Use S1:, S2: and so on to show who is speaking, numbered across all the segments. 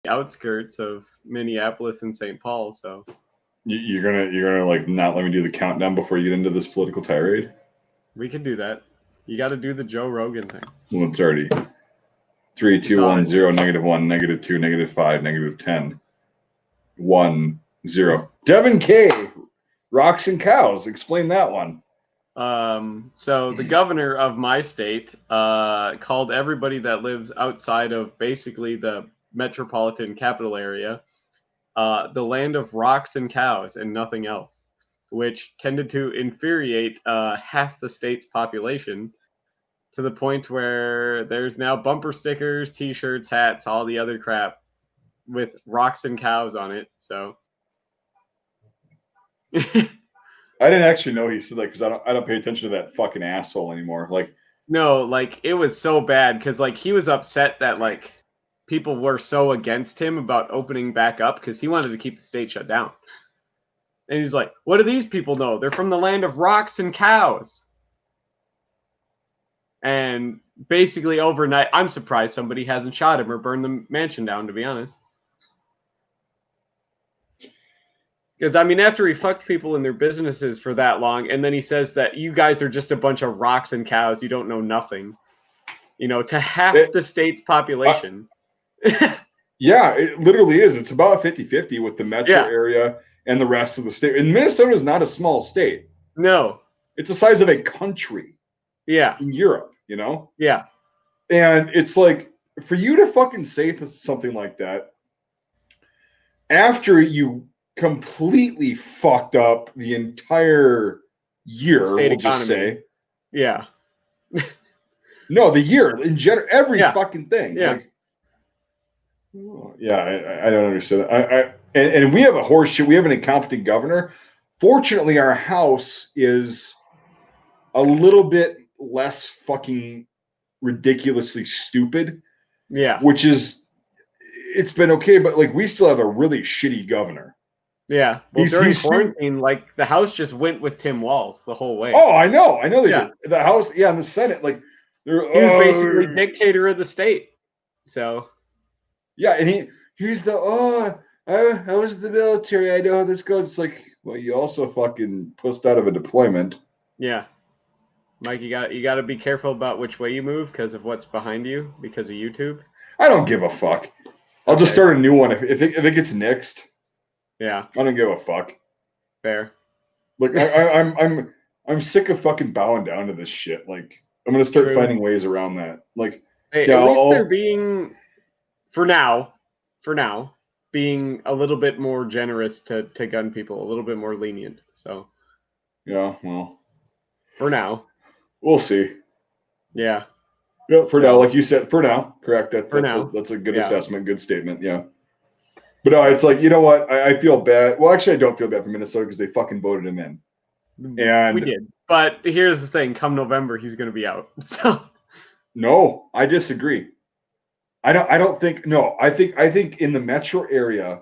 S1: outskirts of Minneapolis and St. Paul, so
S2: You're gonna like not let me do the countdown before you get into this political tirade?
S1: we could do that. You got to do the Joe Rogan thing.
S2: Well, it's already 3, 2, 1, 0, -1, -2, -5, -10, 1, 0. Devin K. Rocks and cows. Explain that one.
S1: So the governor of my state called everybody that lives outside of basically the metropolitan capital area the land of rocks and cows and nothing else, which tended to infuriate half the state's population to the point where there's now bumper stickers, t-shirts, hats, all the other crap with rocks and cows on it. So
S2: I didn't actually know he said that because I don't pay attention to that fucking asshole anymore. Like,
S1: no, like it was so bad because like he was upset that like people were so against him about opening back up because he wanted to keep the state shut down. And he's like, what do these people know? They're from the land of rocks and cows. And basically overnight, I'm surprised somebody hasn't shot him or burned the mansion down, to be honest. Because, I mean, after he fucked people in their businesses for that long, and then he says that you guys are just a bunch of rocks and cows, you don't know nothing. You know, to half the state's population.
S2: Yeah, it literally is. It's about 50-50 with the metro area and the rest of the state. And Minnesota is not a small state.
S1: No.
S2: It's the size of a country.
S1: Yeah.
S2: In Europe, you know?
S1: Yeah.
S2: And it's like, for you to fucking say something like that after you completely fucked up the entire year, we'll just say.
S1: Yeah.
S2: No, the year in general, every fucking thing.
S1: Yeah.
S2: Like, I don't understand. And we have a horseshit. We have an incompetent governor. Fortunately, our house is a little bit less fucking ridiculously stupid.
S1: Yeah.
S2: Which is, it's been okay, but like we still have a really shitty governor.
S1: Yeah. Well, during quarantine, like the House just went with Tim Walz the whole way.
S2: Oh, I know they did. The House, and the Senate, like
S1: he was basically dictator of the state. So.
S2: Yeah, and he's the I was the military. I know how this goes. It's like, well, you also fucking pussed out of a deployment.
S1: Yeah. Mike, you got to be careful about which way you move because of what's behind you because of YouTube.
S2: I don't give a fuck. I'll just start a new one if it gets nixed.
S1: Yeah.
S2: I don't give a fuck.
S1: Fair.
S2: Like I'm sick of fucking bowing down to this shit. Like I'm gonna start finding ways around that. Like
S1: at least they're being for now, being a little bit more generous to gun people, a little bit more lenient. So.
S2: Yeah. Well.
S1: For now.
S2: We'll see.
S1: Yeah.
S2: Yeah, for now, like you said, for now, correct. That's a good assessment, good statement. Yeah. But no, it's like, you know what? I feel bad. Well, actually, I don't feel bad for Minnesota because they fucking voted him in. And
S1: we did. But here's the thing: come November, he's going to be out. So.
S2: No, I disagree. I don't think. No, I think in the metro area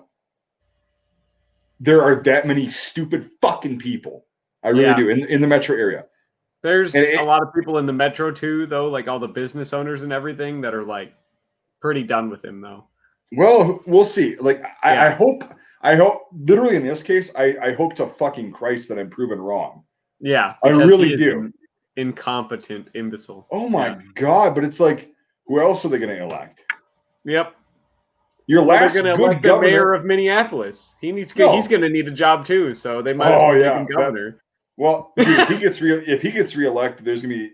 S2: there are that many stupid fucking people. I really do in the metro area.
S1: There's a lot of people in the metro too, though, like all the business owners and everything that are like pretty done with him, though.
S2: Well, we'll see. Like, I hope, literally in this case, I hope to fucking Christ that I'm proven wrong.
S1: Yeah.
S2: I really do.
S1: Incompetent imbecile.
S2: Oh my God. But it's like, who else are they going to elect?
S1: Yep.
S2: Your last good
S1: elect
S2: governor.
S1: The mayor of Minneapolis. He's going to need a job too. So they might as well make him governor.
S2: Well, if he gets reelected,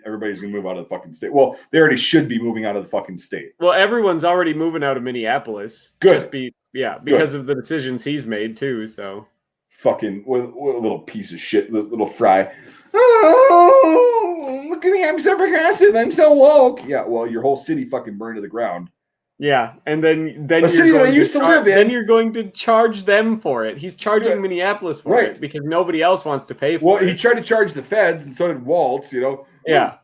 S2: everybody's gonna move out of the fucking state. Well, they already should be moving out of the fucking state.
S1: Well, everyone's already moving out of Minneapolis.
S2: Good.
S1: Because of the decisions he's made too. So.
S2: Fucking what a little piece of shit, little fry. Oh, look at me! I'm so progressive. I'm so woke. Yeah. Well, your whole city fucking burned to the ground.
S1: Yeah, and then
S2: a city that I used to live in.
S1: Then you're going to charge them for it. He's charging Minneapolis for it because nobody else wants to pay for it.
S2: Well, he tried to charge the feds, and so did Waltz. You know.
S1: Yeah.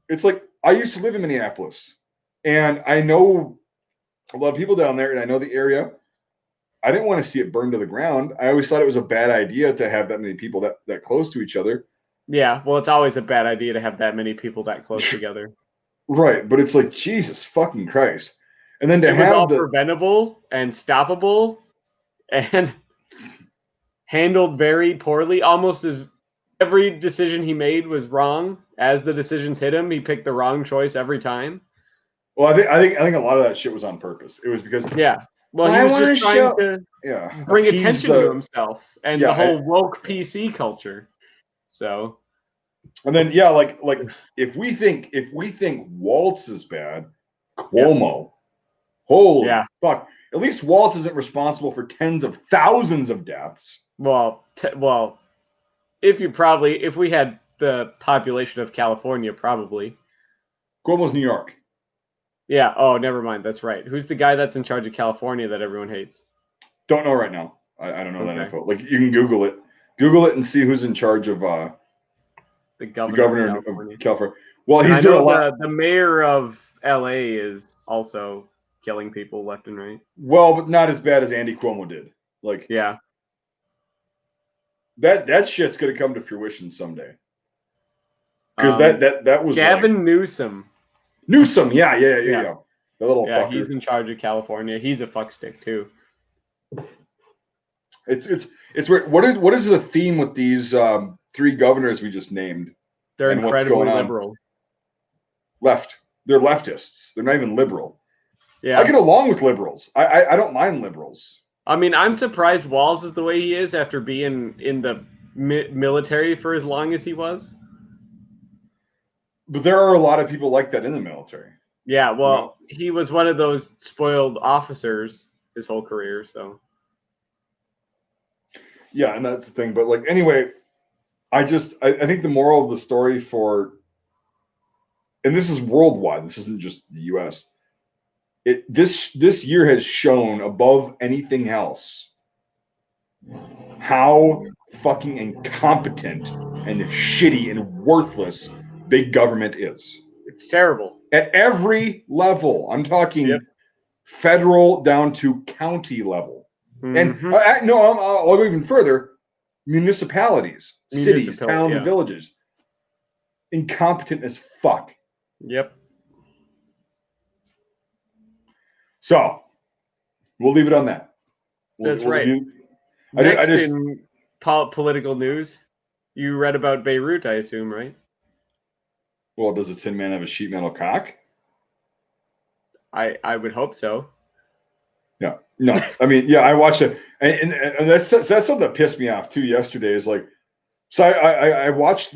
S2: It's like I used to live in Minneapolis, and I know a lot of people down there, and I know the area. I didn't want to see it burn to the ground. I always thought it was a bad idea to have that many people that close to each other.
S1: Yeah, well, it's always a bad idea to have that many people that close together.
S2: Right, but it's like Jesus fucking Christ. And then to
S1: it was
S2: have
S1: all
S2: the
S1: preventable and stoppable and handled very poorly. Almost as every decision he made was wrong. As the decisions hit him, he picked the wrong choice every time.
S2: well, I think a lot of that shit was on purpose. It was because
S1: Yeah. Well, he
S2: I
S1: was
S2: want
S1: just
S2: to
S1: trying
S2: show,
S1: to
S2: yeah,
S1: bring
S2: appease
S1: attention to
S2: the,
S1: himself and the
S2: yeah,
S1: whole woke PC culture. So,
S2: and then yeah, like if we think Waltz is bad, Cuomo, holy
S1: yeah.
S2: fuck! At least Waltz isn't responsible for tens of thousands of deaths.
S1: Well, if we had the population of California, probably.
S2: Cuomo's New York.
S1: Yeah. Oh, never mind. That's right. Who's the guy that's in charge of California that everyone hates?
S2: Don't know right now. I don't know that
S1: Okay.
S2: info. Like you can Google it and see who's in charge of
S1: The
S2: the
S1: governor
S2: governor
S1: of
S2: of
S1: California.
S2: California. Well,
S1: And
S2: he's
S1: I
S2: doing a
S1: know
S2: lot.
S1: the mayor of LA is also killing people left and right.
S2: Well, but not as bad as Andy Cuomo did. Like
S1: Yeah.
S2: that shit's gonna come to fruition someday. Because
S1: Um,
S2: that was
S1: Gavin
S2: like
S1: Newsom.
S2: Newsom. Yeah.
S1: Yeah.
S2: The little
S1: Yeah,
S2: fucker.
S1: he's in charge of California. He's a fuckstick too.
S2: It's weird. What is the theme with these three governors we just named?
S1: They're
S2: And what's
S1: incredibly
S2: going on?
S1: liberal.
S2: Left. They're leftists. They're not even liberal.
S1: Yeah.
S2: I get along with liberals. I don't mind liberals.
S1: I mean, I'm surprised Walls is the way he is after being in the military for as long as he was.
S2: But there are a lot of people like that in the military.
S1: Yeah, well,
S2: You know?
S1: he was one of those spoiled officers his whole career, so.
S2: Yeah, and that's the thing. But like anyway, I think the moral of the story for, and this is worldwide, this isn't just the US. This year has shown above anything else how fucking incompetent and shitty and worthless big government is.
S1: It's terrible.
S2: At every level. I'm talking
S1: Yep.
S2: federal down to county level.
S1: Mm-hmm.
S2: And I'll go even further. Municipalities, cities, towns,
S1: yeah.
S2: and villages. Incompetent as fuck.
S1: Yep.
S2: So we'll leave it on that.
S1: That's right. Next in political news, you read about Beirut, I assume, right?
S2: Well, does the Tin Man have a sheet metal cock?
S1: I would hope so.
S2: Yeah. No. I mean, yeah, I watched it. And that's something that pissed me off too yesterday is like, so I watched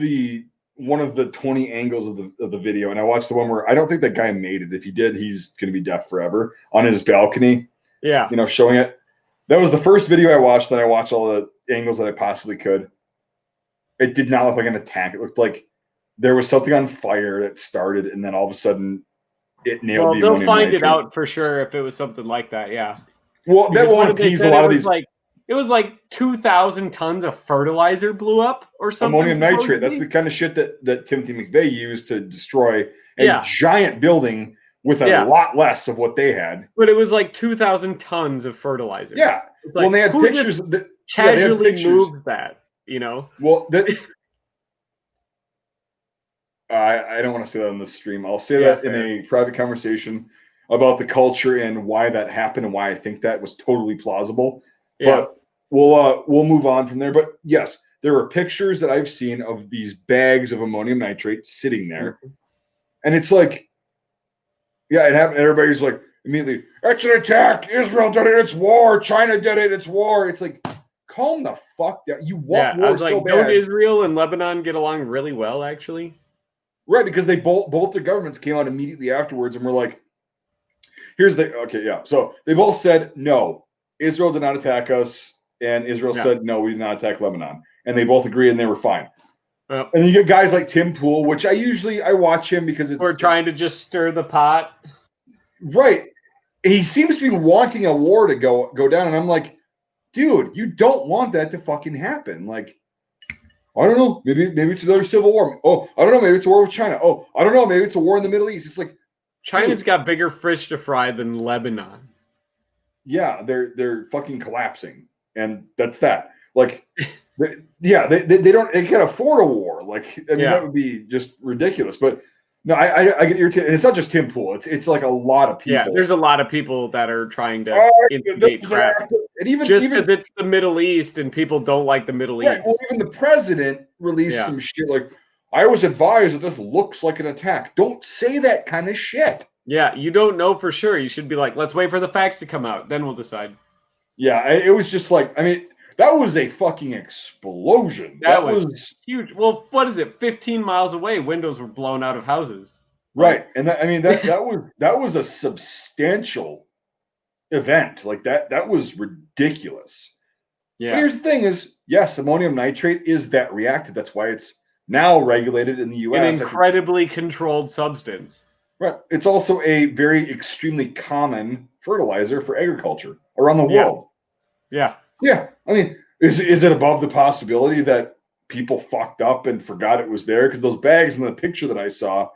S2: one of the 20 angles of the video, and I watched the one where I don't think that guy made it. If he did, he's going to be deaf forever on his balcony.
S1: Yeah.
S2: You know, showing it. That was the first video I watched. Then I watched all the angles that I possibly could. It did not look like an attack. It looked like there was something on fire that started, and then all of a sudden, it nailed the
S1: Well, they'll find
S2: nitrate.
S1: it out for sure if it was something like that. Yeah.
S2: Well, that won't appease a lot of these.
S1: It was like 2,000 tons of fertilizer blew up or something.
S2: Ammonium nitrate. That's the kind of shit that Timothy McVeigh used to destroy a giant building with a lot less of what they had.
S1: But it was like 2,000 tons of fertilizer.
S2: Yeah.
S1: It's like,
S2: well, they had pictures.
S1: Casually moved that, you know?
S2: Well, I don't want to say that on this stream. I'll say that in a private conversation about the culture and why that happened and why I think that was totally plausible. Yeah. But we'll move on from there. But yes, there are pictures that I've seen of these bags of ammonium nitrate sitting there. Mm-hmm. And it's like, yeah, it happened. Everybody's like immediately, it's an attack. Israel did it. It's war. China did it. It's war. It's like, calm the fuck down. You want war so bad.
S1: Don't Israel and Lebanon get along really well, actually?
S2: Right, because they both their governments came out immediately afterwards and were like, so they both said, no, Israel did not attack us. And Israel said, no, we did not attack Lebanon. And they both agreed and they were fine. And then you get guys like Tim Pool, which I watch him because
S1: we're trying to just stir the pot.
S2: Right. He seems to be wanting a war to go down. And I'm like, dude, you don't want that to fucking happen. Like, I don't know. Maybe it's another civil war. Oh, I don't know. Maybe it's a war with China. Oh, I don't know. Maybe it's a war in the Middle East. It's like
S1: China's got bigger fish to fry than Lebanon.
S2: Yeah, they're fucking collapsing, and that's that. Like, they can't afford a war. Like, I mean, that would be just ridiculous. But No, I get irritated. And it's not just Tim Pool. It's like a lot of people.
S1: Yeah, there's a lot of people that are trying to instigate crap.
S2: And even
S1: Just because it's the Middle East and people don't like the Middle East.
S2: Well, even the president released some shit like, I was advised that this looks like an attack. Don't say that kind of shit.
S1: Yeah, you don't know for sure. You should be like, let's wait for the facts to come out. Then we'll decide.
S2: Yeah, it was just like, I mean, that was a fucking explosion.
S1: That was huge. Well, what is it? 15 miles away, windows were blown out of houses.
S2: Right. And that was a substantial event. Like that was ridiculous.
S1: Yeah.
S2: But here's the thing is, yes, ammonium nitrate is that reactive. That's why it's now regulated in the US.
S1: An incredibly controlled substance.
S2: Right. It's also a very extremely common fertilizer for agriculture around the world.
S1: Yeah.
S2: Yeah. I mean, is it above the possibility that people fucked up and forgot it was there? Because those bags in the picture that I saw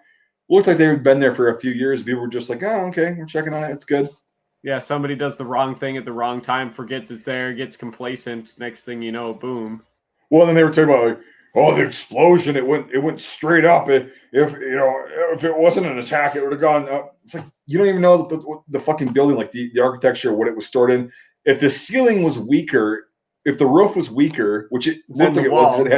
S2: looked like they had been there for a few years. People were just like, oh, okay, we're checking on it. It's good.
S1: Yeah, somebody does the wrong thing at the wrong time, forgets it's there, gets complacent. Next thing you know, boom.
S2: Well, then they were talking about like, oh, the explosion. It went straight up. If it wasn't an attack, it would have gone up. It's like you don't even know the fucking building, like the architecture, what it was stored in. If the ceiling was weaker, if the roof was weaker, which it looked like it was, it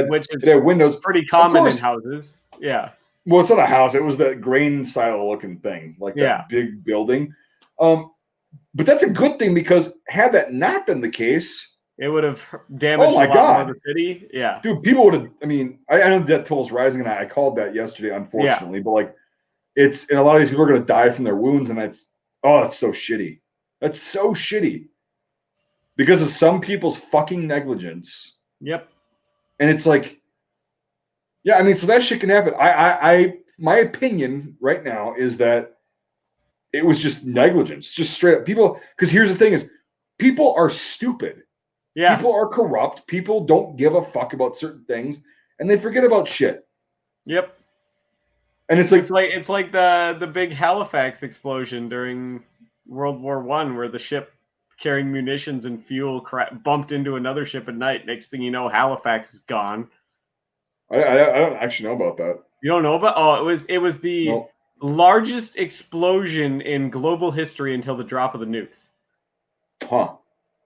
S2: had windows.
S1: Pretty common in houses. Yeah.
S2: Well, it's not a house. It was that grain silo looking thing, like that big building. But that's a good thing because had that not been the case,
S1: it would have damaged a lot more of the city. Yeah.
S2: Dude, people would have, I mean, I know death toll is rising, and I called that yesterday, unfortunately, but like and a lot of these people are going to die from their wounds, and that's so shitty. That's so shitty. Because of some people's fucking negligence.
S1: Yep.
S2: And it's like, yeah, I mean, so that shit can happen. My opinion right now is that it was just negligence, just straight up people. Because here's the thing: is people are stupid. Yeah. People are corrupt. People don't give a fuck about certain things, and they forget about shit.
S1: Yep.
S2: And it's
S1: like the big Halifax explosion during World War I, where the ship carrying munitions and fuel bumped into another ship at night. Next thing you know, Halifax is gone.
S2: I don't actually know about that.
S1: You don't know about? Oh, it was the largest explosion in global history until the drop of the nukes.
S2: Huh.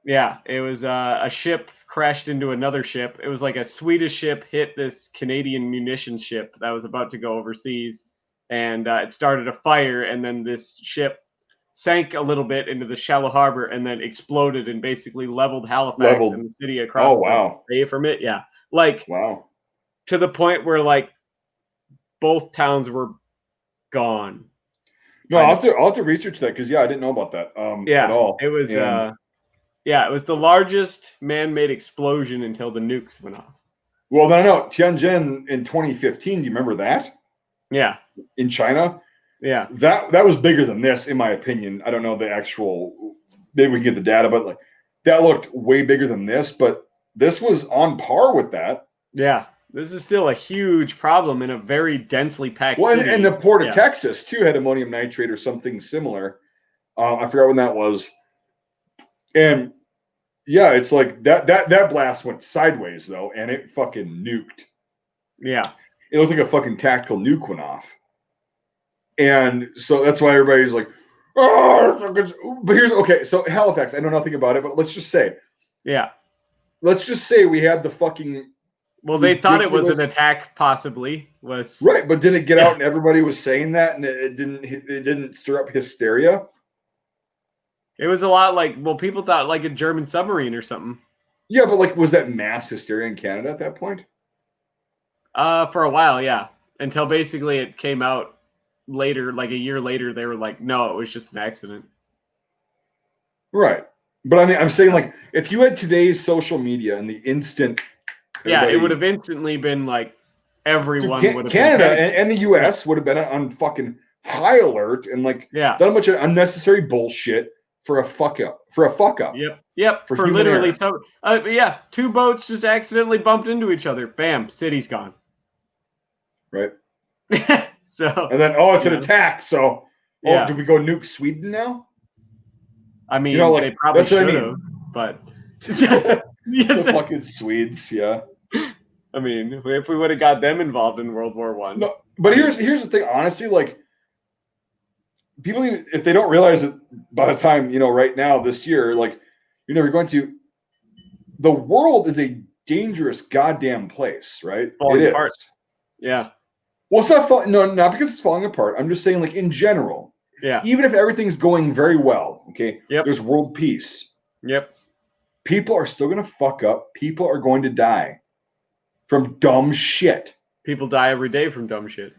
S1: Yeah, it was a ship crashed into another ship. It was like a Swedish ship hit this Canadian munitions ship that was about to go overseas, and it started a fire, and then this ship sank a little bit into the shallow harbor and then exploded and basically leveled Halifax and the city across the bay from it. Yeah. Like, to the point where, like, both towns were gone.
S2: No, I'll have to research that because, I didn't know about that at all.
S1: It was, it was the largest man-made explosion until the nukes went off.
S2: Well, then I know Tianjin in 2015. Do you remember that?
S1: Yeah.
S2: In China?
S1: Yeah.
S2: That was bigger than this, in my opinion. I don't know the actual, maybe we can get the data, but like that looked way bigger than this, but this was on par with that.
S1: Yeah. This is still a huge problem in a very densely packed city.
S2: And the port of Texas too had ammonium nitrate or something similar. I forgot when that was. And it's like that blast went sideways though, and it fucking nuked.
S1: Yeah.
S2: It looked like a fucking tactical nuke went off. And so that's why everybody's like, oh, but so Halifax, I know nothing about it, but let's just say.
S1: Yeah.
S2: Let's just say we had the fucking.
S1: Well, they thought it was an attack, possibly.
S2: Right, but did it get out and everybody was saying that and it didn't stir up hysteria?
S1: It was a lot like, people thought like a German submarine or something.
S2: Yeah, but like, was that mass hysteria in Canada at that point?
S1: For a while, yeah. Until basically it came out later, like a year later, they were like, no, it was just an accident.
S2: Right. But I mean, I'm saying like, if you had today's social media and the instant.
S1: It would have instantly been like everyone would have
S2: Canada and the US would have been on fucking high alert and like done a bunch of unnecessary bullshit for a fuck up.
S1: Yep. For literally some. Two boats just accidentally bumped into each other. Bam, city's gone.
S2: Right.
S1: So.
S2: And then it's an attack. So do we go nuke Sweden now?
S1: I mean, they probably should have, but.
S2: The fucking Swedes, yeah.
S1: I mean, if we would have got them involved in World War One.
S2: No, but here's the thing. Honestly, like people, if they don't realize it by the time right now this year, like you're never going to. The world is a dangerous goddamn place, right?
S1: Falling
S2: It
S1: apart.
S2: is.
S1: Yeah.
S2: Well, it's not falling. No, not because it's falling apart. I'm just saying, like in general.
S1: Yeah.
S2: Even if everything's going very well, okay.
S1: Yep.
S2: There's world peace.
S1: Yep.
S2: People are still gonna fuck up. People are going to die from dumb shit.
S1: People die every day from dumb shit.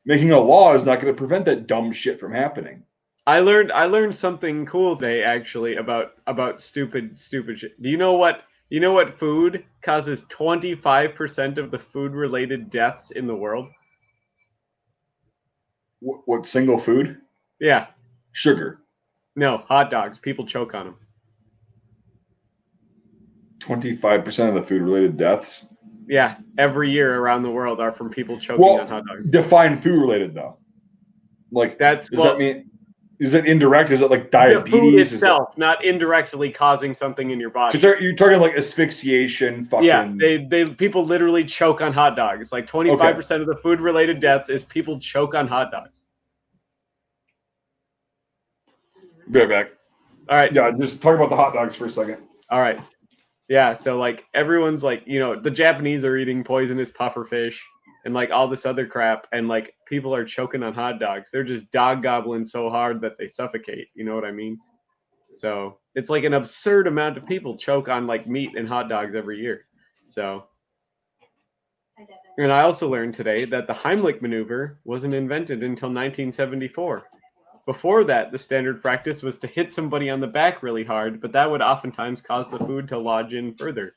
S2: Making a law is not going to prevent that dumb shit from happening.
S1: I learned something cool today actually about stupid shit. Do you know what food causes 25% of the food related deaths in the world?
S2: What single food?
S1: Yeah.
S2: Sugar.
S1: No, hot dogs. People choke on them.
S2: 25% of the food related deaths.
S1: Yeah, every year around the world are from people choking on hot dogs.
S2: Define food related though. Like
S1: does
S2: that mean? Is it indirect? Is it like diabetes?
S1: The food itself, not indirectly causing something in your body.
S2: So you're talking like asphyxiation, fucking.
S1: Yeah, they people literally choke on hot dogs. Like 25% of the food related deaths is people choke on hot dogs.
S2: Be right back.
S1: All right.
S2: Yeah, just talk about the hot dogs for a second.
S1: All right. Yeah, so like everyone's like, the Japanese are eating poisonous puffer fish and like all this other crap, and like people are choking on hot dogs. They're just dog gobbling so hard that they suffocate. You know what I mean? So it's like an absurd amount of people choke on like meat and hot dogs every year. So, and I also learned today that the Heimlich maneuver wasn't invented until 1974. Before that, the standard practice was to hit somebody on the back really hard, but that would oftentimes cause the food to lodge in further.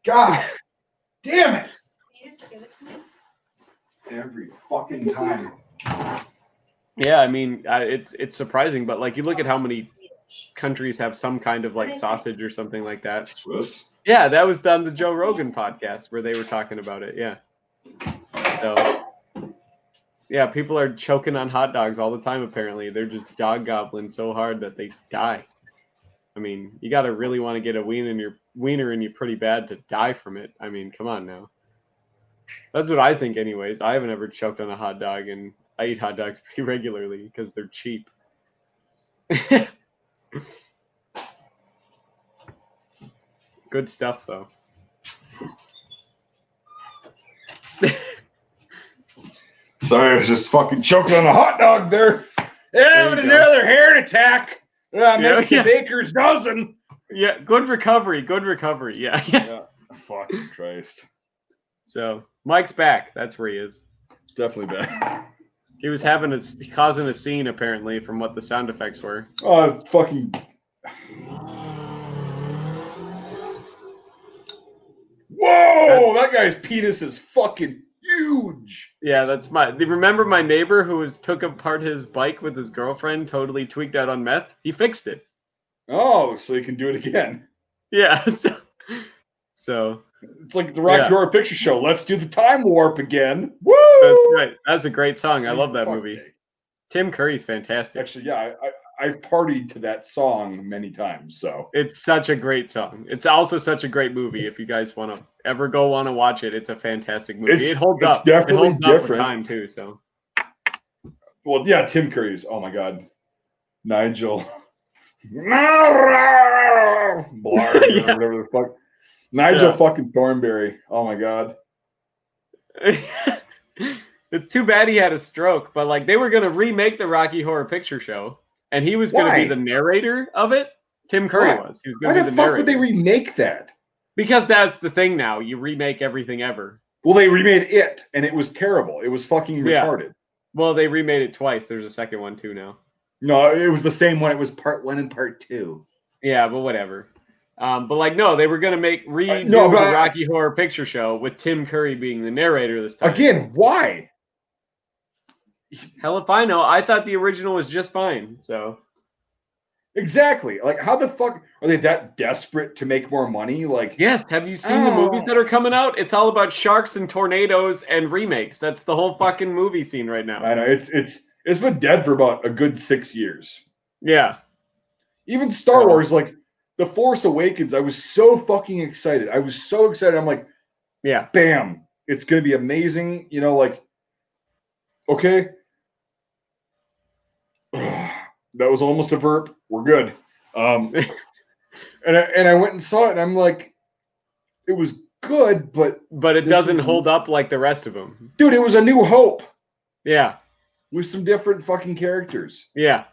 S2: God damn it! Can you just give it to me? Every fucking time.
S1: Yeah, I mean, it's surprising, but like you look at how many countries have some kind of like sausage or something like that.
S2: Swiss?
S1: Yeah, that was on the Joe Rogan podcast where they were talking about it. Yeah. So, yeah, people are choking on hot dogs all the time, apparently. They're just dog gobbling so hard that they die. I mean, you got to really want to get a wiener in you pretty bad to die from it. I mean, come on now. That's what I think anyways. I haven't ever choked on a hot dog, and I eat hot dogs pretty regularly because they're cheap. Good stuff, though.
S2: Sorry, I was just fucking choking on a hot dog there. Having another heart attack. Makes a baker's dozen.
S1: Yeah, good recovery. Good recovery. Yeah.
S2: Yeah. Fucking Christ.
S1: So Mike's back. That's where he is.
S2: Definitely back.
S1: He was causing a scene apparently from what the sound effects were.
S2: Oh, fucking. Whoa! That guy's penis is fucking huge.
S1: Yeah, that's remember my neighbor who took apart his bike with his girlfriend, totally tweaked out on meth? He fixed it.
S2: Oh, so he can do it again.
S1: Yeah. So
S2: it's like the Rocky Horror Picture Show. Let's do the time warp again. Woo!
S1: That's right. That's a great song. I love that movie. Tim Curry's fantastic.
S2: Actually, yeah, I've partied to that song many times. So
S1: it's such a great song. It's also such a great movie. If you guys want to watch it, it's a fantastic movie. It holds up.
S2: Definitely different.
S1: Up with time too. So.
S2: Well, yeah, Tim Curry's. Oh my God, Nigel. Whatever the fuck. Nigel fucking Thornberry. Oh my God.
S1: It's too bad he had a stroke, but like they were gonna remake the Rocky Horror Picture Show, and he was gonna be the narrator of it. Tim Curry was. He was gonna be the narrator. Why the fuck
S2: would they remake that?
S1: Because that's the thing now. You remake everything ever.
S2: Well, they remade it, and it was terrible. It was fucking retarded.
S1: Well, they remade it twice. There's a second one too now.
S2: No, it was the same one. It was part 1 and part 2.
S1: Yeah, but whatever. But like, no, they were gonna redo the Rocky Horror Picture Show with Tim Curry being the narrator this time.
S2: Again, why?
S1: Hell if I know. I thought the original was just fine. So.
S2: Exactly. Like, how the fuck are they that desperate to make more money? Like,
S1: yes. Have you seen the movies that are coming out? It's all about sharks and tornadoes and remakes. That's the whole fucking movie scene right now.
S2: I know it's been dead for about a good 6 years.
S1: Yeah.
S2: Even Star
S1: So,
S2: Wars, like The Force Awakens, I was so fucking excited. I was so excited. I'm like,
S1: yeah.
S2: bam, it's gonna be amazing. You know, like, okay. That was almost a verb. We're good. And I went and saw it, and I'm like, it was good, but
S1: But it
S2: this
S1: doesn't
S2: was,
S1: hold up like the rest of them.
S2: dude, it was A New Hope
S1: Yeah.
S2: with some different fucking characters.
S1: Yeah.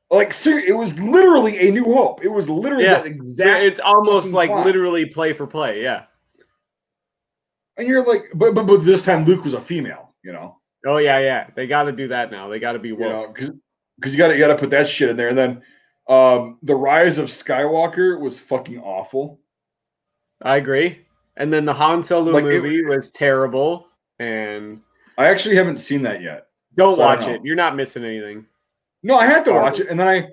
S2: Like, seriously, it was literally A New Hope. It was literally
S1: Yeah.
S2: that
S1: So
S2: exact
S1: it's almost
S2: fucking
S1: like
S2: plot.
S1: literally play for play. Yeah.
S2: And you're like, but this time Luke was a female, you know.
S1: Oh yeah, yeah. They got to do that now. They got to be woke.
S2: You know, because you got to put that shit in there. And then the Rise of Skywalker was fucking awful.
S1: I agree. And then the Han Solo movie was terrible. And
S2: I actually haven't seen that yet.
S1: don't watch it. You're not missing anything.
S2: No, I had to watch it, and then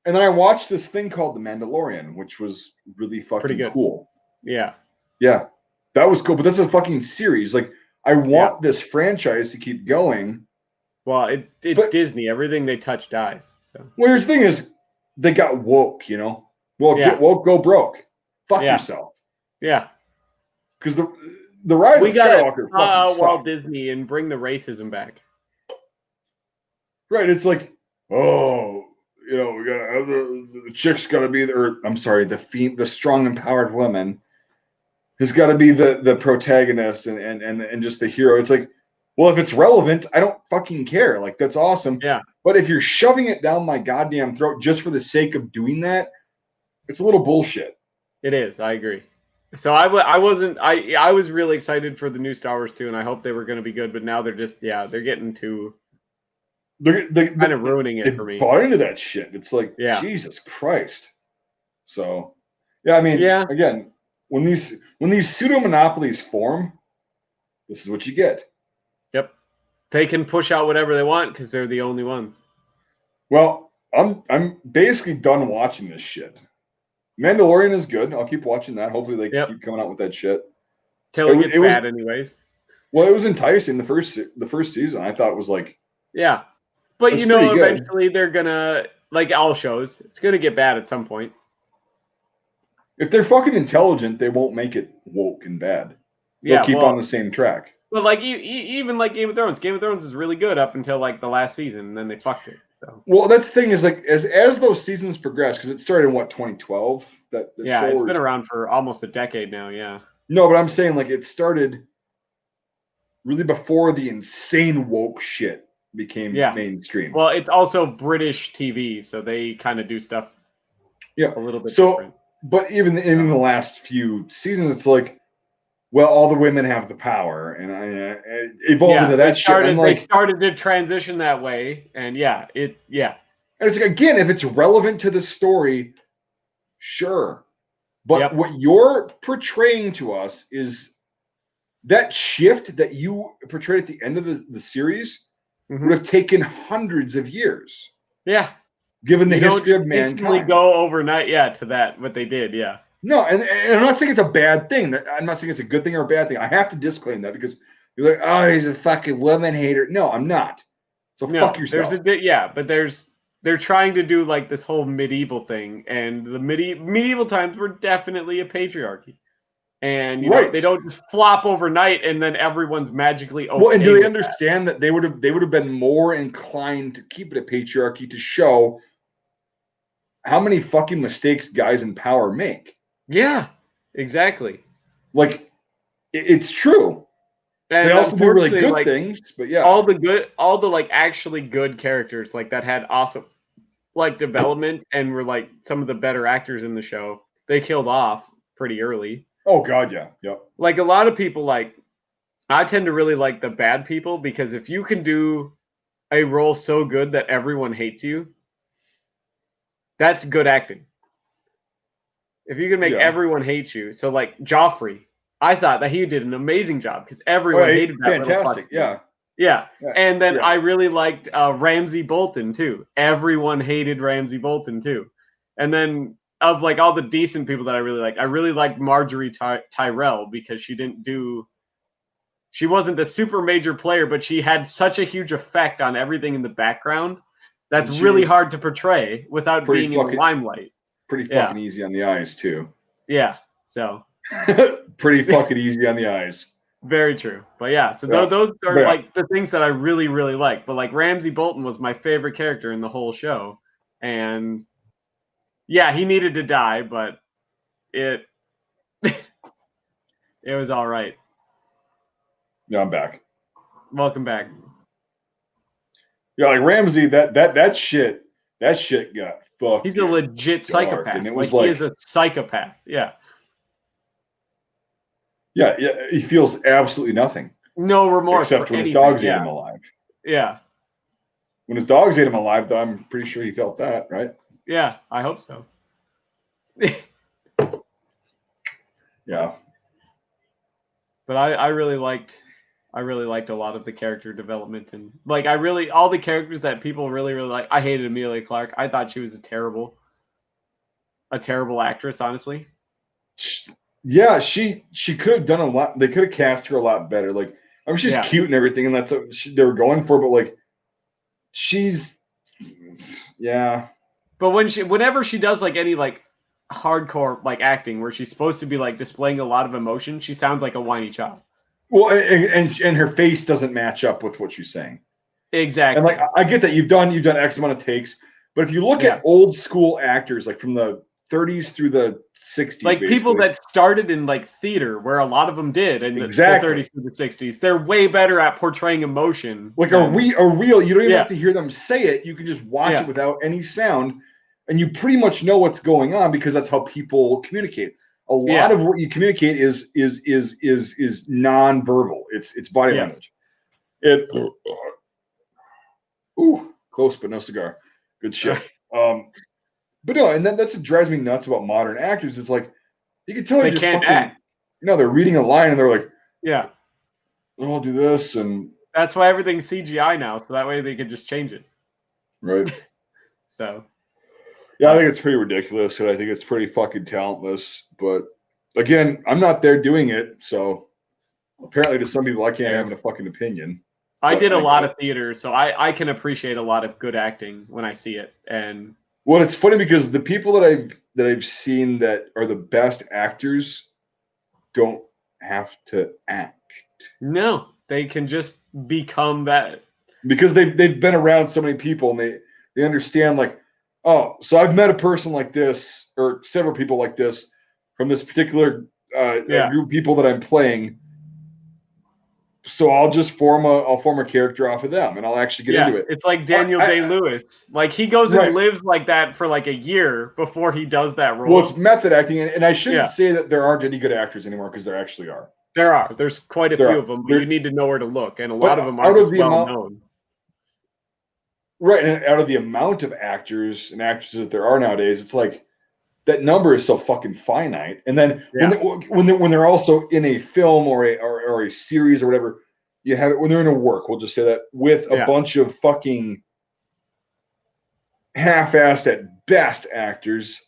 S2: I watched this thing called The Mandalorian, which was really fucking cool.
S1: Yeah.
S2: Yeah, that was cool. But that's a fucking series. Like, I want this franchise to keep going.
S1: Well, it's Disney. Everything they touch dies. So.
S2: Well, here's the thing: is they got woke. You know, well, get woke, go broke. Fuck yourself.
S1: Yeah.
S2: Because the Rise of Skywalker fucking
S1: Walt Disney and bring the racism back.
S2: Right. It's like, oh, you know, we got the chick's got to be there. I'm sorry, the strong, empowered woman has got to be the protagonist and just the hero. It's like, well, if it's relevant, I don't fucking care. Like, that's awesome.
S1: Yeah.
S2: But if you're shoving it down my goddamn throat just for the sake of doing that, it's a little bullshit.
S1: It is. I agree. So I was really excited for the new Star Wars 2, and I hope they were going to be good. But now they're just they're getting too. They're kind of ruining it for me.
S2: Bought into that shit. It's like, Jesus Christ. So, yeah, I mean, again, when these pseudo monopolies form, this is what you get.
S1: Yep, they can push out whatever they want because they're the only ones.
S2: Well, I'm basically done watching this shit. Mandalorian is good. I'll keep watching that. Hopefully, they keep coming out with that shit.
S1: Till it gets bad, anyways.
S2: Well, it was enticing the first season. I thought it was like,
S1: yeah, but you know, eventually they're gonna, like all shows, it's gonna get bad at some point.
S2: If they're fucking intelligent, they won't make it woke and bad. They'll keep on the same track.
S1: But like even like Game of Thrones. Game of Thrones is really good up until like the last season, and then they fucked it. So.
S2: Well, that's the thing is, like, as those seasons progress, because it started in 2012.
S1: It's been around for almost a decade now. Yeah.
S2: No, but I'm saying, like, it started really before the insane woke shit became mainstream.
S1: Well, it's also British TV, so they kind of do stuff. A little bit different.
S2: But even in the last few seasons, it's like, well, all the women have the power, and I evolved into that shit. And
S1: they started to transition that way, and And
S2: it's like, again, if it's relevant to the story, sure. But what you're portraying to us is that shift that you portrayed at the end of the series would have taken hundreds of years.
S1: Yeah.
S2: Given the history of mankind.
S1: Instantly go overnight, to that, what they did,
S2: No, and I'm not saying it's a bad thing. I'm not saying it's a good thing or a bad thing. I have to disclaim that because you're like, oh, he's a fucking woman hater. No, I'm not. So fuck yourself.
S1: But they're trying to do like this whole medieval thing, and the medieval times were definitely a patriarchy. And you know, they don't just flop overnight and then everyone's magically okay.
S2: Well, and do they understand that they would have been more inclined to keep it a patriarchy to show how many fucking mistakes guys in power make?
S1: Yeah, exactly.
S2: Like, it's true. And they also do really good things, but
S1: all the like actually good characters like that had awesome like development and were like some of the better actors in the show, they killed off pretty early.
S2: Oh God, yeah, yep.
S1: Like a lot of people, like I tend to really like the bad people because if you can do a role so good that everyone hates you, that's good acting. If you can make everyone hate you, so like Joffrey, I thought that he did an amazing job because everyone hated that.
S2: Fantastic,
S1: yeah. And then I really liked Ramsay Bolton too. Everyone hated Ramsay Bolton too. And then of like all the decent people that I really liked Marjorie Tyrell because she wasn't a super major player, but she had such a huge effect on everything in the background That's really hard to portray without being in the limelight.
S2: Pretty fucking easy on the eyes too.
S1: Yeah. So.
S2: Pretty fucking easy on the eyes.
S1: Very true. But yeah, so those are like the things that I really, really like. But like Ramsay Bolton was my favorite character in the whole show. And yeah, he needed to die, but it it was all right.
S2: Yeah, I'm back.
S1: Welcome back.
S2: Yeah, like Ramsay, that shit got fucked.
S1: He's a legit psychopath.
S2: And it was
S1: he is a psychopath. Yeah.
S2: Yeah, he feels absolutely nothing.
S1: No remorse.
S2: Except when his dogs ate him alive.
S1: Yeah.
S2: When his dogs ate him alive, though, I'm pretty sure he felt that, right?
S1: Yeah, I hope so.
S2: Yeah.
S1: But I really liked a lot of the character development, and like all the characters that people really, really like. I hated Emilia Clarke. I thought she was a terrible actress, honestly.
S2: Yeah, she could have done a lot. They could have cast her a lot better. Like, I mean, she's cute and everything, and that's what they were going for. But like,
S1: But whenever she does like any like hardcore like acting where she's supposed to be like displaying a lot of emotion, she sounds like a whiny child.
S2: Well, and her face doesn't match up with what she's saying.
S1: Exactly.
S2: And like, I get that you've done X amount of takes, but if you look at old school actors, like from the 30s through the 60s,
S1: like people that started in like theater, where a lot of them did, and the 30s through the 60s, they're way better at portraying emotion.
S2: Like a real, you don't even have to hear them say it. You can just watch it without any sound, and you pretty much know what's going on because that's how people communicate. A lot of what you communicate is non-verbal. It's body language. Close but no cigar. Good shit. But no, and that's what drives me nuts about modern actors. It's like you can tell
S1: they just can't act.
S2: They're reading a line and they're like,
S1: "Yeah,
S2: I'll do this," and
S1: that's why everything's CGI now, so that way they can just change it.
S2: Right.
S1: So.
S2: Yeah, I think it's pretty ridiculous, and I think it's pretty fucking talentless. But again, I'm not there doing it, so apparently to some people, I can't have a fucking opinion.
S1: I did a lot of theater, so I can appreciate a lot of good acting when I see it. And
S2: well, it's funny because the people that I've seen that are the best actors don't have to act.
S1: No, they can just become that
S2: because they've been around so many people and they understand like, oh, so I've met a person like this or several people like this from this particular group of people that I'm playing. So I'll just form a character off of them, and I'll actually get into it.
S1: It's like Daniel Day-Lewis. Like he goes and lives like that for like a year before he does that role.
S2: Well, it's method acting, and I shouldn't say that there aren't any good actors anymore because there actually are.
S1: There are. There's quite a few of them, but you need to know where to look, and a lot of them aren't as well known.
S2: Right, and out of the amount of actors and actresses that there are nowadays, it's like that number is so fucking finite. And then when they're also in a film or a series or whatever, you have it when they're in a work. We'll just say that with a bunch of fucking half-assed at best actors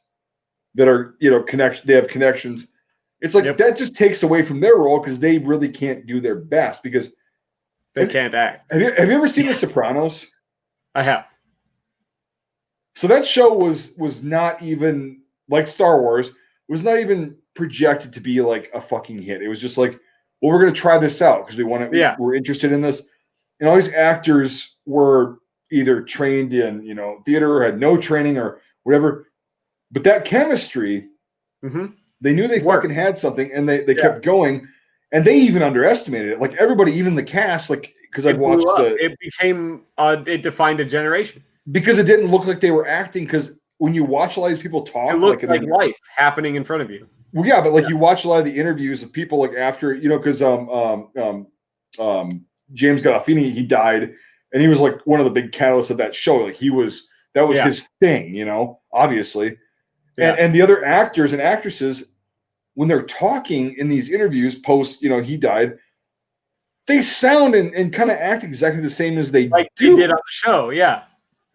S2: that are they have connections. It's like that just takes away from their role because they really can't do their best because
S1: they can't act.
S2: Have you ever seen The Sopranos?
S1: I have.
S2: So that show was not even like Star Wars, was not even projected to be like a fucking hit. It was just like, well, we're gonna try this out because we want to. We're interested in this, and all these actors were either trained in theater or had no training or whatever. But that chemistry, they knew they fucking had something, and they kept going, and they even underestimated it. Like everybody, even the cast, like because I've watched
S1: it became it defined a generation
S2: because it didn't look like they were acting because. When you watch a lot of these people talk,
S1: it looks like life happening in front of you.
S2: Well, yeah, but like you watch a lot of the interviews of people like after because James Gandolfini, he died, and he was like one of the big catalysts of that show. Like that was his thing, obviously. And the other actors and actresses, when they're talking in these interviews post, he died, they sound and kind of act exactly the same as they
S1: did on the show,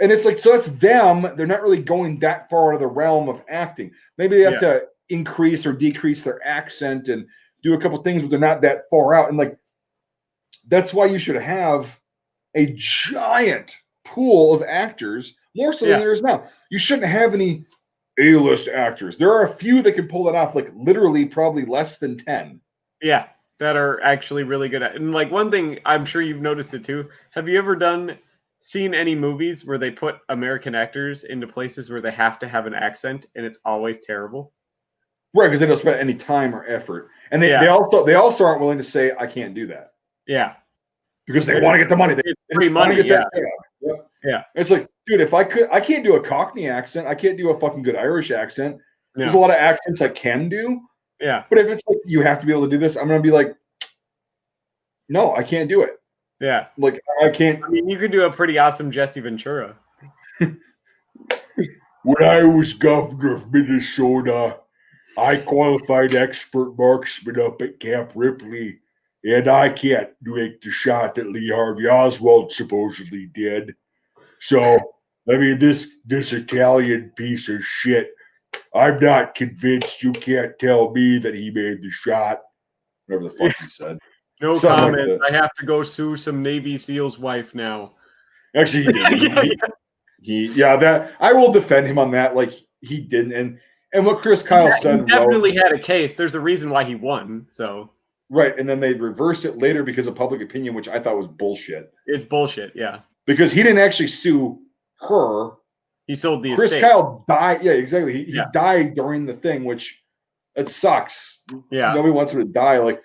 S2: And it's like, so that's them. They're not really going that far out of the realm of acting. Maybe they have to increase or decrease their accent and do a couple things, but they're not that far out. And like, that's why you should have a giant pool of actors, more so than there is now. You shouldn't have any A-list actors. There are a few that can pull that off, like literally probably less than 10.
S1: Yeah, that are actually really good at. And like one thing, I'm sure you've noticed it too. Have you ever seen any movies where they put American actors into places where they have to have an accent and it's always terrible?
S2: Right, because they don't spend any time or effort. And they also aren't willing to say, I can't do that.
S1: Yeah.
S2: Because they want to get the money.
S1: It's free money,
S2: get
S1: yeah.
S2: Yep.
S1: Yeah.
S2: It's like, dude, if I can't do a Cockney accent. I can't do a fucking good Irish accent.
S1: No.
S2: There's a lot of accents I can do.
S1: Yeah.
S2: But if it's like, you have to be able to do this, I'm going to be like, no, I can't do it.
S1: Yeah.
S2: Like, I can't.
S1: I mean, you could do a pretty awesome Jesse Ventura.
S2: When I was governor of Minnesota, I qualified expert marksman up at Camp Ripley, and I can't make the shot that Lee Harvey Oswald supposedly did. So, I mean, this Italian piece of shit, I'm not convinced. You can't tell me that he made the shot. Whatever the fuck he said.
S1: No
S2: Something
S1: comment.
S2: like
S1: I have to go sue some Navy SEAL's wife now.
S2: Actually, he didn't. That I will defend him on that. Like, he didn't. And what Chris Kyle said,
S1: he definitely had a case. There's a reason why he won. So
S2: right, and then they reversed it later because of public opinion, which I thought was bullshit.
S1: It's bullshit, yeah.
S2: Because he didn't actually sue her.
S1: He sold the
S2: Chris
S1: estate.
S2: Kyle died. Yeah, exactly. He died during the thing, which it sucks.
S1: Yeah,
S2: nobody wants him to die. Like,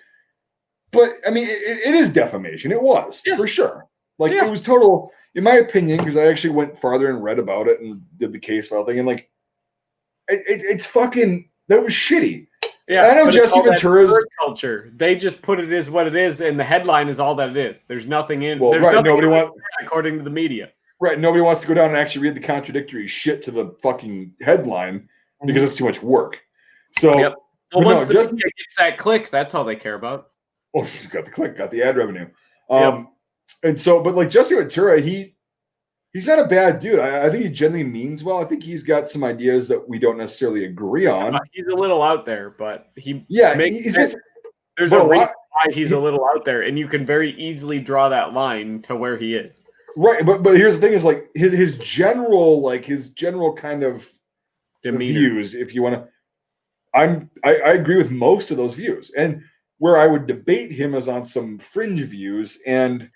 S2: but I mean, it is defamation. It was for sure. Like, it was total, in my opinion, because I actually went farther and read about it and did the case file thing, and like, it's fucking, that was shitty.
S1: Yeah,
S2: I know Jesse Ventura's
S1: culture. They just put it as what it is, and the headline is all that it is. There's nothing in.
S2: Well,
S1: there's
S2: right.
S1: nothing
S2: Nobody wants,
S1: according to the media.
S2: Right. Nobody wants to go down and actually read the contradictory shit to the fucking headline because it's too much work. So,
S1: well, once the media gets that click, that's all they care about.
S2: Oh, you got the click, got the ad revenue. And so, but like Jesse Ventura, he's not a bad dude. I think he genuinely means well. I think he's got some ideas that we don't necessarily agree on.
S1: He's a little out there, but there's a reason why he's a little out there, and you can very easily draw that line to where he is.
S2: Right, but here's the thing: is like his general kind of demeanor. Views, if you want to. I agree with most of those views, and where I would debate him is on some fringe views, and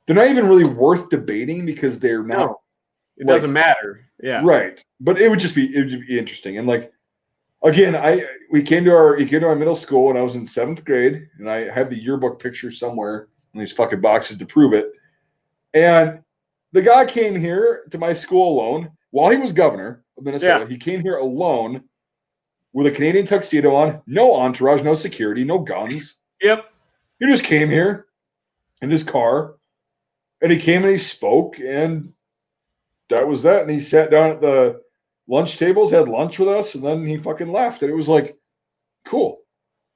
S2: they're not even really worth debating because they're not.
S1: No, it doesn't matter. Yeah.
S2: Right. But it would be interesting. And like, again, he came to our middle school when I was in 7th grade, and I have the yearbook picture somewhere in these fucking boxes to prove it. And the guy came here to my school alone while he was governor of Minnesota. He came here alone with a Canadian tuxedo on, no entourage, no security, no guns.
S1: Yep.
S2: He just came here in his car, and he came and he spoke, and that was that. And he sat down at the lunch tables, had lunch with us, and then he fucking left. And it was like, cool.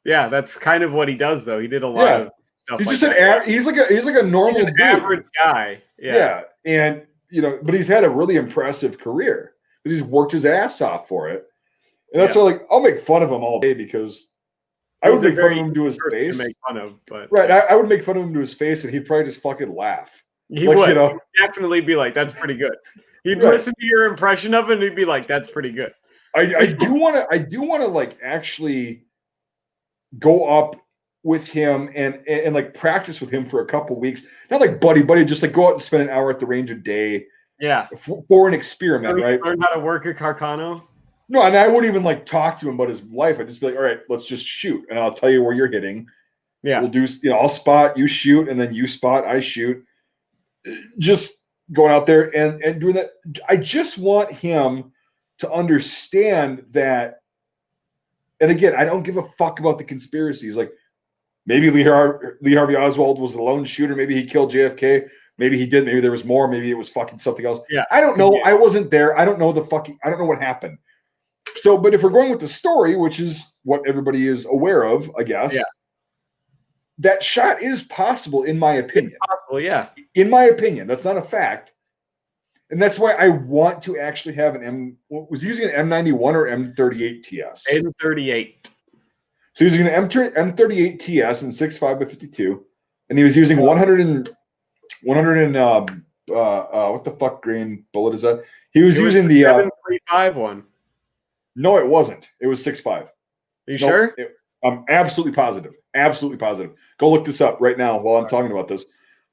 S1: Yeah, that's kind of what he does, though. He did a lot of stuff.
S2: He's just he's like a normal dude.
S1: Average guy.
S2: Yeah. And but he's had a really impressive career because he's worked his ass off for it. And that's why, like, I'll make fun of him all day because I would make fun of him to his face.
S1: To make fun of, but
S2: right, I would make fun of him to his face, and he'd probably just fucking laugh.
S1: He would. He'd definitely be like, "That's pretty good." He'd listen to your impression of it, and he'd be like, "That's pretty good."
S2: I do want to like actually go up with him and like practice with him for a couple weeks. Not like buddy, just like go out and spend an hour at the range a day.
S1: Yeah.
S2: For an experiment, right?
S1: Learn how to work a Carcano.
S2: No, and I wouldn't even like talk to him about his life. I'd just be like, all right, let's just shoot, and I'll tell you where you're hitting.
S1: Yeah.
S2: We'll do, I'll spot, you shoot, and then you spot, I shoot. Just going out there and doing that. I just want him to understand that. And again, I don't give a fuck about the conspiracies. Like, maybe Lee Harvey Oswald was the lone shooter. Maybe he killed JFK. Maybe he did. Maybe there was more. Maybe it was fucking something else.
S1: Yeah.
S2: I don't know. I wasn't there. I don't know I don't know what happened. So, but if we're going with the story, which is what everybody is aware of, I guess, that shot is possible, in my opinion.
S1: It's possible, yeah. In
S2: my opinion, that's not a fact. And that's why I want to actually have was he using an M91 or M38 TS?
S1: M38.
S2: So he was using an M38 TS in 6.5 by 52, and he was using 100 and what the fuck grain bullet is that? He was
S1: It was
S2: using
S1: the
S2: the
S1: 735 one.
S2: no, it wasn't. It was 6.5.
S1: Are you
S2: Nope.
S1: sure?
S2: I'm absolutely positive. Absolutely positive. Go look this up right now while I'm talking about this.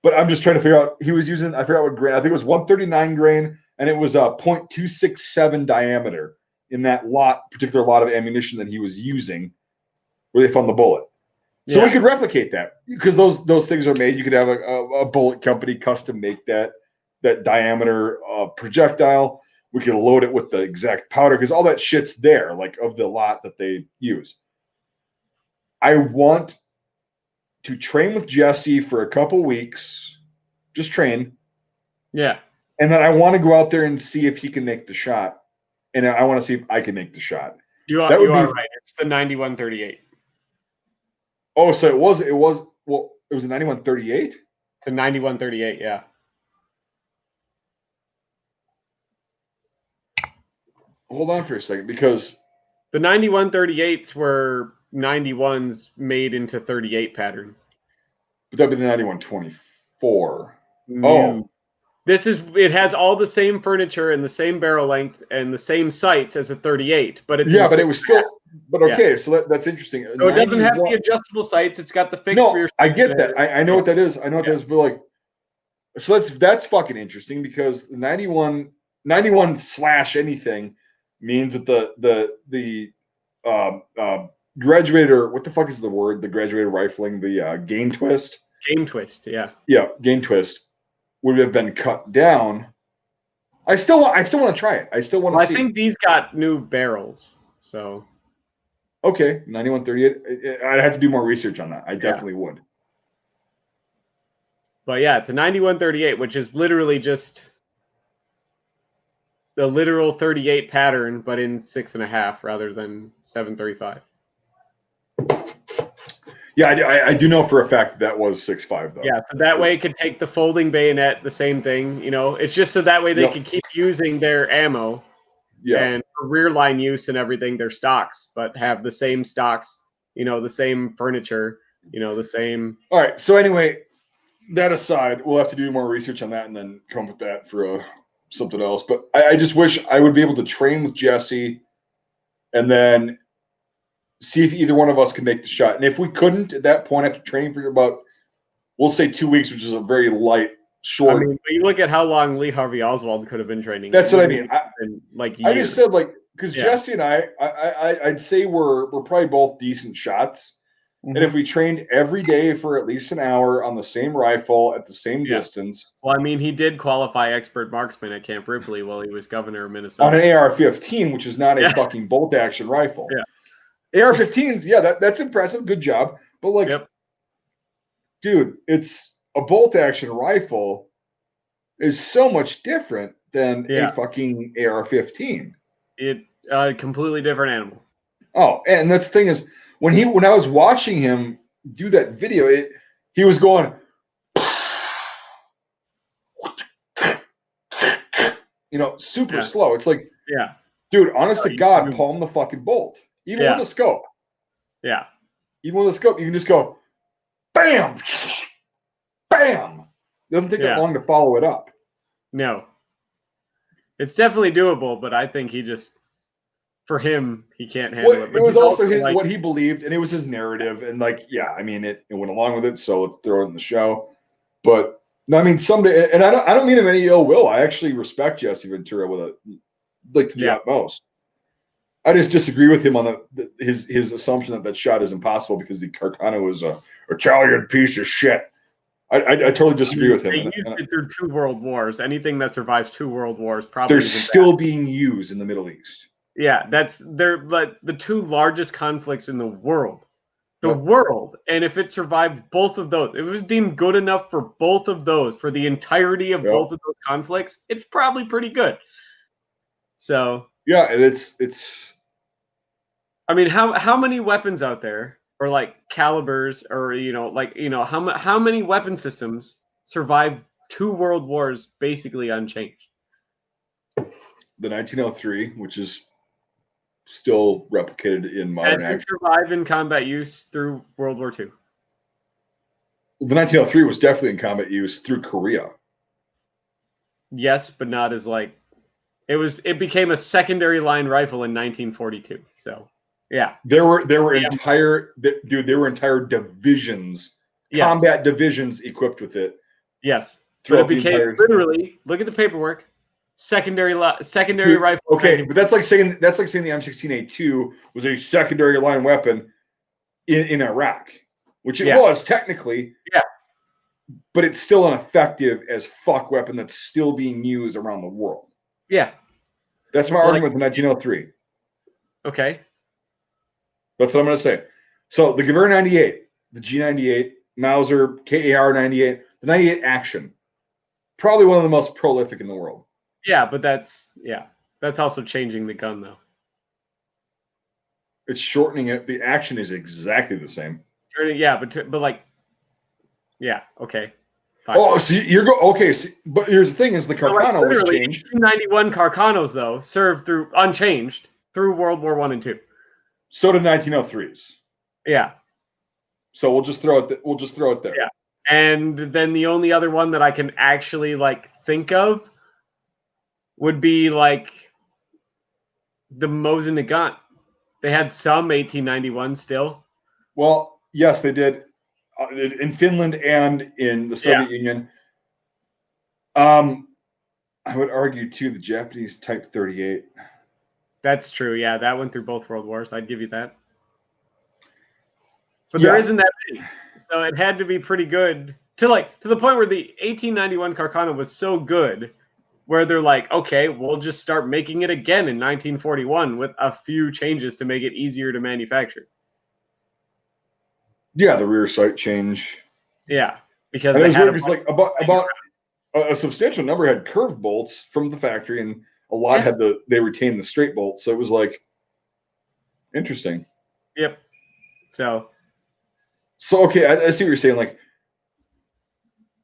S2: But I'm just trying to figure out. He was using. I forgot what grain. I think it was 139 grain, and it was a .267 diameter in that particular lot of ammunition that he was using, where they found the bullet. So we could replicate that because those things are made. You could have a bullet company custom make that diameter projectile. We could load it with the exact powder because all that shit's there, like of the lot that they use. I want to train with Jesse for a couple weeks, just train.
S1: Yeah.
S2: And then I want to go out there and see if he can make the shot. And I want to see if I can make the shot.
S1: You are right. It's the 9138.
S2: Oh, so it was a 9138?
S1: It's a 9138, yeah.
S2: Hold on for a second, because
S1: the 9138s were 91s made into 38 patterns.
S2: But that'd be the 9124.
S1: No. Oh. It has all the same furniture and the same barrel length and the same sights as a 38, but it's
S2: but it was still. But okay, so that's interesting.
S1: So it doesn't have the adjustable sights. It's got the fixed.
S2: No, I get that. I know what that is. I know what that is. But like, so that's fucking interesting because the 91 slash anything means that the graduator. What the fuck is the word? The graduator rifling, the game twist.
S1: Game twist, yeah.
S2: Yeah, game twist would have been cut down. I still want to try it. I still want to see.
S1: I think these got new barrels, so.
S2: Okay, 9138. I'd have to do more research on that. I definitely would.
S1: But yeah, it's a 9138, which is literally just the literal 38 pattern, but in 6.5 rather than 735.
S2: Yeah, I do know for a fact that was 6.5 though.
S1: Yeah, so that way it could take the folding bayonet, the same thing. You know, it's just so that way they can keep using their ammo. Yeah. And for rear line use and everything, their stocks, but have the same stocks, you know, the same furniture, you know, the same.
S2: All right. So anyway, that aside, we'll have to do more research on that and then come with that for something else. But I just wish I would be able to train with Jesse and then see if either one of us can make the shot. And if we couldn't at that point, after training for about, we'll say 2 weeks, which is a very light, short.
S1: I mean, but you look at how long Lee Harvey Oswald could have been training.
S2: That's what I mean.
S1: I
S2: just said because Jesse and I'd say we're probably both decent shots. Mm-hmm. And if we trained every day for at least an hour on the same rifle at the same distance.
S1: Well, I mean, he did qualify expert marksman at Camp Ripley while he was governor of Minnesota.
S2: On an AR-15, which is not a fucking bolt action rifle. Yeah. AR-15s, that's impressive. Good job. But dude, it's a bolt action rifle is so much different than a fucking AR-15.
S1: It completely different animal.
S2: Oh, and that's the thing is when I was watching him do that video, he was going, super slow. It's like, dude, honest to God, palm the fucking bolt. Even with a scope.
S1: Yeah.
S2: Even with a scope, you can just go, bam, bam. It doesn't take that long to follow it up.
S1: No. It's definitely doable, but I think for him, he can't handle it. But
S2: it was also what he believed, and it was his narrative. And it went along with it, so let's throw it in the show. But I mean, someday, and I don't mean him any ill will. I actually respect Jesse Ventura to the utmost. I just disagree with him on his assumption that shot is impossible because the Carcano is a Italian piece of shit. I totally disagree with him.
S1: They used it through 2 world wars. Anything that survives 2 world wars probably
S2: they're still being used in the Middle East.
S1: Yeah, they're the 2 largest conflicts in the world. The world. And if it survived both of those, if it was deemed good enough for both of those, for the entirety of both of those conflicts, it's probably pretty good. So
S2: yeah, and it's
S1: I mean, how many weapons out there, or calibers, or how many weapon systems survived 2 world wars basically unchanged?
S2: The 1903, which is still replicated in modern
S1: action. Survive in combat use through World War II.
S2: The 1903 was definitely in combat use through Korea.
S1: Yes, but not as like it became a secondary line rifle in 1942. So yeah.
S2: There were entire divisions, combat divisions equipped with it.
S1: Yes. But it became literally, look at the paperwork, secondary rifle.
S2: Okay, but that's like saying the M16A2 was a secondary line weapon in Iraq, which it was technically.
S1: Yeah.
S2: But it's still an effective as fuck weapon that's still being used around the world.
S1: Yeah.
S2: That's my argument with 1903.
S1: Okay.
S2: That's what I'm going to say. So the Gewehr 98, the G98, Mauser, KAR 98, the 98 Action, probably one of the most prolific in the world.
S1: Yeah, but that's also changing the gun though.
S2: It's shortening it. The action is exactly the same.
S1: Yeah, but like, yeah, okay.
S2: Fine. Oh, so you're okay. So, but here's the thing: is the Carcano was changed.
S1: 1891 Carcanos though served through unchanged through World War I and II.
S2: So did 1903s.
S1: Yeah.
S2: So we'll just throw it. We'll just throw it there.
S1: Yeah. And then the only other one that I can actually like think of would be like the Mosin Nagant. They had some 1891 still.
S2: Well, yes, they did in Finland and in the Soviet Union. I would argue too the Japanese Type 38.
S1: That's true. Yeah, that went through both World Wars. I'd give you that. But there isn't that many, so it had to be pretty good to the point where the 1891 Carcano was so good, where they're like, okay, we'll just start making it again in 1941 with a few changes to make it easier to manufacture.
S2: Yeah, the rear sight change.
S1: Yeah, because
S2: it was weird because like about a substantial number had curved bolts from the factory, and a lot had they retained the straight bolts. So it was like interesting.
S1: Yep. So
S2: okay, I see what you're saying. Like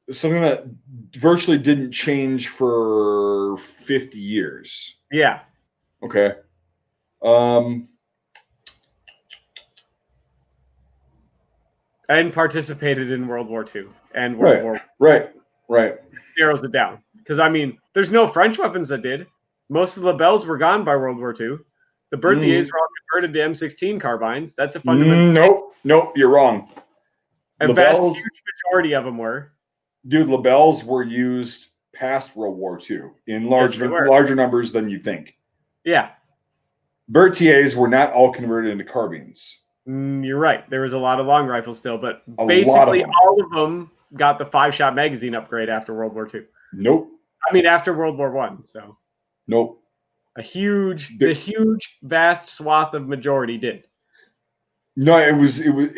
S2: something that virtually didn't change for 50 years.
S1: Yeah.
S2: Okay.
S1: And participated in World War II and World War
S2: I. Right.
S1: Narrows it down. Because, I mean, there's no French weapons that did. Most of the Lebels were gone by World War II. The Berthiers were all converted to M16 carbines. That's a fundamental
S2: Nope, you're wrong.
S1: A vast, huge majority of them were.
S2: Dude, Lebels were used past World War II in larger numbers than you think.
S1: Yeah.
S2: Berthiers were not all converted into carbines.
S1: You're right. There was a lot of long rifles still, but basically all of them got the 5-shot magazine upgrade after World War II.
S2: Nope.
S1: I mean, after World War I. So.
S2: Nope.
S1: The huge, vast swath of majority did.
S2: No, it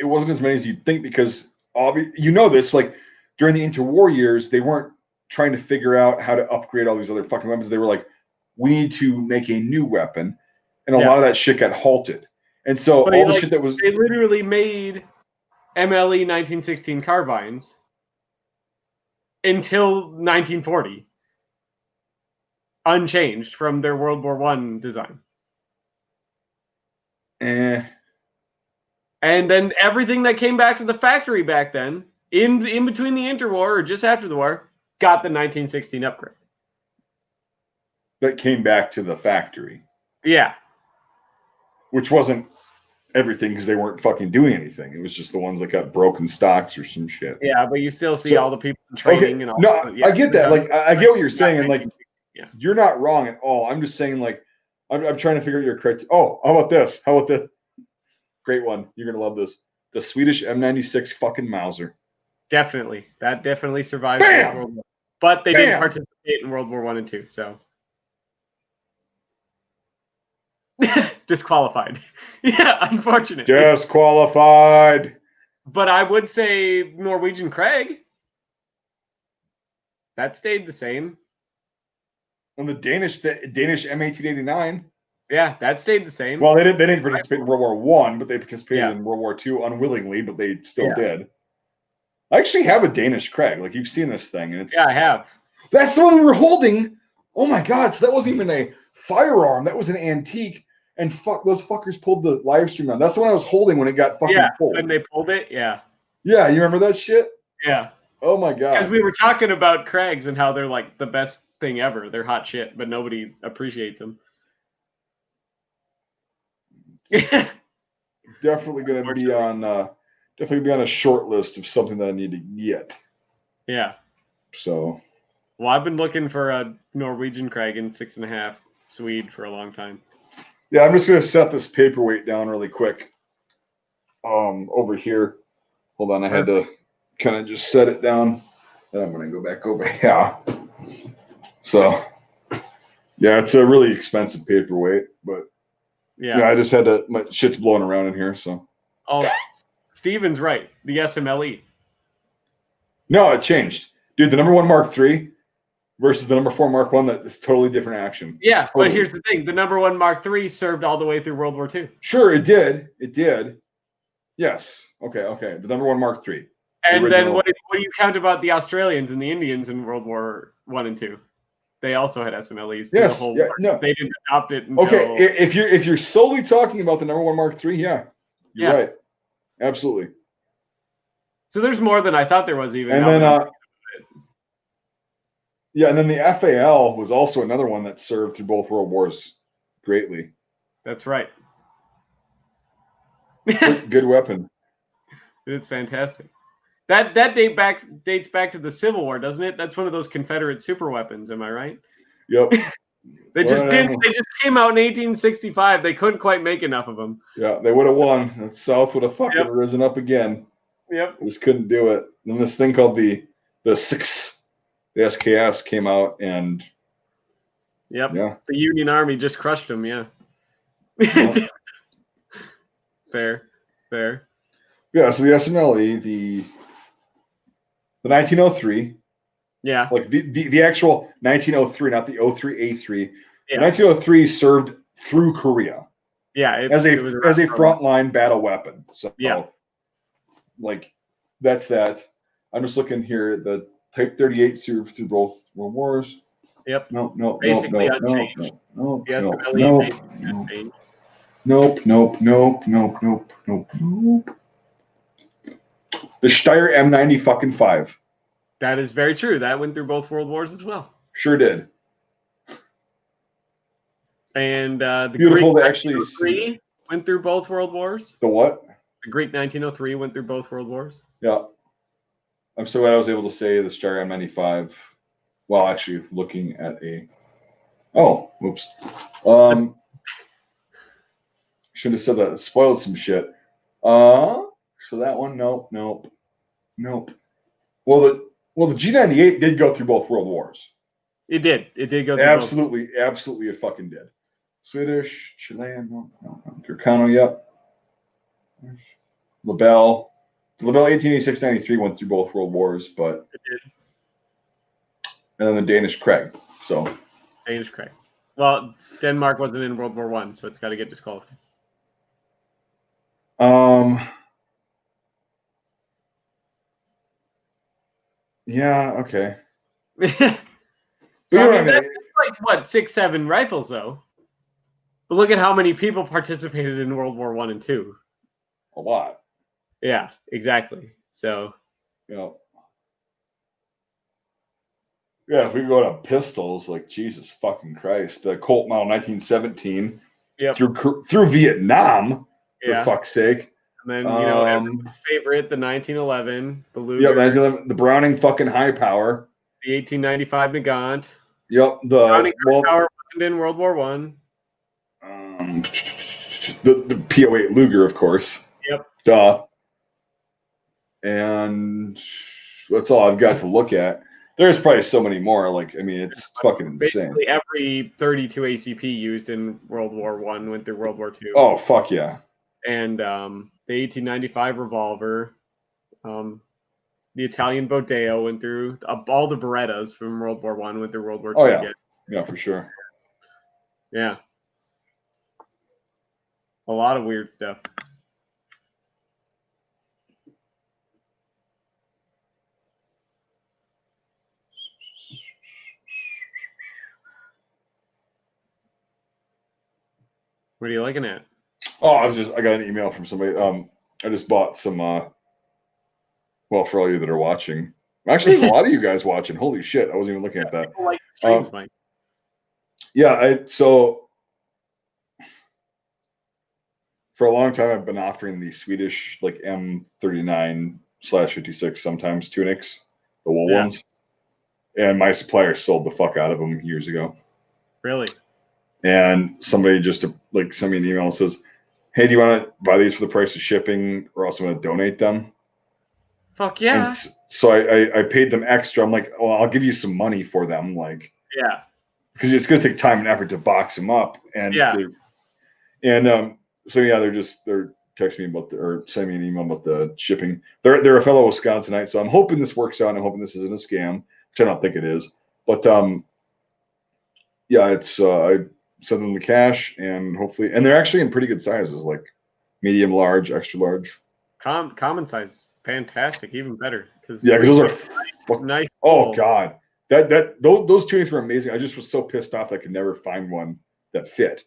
S2: wasn't as many as you'd think because this, like during the interwar years, they weren't trying to figure out how to upgrade all these other fucking weapons. They were like, we need to make a new weapon, and a lot of that shit got halted. And so the shit that was
S1: they literally made MLE 1916 carbines until 1940, unchanged from their World War I design. And then everything that came back to the factory back then, in between the interwar or just after the war, got the 1916 upgrade.
S2: That came back to the factory.
S1: Yeah.
S2: Which wasn't everything because they weren't fucking doing anything. It was just the ones that got broken stocks or some shit.
S1: Yeah, but you still see all the people in training and all.
S2: No, I get that. Like, I get what you're saying, and like, you're not wrong at all. I'm just saying, like, I'm trying to figure out your correct. Oh, how about this? Great one. You're gonna love this. The Swedish M96 fucking Mauser.
S1: Definitely, that definitely survived World War. But they didn't participate in World War I and II, so. Disqualified. Yeah, unfortunate.
S2: Disqualified.
S1: But I would say Norwegian Craig. That stayed the same.
S2: And the Danish M1889.
S1: Yeah, that stayed the same.
S2: Well, they didn't participate in World War I, but they participated in World War II unwillingly, but they still did. I actually have a Danish Craig. Like, you've seen this thing, and it's
S1: I have.
S2: That's the one we were holding. Oh my god! So that wasn't even a firearm. That was an antique. And fuck, those fuckers pulled the live stream down. That's the one I was holding when it got fucking pulled.
S1: When they pulled it, yeah.
S2: Yeah, you remember that shit?
S1: Yeah.
S2: Oh my god.
S1: Because we were talking about Craigs and how they're like the best thing ever. They're hot shit, but nobody appreciates them.
S2: Definitely gonna be on a short list of something that I need to get.
S1: Yeah.
S2: So.
S1: Well, I've been looking for a Norwegian Kraken 6.5 Swede for a long time.
S2: Yeah, I'm just gonna set this paperweight down really quick. Over here. Hold on, I had to kind of just set it down. Then I'm gonna go back over. Yeah. So, yeah, it's a really expensive paperweight, but yeah, I just had to. My shit's blowing around in here, so.
S1: Oh, Steven's right. The SMLE.
S2: No, it changed, dude. The number 1 Mark III versus the number 4 Mark I. That is totally different action.
S1: Yeah,
S2: totally.
S1: But here's the thing: the number 1 Mark III served all the way through World War II.
S2: Sure, it did. It did. Yes. Okay. The number 1 Mark III.
S1: And then what do you count about the Australians and the Indians in World War I and II? They also had SMLEs.
S2: Yes. No.
S1: They didn't adopt it until.
S2: Okay, if you're solely talking about the number 1 Mark III, yeah, you're right. Absolutely.
S1: So there's more than I thought there was even.
S2: And then, and then the FAL was also another one that served through both world wars greatly.
S1: That's right.
S2: Good weapon.
S1: It's fantastic. That dates back to the Civil War, doesn't it? That's one of those Confederate super weapons. Am I right?
S2: Yep.
S1: They just came out in 1865. They couldn't quite make enough of them.
S2: Yeah, they would have won. The South would have fucking risen up again.
S1: Yep.
S2: They just couldn't do it. Then this thing called the SKS came out and.
S1: Yep.
S2: Yeah.
S1: The Union Army just crushed them. Yeah. Yep. Fair.
S2: Yeah. So the SMLE, the 1903.
S1: Yeah.
S2: Like the actual 1903, not the 03A3.
S1: Yeah.
S2: The 1903 served through Korea.
S1: Yeah.
S2: As a frontline battle weapon. So like that's that. I'm just looking here. The Type 38 served through both world wars.
S1: Yep.
S2: Nope. The Steyr M90 fucking 5.
S1: That is very true. That went through both world wars as well.
S2: Sure did.
S1: And the
S2: beautiful
S1: Greek
S2: to actually
S1: see. Went through both world wars.
S2: The what?
S1: The Greek 1903 went through both world wars.
S2: Yeah. I'm so glad I was able to say the Steyr M95 while actually looking at a. Oh, whoops. Should have said that. It spoiled some shit. So that one, nope. Well, the G98 did go through both world wars.
S1: It did go through
S2: absolutely, it fucking did. Swedish, Chilean, no. Gurkano, yep. Lebel 1886-93 went through both world wars, but
S1: it did.
S2: And then the Danish Craig. So
S1: Danish Craig. Well, Denmark wasn't in World War I, so it's got to get disqualified.
S2: Yeah. Okay.
S1: So I mean, that's like what 6-7 rifles though. But look at how many people participated in World War I and II.
S2: A lot.
S1: Yeah, exactly. So.
S2: Yeah. Yeah, if we go to pistols, like Jesus fucking Christ, the Colt Model 1917 through Vietnam, for fuck's sake.
S1: And then everyone's favorite, the 1911, the Luger.
S2: Yeah, 1911, the Browning fucking high power.
S1: The 1895 Nagant.
S2: Yep, the
S1: Browning high power wasn't in World War I.
S2: The P08 Luger, of course.
S1: Yep.
S2: Duh. And that's all I've got to look at. There's probably so many more. Like, I mean, it's fucking insane.
S1: Basically, every 32 ACP used in World War I went through World War II.
S2: Oh, fuck yeah.
S1: And the 1895 revolver, the Italian Bodeo went through. All the Berettas from World War I went through World War II.
S2: Oh, yeah.
S1: Again.
S2: Yeah, for sure.
S1: Yeah. A lot of weird stuff. What are you looking at?
S2: Oh, I got an email from somebody. I just bought some, well, for all you that are watching, Actually, there's a lot of you guys watching. Holy shit! I wasn't even looking at that.
S1: People like streams, Mike.
S2: Yeah, so for a long time I've been offering the Swedish like M39/56 sometimes tunics, the wool ones, and my supplier sold the fuck out of them years ago.
S1: Really?
S2: And somebody just like sent me an email and says, "Hey, do you want to buy these for the price of shipping, or else I'm going to donate them?"
S1: Fuck yeah.
S2: And so I paid them extra. I'm like, well, I'll give you some money for them, like,
S1: yeah,
S2: because it's going to take time and effort to box them up. And so yeah, they're texting me about or sending me an email about the shipping. They're a fellow Wisconsinite, so I'm hoping this works out. I'm hoping this isn't a scam, which I don't think it is. But yeah, it's I send them the cash and hopefully, and they're actually in pretty good sizes, like medium, large, extra large.
S1: Common size, fantastic, even better.
S2: Because those are
S1: nice.
S2: Oh god, those tunics were amazing. I just was so pissed off that I could never find one that fit.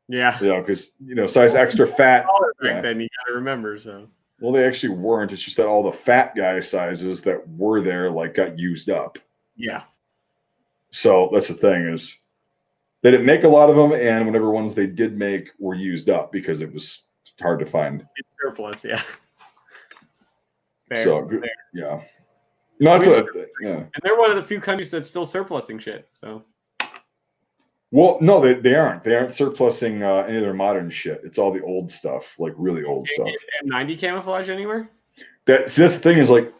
S1: Yeah.
S2: Because size extra fat.
S1: Back then, you gotta remember. So.
S2: Well, they actually weren't. It's just that all the fat guy sizes that were there like got used up.
S1: Yeah.
S2: So that's the thing is they didn't make a lot of them, and whatever ones they did make were used up because it was hard to find.
S1: It's surplus, yeah.
S2: Fair, so fair. Yeah. Not yeah.
S1: And they're one of the few countries that's still surplusing shit. So.
S2: Well, no, they aren't. They aren't surplusing any of their modern shit. It's all the old stuff, like really old stuff.
S1: M90 camouflage anywhere?
S2: That's the thing is like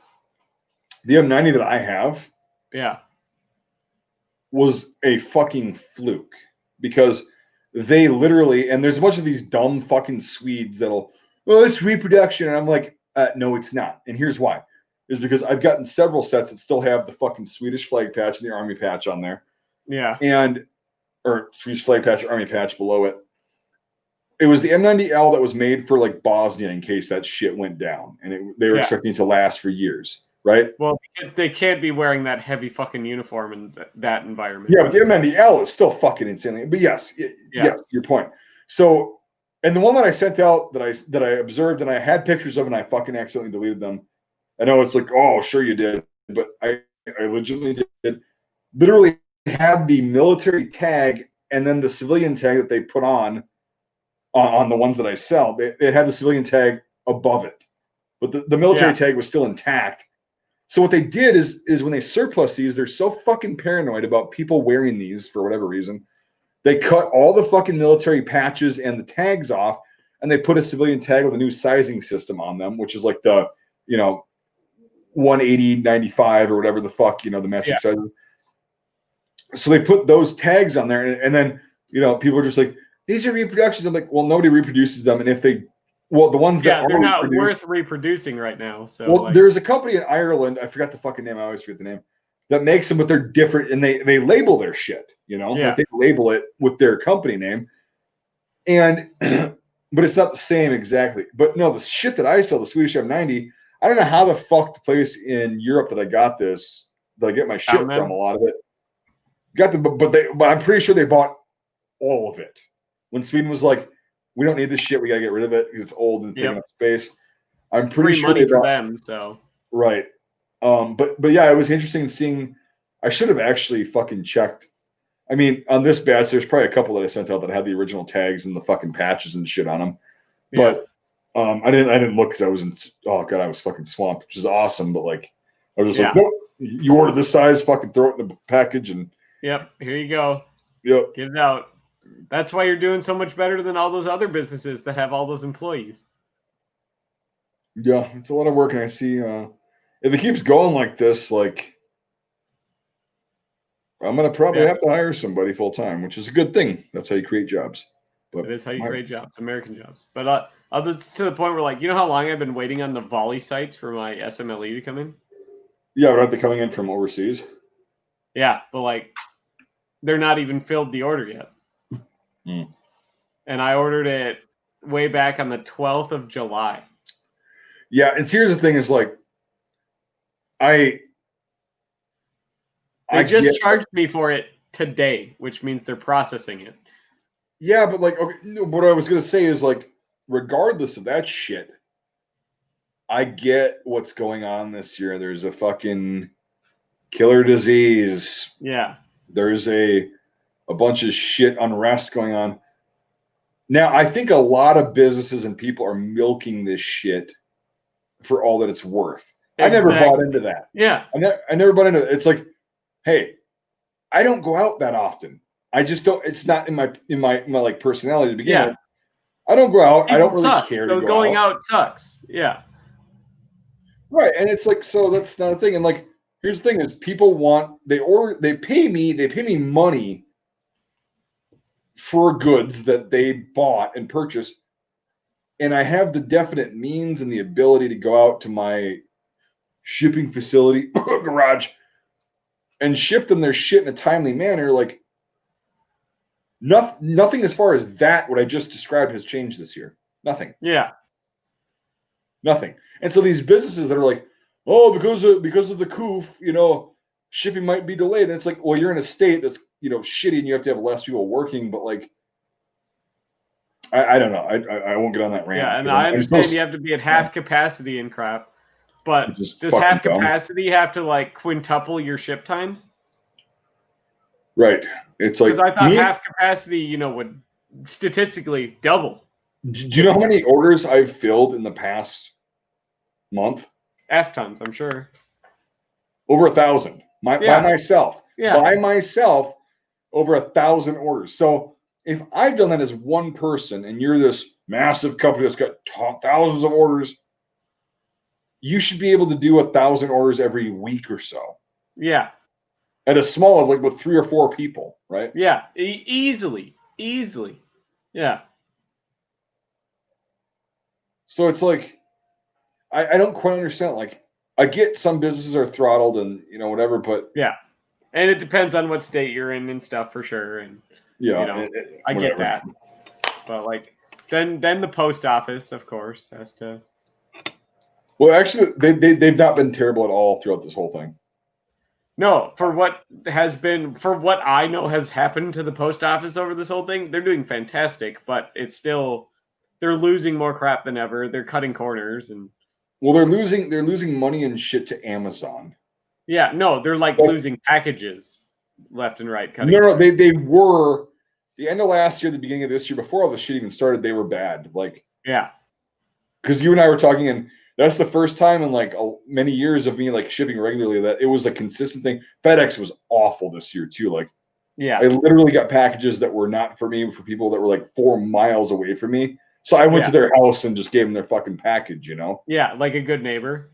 S2: the M90 that I have.
S1: Yeah.
S2: Was a fucking fluke because they literally, and there's a bunch of these dumb fucking Swedes that'll, it's reproduction. And I'm like, no, it's not. And here's why. Is because I've gotten several sets that still have the fucking Swedish flag patch and the army patch on there.
S1: Yeah.
S2: Or Swedish flag patch, army patch below it. It was the M90L that was made for like Bosnia in case that shit went down. And they were expecting it to last for years. Right.
S1: Well, because they can't be wearing that heavy fucking uniform in that environment.
S2: Yeah, but the M90L is still fucking insanely. But yes, your point. So, and the one that I sent out that I observed and I had pictures of and I fucking accidentally deleted them. I know it's like, oh, sure you did, but I legitimately did. Literally had the military tag and then the civilian tag that they put on the ones that I sell. They had the civilian tag above it, but the military tag was still intact. So what they did is when they surplus these, they're so fucking paranoid about people wearing these for whatever reason. They cut all the fucking military patches and the tags off, and they put a civilian tag with a new sizing system on them, which is like the, 180, 95 or whatever the fuck, the metric sizes. So they put those tags on there, and then, people are just like, these are reproductions. I'm like, well, nobody reproduces them, and if they the ones that
S1: they're not worth reproducing right now. So
S2: well, there's a company in Ireland, I forgot the fucking name, I always forget the name, that makes them, but they're different and they label their shit, like they label it with their company name. And but it's not the same exactly. But no, the shit that I sell, the Swedish M90, I don't know how the fuck the place in Europe that I got this, that I get my shit from, a lot of it. But I'm pretty sure they bought all of it. When Sweden was like, we don't need this shit. We gotta get rid of it because it's old and taking up space. I'm pretty sure
S1: money for them. So
S2: right, but yeah, it was interesting seeing. I should have actually fucking checked. I mean, on this batch, there's probably a couple that I sent out that had the original tags and the fucking patches and shit on them. But I didn't look because I wasn't. Oh god, I was fucking swamped, which is awesome. But like, I was just like, nope. You ordered this size, fucking throw it in a package and.
S1: Yep, here you go.
S2: Yep,
S1: get it out. That's why you're doing so much better than all those other businesses that have all those employees.
S2: Yeah, it's a lot of work, and I see if it keeps going like this, like I'm gonna probably have to hire somebody full time, which is a good thing. That's how you create jobs.
S1: But it is how you create jobs, American jobs. But I'll just to the point where, like, how long I've been waiting on the volley sites for my SMLE to come in?
S2: Yeah, but aren't they coming in from overseas?
S1: Yeah, but like they're not even filled the order yet. And I ordered it way back on the 12th of July.
S2: Yeah, and here's the thing is like they
S1: just charged me for it today, which means they're processing it.
S2: Yeah, but like, okay, what I was gonna say is like, regardless of that shit, I get what's going on this year. There's a fucking killer disease.
S1: Yeah.
S2: There's a bunch of shit unrest going on. Now, I think a lot of businesses and people are milking this shit for all that it's worth. I never bought into that.
S1: Yeah.
S2: I never bought into it. It's like, hey, I don't go out that often. I just don't. It's not in my like personality to begin with. I don't go out. I don't really care to go
S1: going out sucks. Yeah.
S2: Right, and it's like, so that's not a thing. And like, here's the thing: is people want they pay me money for goods that they bought and purchased, and I have the definite means and the ability to go out to my shipping facility garage and ship them their shit in a timely manner. Like, nothing as far as that what I just described has changed this year. Nothing.
S1: Yeah.
S2: Nothing. And so these businesses that are like, oh, because of the coof, shipping might be delayed. And it's like, well, you're in a state that's shitty, and you have to have less people working. But like, I don't know. I won't get on that rant.
S1: Yeah, and I understand you have to be at half capacity and crap, but does half capacity have to like quintuple your ship times?
S2: Right. It's like,
S1: because I thought half capacity, would statistically double.
S2: Do you know how many orders I've filled in the past month?
S1: F tons, I'm sure.
S2: Over 1,000. By myself. Yeah. By myself, over 1,000 orders. So if I've done that as one person, and you're this massive company that's got thousands of orders, you should be able to do 1,000 orders every week or so.
S1: Yeah.
S2: At a small, like with 3 or 4 people, right?
S1: Yeah. Easily. Yeah.
S2: So it's like, I don't quite understand. Like, I get some businesses are throttled and whatever, but
S1: yeah, and it depends on what state you're in and stuff for sure. And
S2: yeah,
S1: I get that. But like, then the post office, of course, has to.
S2: Well, actually, they've not been terrible at all throughout this whole thing.
S1: No, for what I know has happened to the post office over this whole thing, they're doing fantastic. But it's still, they're losing more crap than ever. They're cutting corners and.
S2: Well, they're losing money and shit to Amazon.
S1: Yeah, no, they're like losing packages left and right.
S2: No, they were the end of last year, the beginning of this year, before all the shit even started. They were bad. Like,
S1: yeah,
S2: because you and I were talking, and that's the first time in like many years of me like shipping regularly that it was a consistent thing. FedEx was awful this year too. Like,
S1: yeah,
S2: I literally got packages that were not for me, for people that were like 4 miles away from me. So I went to their house and just gave them their fucking package,
S1: Yeah, like a good neighbor.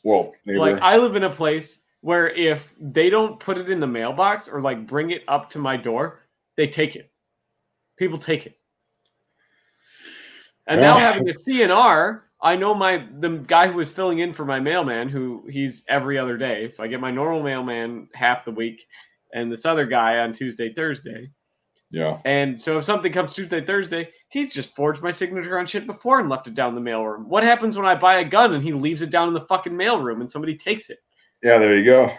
S2: Well, neighbor.
S1: Like, I live in a place where if they don't put it in the mailbox or like bring it up to my door, they take it. People take it. And now having a CNR, I know the guy who was filling in for my mailman, he's every other day. So I get my normal mailman half the week and this other guy on Tuesday, Thursday.
S2: Yeah.
S1: And so if something comes Tuesday, Thursday, he's just forged my signature on shit before and left it down the mailroom. What happens when I buy a gun and he leaves it down in the fucking mailroom and somebody takes it?
S2: Yeah, there you go.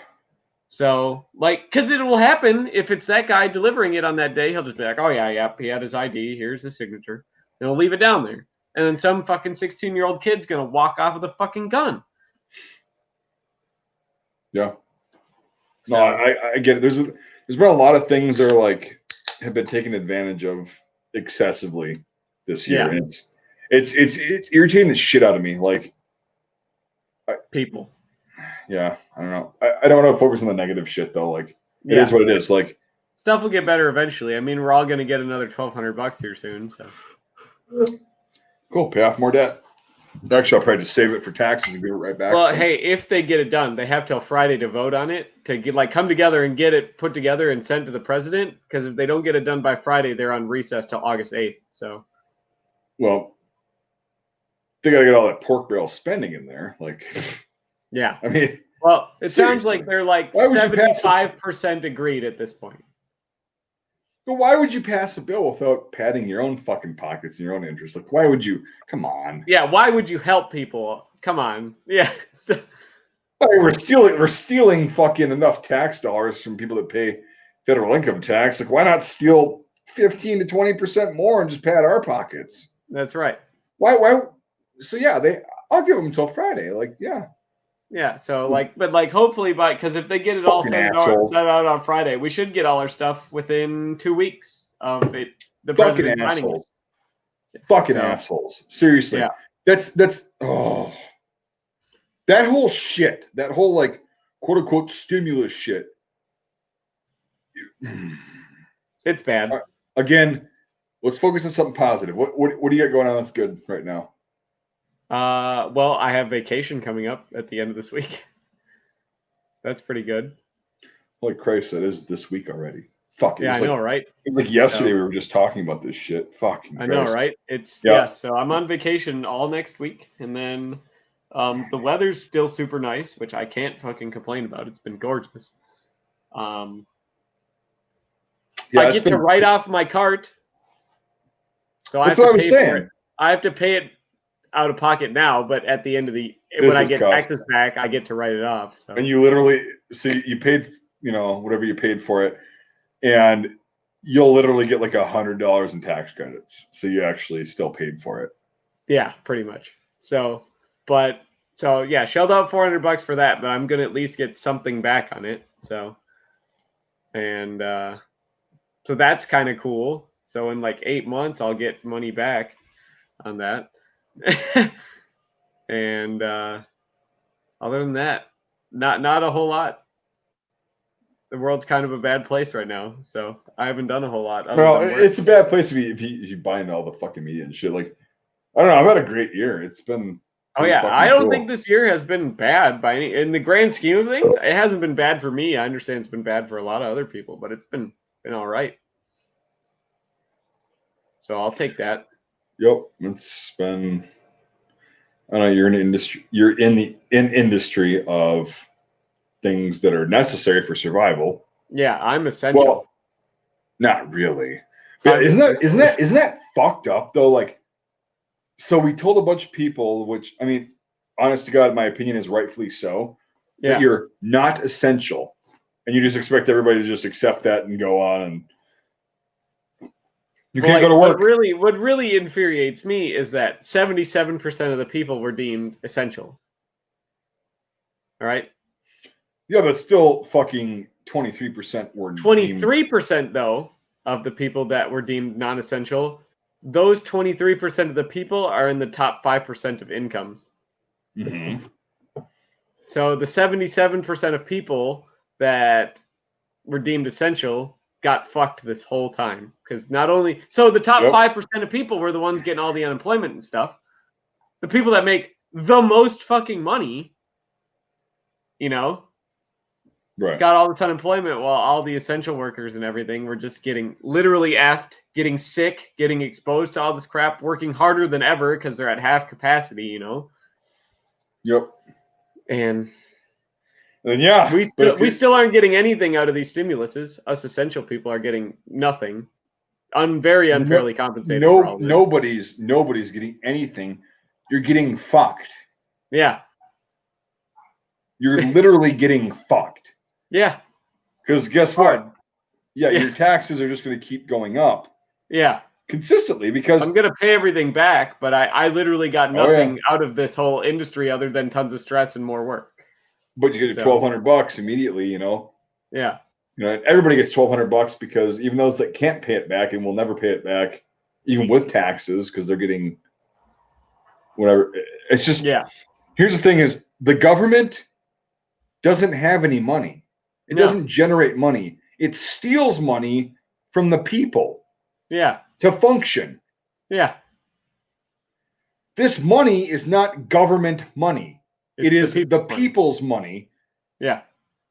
S1: So, like, because it will happen if it's that guy delivering it on that day. He'll just be like, oh, yeah, he had his ID. Here's his signature. And he'll leave it down there. And then some fucking 16-year-old kid's going to walk off with a fucking gun.
S2: Yeah. So, no, I get it. There's been a lot of things that are like, have been taken advantage of excessively this year. Yeah. And it's irritating the shit out of me. Like,
S1: people.
S2: Yeah, I don't know. I don't want to focus on the negative shit though. Like, it is what it is. Like,
S1: stuff will get better eventually. I mean, we're all going to get another $1,200 here soon. So
S2: cool. Pay off more debt. Actually, I'll probably just save it for taxes and give it right back.
S1: Well, hey, if they get it done, they have till Friday to vote on it, to get come together and get it put together and sent to the president. Because if they don't get it done by Friday, they're on recess till August 8th. So,
S2: well, they got to get all that pork barrel spending in there. Like,
S1: yeah,
S2: I mean,
S1: well, it sounds like they're like 75% agreed at this point.
S2: But why would you pass a bill without padding your own fucking pockets and your own interests? Like, why would you? Come on.
S1: Yeah, why would you help people? Come on. Yeah.
S2: We're stealing fucking enough tax dollars from people that pay federal income tax. Like, why not steal 15 to 20% more and just pad our pockets?
S1: That's right.
S2: Why? So yeah, I'll give them until Friday. Like, yeah.
S1: Yeah, so but hopefully because if they get it all set out on Friday, we should get all our stuff within 2 weeks of it. The
S2: Fucking
S1: president signing
S2: assholes.
S1: it.
S2: Fucking assholes. Seriously.
S1: Yeah.
S2: That's that whole shit, that whole like quote unquote stimulus shit.
S1: It's bad.
S2: Again, let's focus on something positive. What do you got going on that's good right now?
S1: Well, I have vacation coming up at the end of this week. That's pretty good.
S2: Holy Christ, that is this week already. Fuck.
S1: Yeah, I know, right?
S2: Like yesterday, we were just talking about this shit. Fucking Christ.
S1: I know, right? It's yeah. So I'm on vacation all next week, and then the weather's still super nice, which I can't fucking complain about. It's been gorgeous. I get to write off my cart. So
S2: that's what I was saying.
S1: I have to pay it out of pocket now, but at the end of when I get taxes back, I get to write it off. So.
S2: And you literally, so you paid, whatever you paid for it, and you'll literally get like $100 in tax credits. So you actually still paid for it.
S1: Yeah, pretty much. So yeah, shelled out $400 for that, but I'm gonna at least get something back on it. So, and so that's kind of cool. So in like 8 months, I'll get money back on that. And other than that, not a whole lot. The world's kind of a bad place right now, so I haven't done a whole lot.
S2: Well, it's a bad place if you buy into all the fucking media and shit. Like, I don't know. I've had a great year. It's been.
S1: Oh yeah, I don't think this year has been bad by any. In the grand scheme of things, it hasn't been bad for me. I understand it's been bad for a lot of other people, but it's been all right. So I'll take that.
S2: Yep, it's been. I don't know. You're in industry. You're in the industry of things that are necessary for survival.
S1: Yeah, I'm essential.
S2: Well, not really. But isn't that fucked up though? Like, so we told a bunch of people, which I mean, honest to God, my opinion is rightfully so, that you're not essential, and you just expect everybody to just accept that and go on, and you can't go to work.
S1: What really infuriates me is that 77% of the people were deemed essential. All right.
S2: Yeah, but still, fucking 23% were
S1: 23% though of the people that were deemed non-essential. Those 23% of the people are in the top 5% of incomes.
S2: Mm-hmm.
S1: So the 77% of people that were deemed essential got fucked this whole time, because the top 5% of people were the ones getting all the unemployment and stuff. The people that make the most fucking money, got all this unemployment, while all the essential workers and everything were just getting literally effed, getting sick, getting exposed to all this crap, working harder than ever because they're at half capacity,
S2: Yep.
S1: And
S2: yeah,
S1: we still aren't getting anything out of these stimuluses. Us essential people are getting nothing. Very unfairly compensated. For all this.
S2: Nobody's getting anything. You're getting fucked.
S1: Yeah.
S2: You're literally getting fucked.
S1: Yeah.
S2: Because guess what? Yeah, your taxes are just going to keep going up.
S1: Yeah.
S2: Consistently, because
S1: I'm going to pay everything back, but I literally got nothing out of this whole industry other than tons of stress and more work.
S2: But you get $1,200 immediately,
S1: Yeah.
S2: Everybody gets $1,200 because even those that can't pay it back and will never pay it back, even with taxes, because they're getting whatever. It's just Here's the thing: is the government doesn't have any money. It doesn't generate money. It steals money from the people.
S1: Yeah.
S2: To function.
S1: Yeah.
S2: This money is not government money. It is the people's money.
S1: Yeah.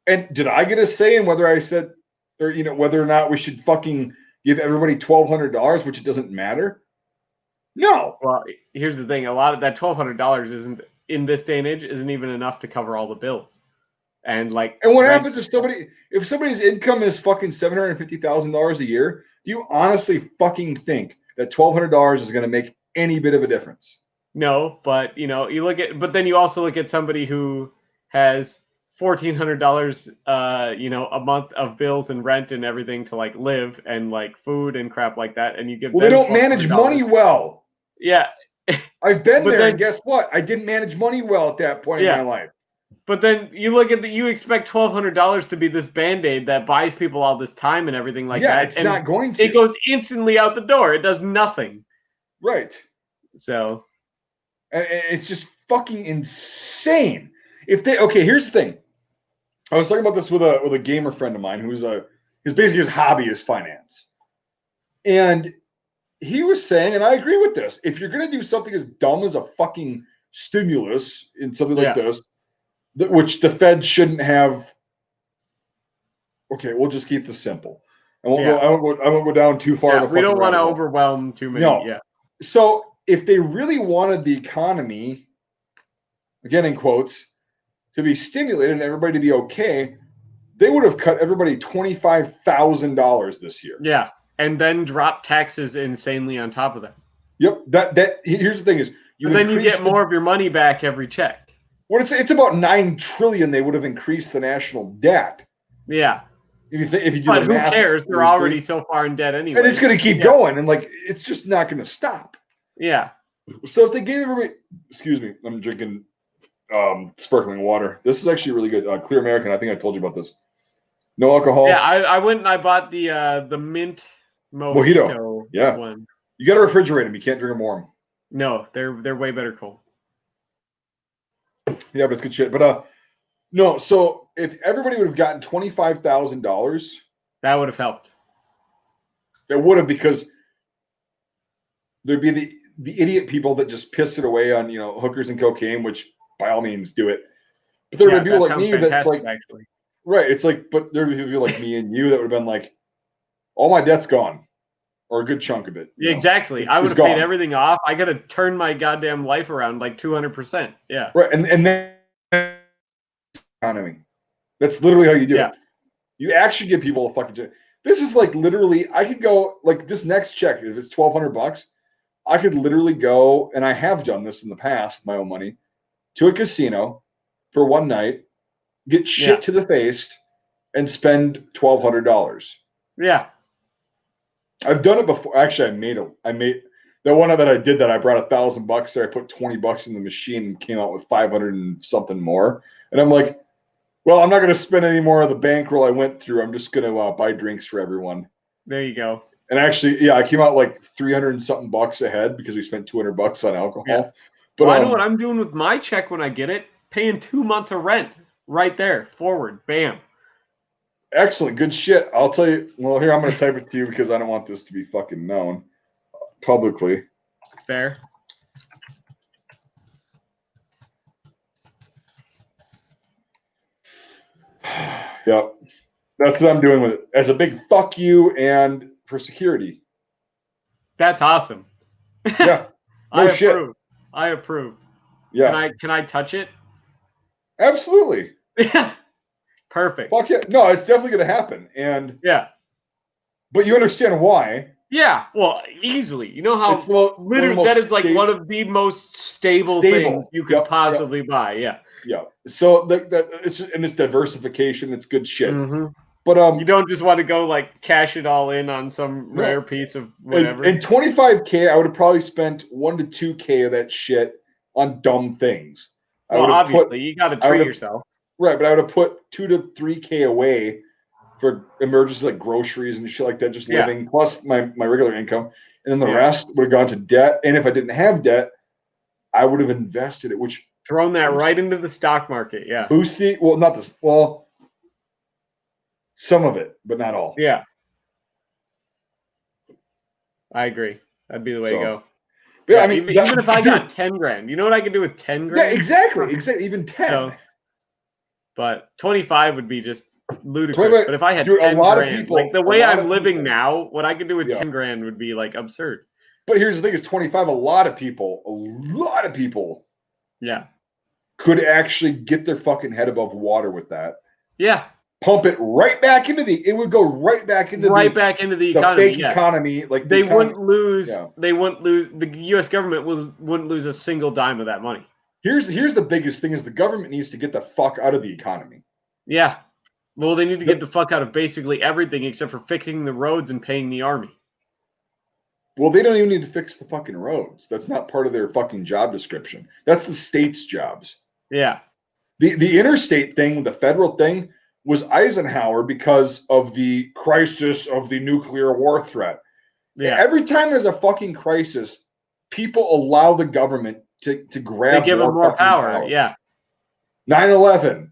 S2: And did I get a say in whether I said, or whether or not we should fucking give everybody $1,200, which it doesn't matter? No.
S1: Well, here's the thing: a lot of that $1,200 isn't, in this day and age, isn't even enough to cover all the bills. And
S2: what happens if somebody's income is fucking $750,000 a year? Do you honestly fucking think that $1,200 is going to make any bit of a difference?
S1: No, but but then you also look at somebody who has $1,400, a month of bills and rent and everything to live, and food and crap like that, and you give.
S2: Well, they don't manage money well.
S1: Yeah,
S2: I've been
S1: But
S2: there,
S1: then,
S2: and guess what? I didn't manage money well at that point in my life.
S1: But then you look at you expect $1,200 to be this Band-Aid that buys people all this time and everything like that.
S2: It's
S1: and
S2: not going to.
S1: It goes instantly out the door. It does nothing.
S2: Right.
S1: So.
S2: And it's just fucking insane. Okay, here's the thing. I was talking about this with a gamer friend of mine who's basically his hobby is finance. And he was saying, and I agree with this, if you're going to do something as dumb as a fucking stimulus in something like this, which the Fed shouldn't have. Okay, we'll just keep this simple. I won't go down too far.
S1: We don't want to overwhelm too many.
S2: No. So if they really wanted the economy, again in quotes, to be stimulated and everybody to be okay, they would have cut everybody $25,000 this year.
S1: Yeah, and then drop taxes insanely on top of that.
S2: Yep. That here's the thing is,
S1: then you get more of your money back every check.
S2: Well, it's about $9 trillion. They would have increased the national debt.
S1: Yeah.
S2: If you do
S1: but
S2: the
S1: who
S2: math,
S1: cares? They're already so far in debt anyway.
S2: And it's going to keep going, and like it's just not going to stop.
S1: Yeah.
S2: So if they gave everybody, excuse me, I'm drinking sparkling water. This is actually really good. Clear American. I think I told you about this. No alcohol.
S1: Yeah, I went and I bought the mint mojito.
S2: Yeah.
S1: One.
S2: You got to refrigerate them. You can't drink them warm.
S1: No, they're way better cold.
S2: Yeah, but it's good shit. But no. So if everybody would have gotten $25,000,
S1: that would have helped.
S2: It would have, because there'd be the idiot people that just piss it away on hookers and cocaine, which by all means do it. But there would be people like me that's like,
S1: actually.
S2: Right. It's like, but there would be people like me and you that would have been like, all my debt's gone, or a good chunk of it.
S1: Yeah, exactly. I would have paid everything off. I got to turn my goddamn life around like 200%. Yeah.
S2: Right. And then economy. That's literally how you do it. You actually give people a fucking. This is like literally. I could go like this next check. If it's $1,200, I could literally go, and I have done this in the past, my own money, to a casino for one night, get shit to the face, and spend $1,200.
S1: Yeah.
S2: I've done it before. Actually, I made the one that I did that I brought $1,000 there. I put $20 in the machine and came out with 500 and something more. And I'm like, well, I'm not going to spend any more of the bankroll I went through. I'm just going to buy drinks for everyone.
S1: There you go.
S2: And actually, I came out like 300 and something bucks ahead because we spent $200 on alcohol.
S1: Yeah. But I know what I'm doing with my check when I get it. Paying 2 months of rent right there, forward, bam.
S2: Excellent, good shit. I'll tell you. Well, here I'm going to type it to you because I don't want this to be fucking known publicly.
S1: Fair.
S2: Yep. That's what I'm doing with it as a big fuck you and for security.
S1: That's awesome.
S2: Yeah. No shit.
S1: I approve.
S2: Yeah.
S1: Can I touch it?
S2: Absolutely.
S1: Yeah. Perfect.
S2: Fuck yeah. No, it's definitely going to happen. And but you understand why.
S1: Yeah. Well, easily. You know how literally that is like one of the most stable things you could possibly buy. Yeah.
S2: Yeah. So it's diversification. It's good shit.
S1: Mm-hmm.
S2: But
S1: you don't just want to go like cash it all in on some rare piece of whatever.
S2: And $25K, I would have probably spent $1 to $2K of that shit on dumb things.
S1: Well, obviously, you got to treat yourself.
S2: Right, but I would have put $2 to $3K away for emergencies like groceries and shit like that, just living, plus my regular income. And then the rest would have gone to debt. And if I didn't have debt, I would have invested it, which
S1: thrown that right into the stock market. Yeah.
S2: Some of it, but not all.
S1: Yeah. I agree. That'd be the way to go.
S2: Yeah, I mean,
S1: even if I got 10 grand, you know what I could do with 10 grand?
S2: Yeah, exactly. Even 10.
S1: So, but 25 would be just ludicrous. But if I had 10 grand, like the way I'm living now, what I could do with 10 grand would be like absurd.
S2: But here's the thing: is 25. A lot of people, could actually get their fucking head above water with that.
S1: Yeah.
S2: Pump it right back into it would go right back into the economy. The fake economy. Like
S1: they wouldn't lose. Yeah. They wouldn't lose. The U.S. government wouldn't lose a single dime of that money.
S2: Here's the biggest thing: is the government needs to get the fuck out of the economy.
S1: Yeah. Well, they need to get the fuck out of basically everything except for fixing the roads and paying the army.
S2: Well, they don't even need to fix the fucking roads. That's not part of their fucking job description. That's the state's jobs.
S1: Yeah.
S2: The interstate thing, the federal thing, was Eisenhower because of the crisis of the nuclear war threat.
S1: Yeah.
S2: Every time there's a fucking crisis, people allow the government to grab
S1: They give them more power. Yeah.
S2: 9/11,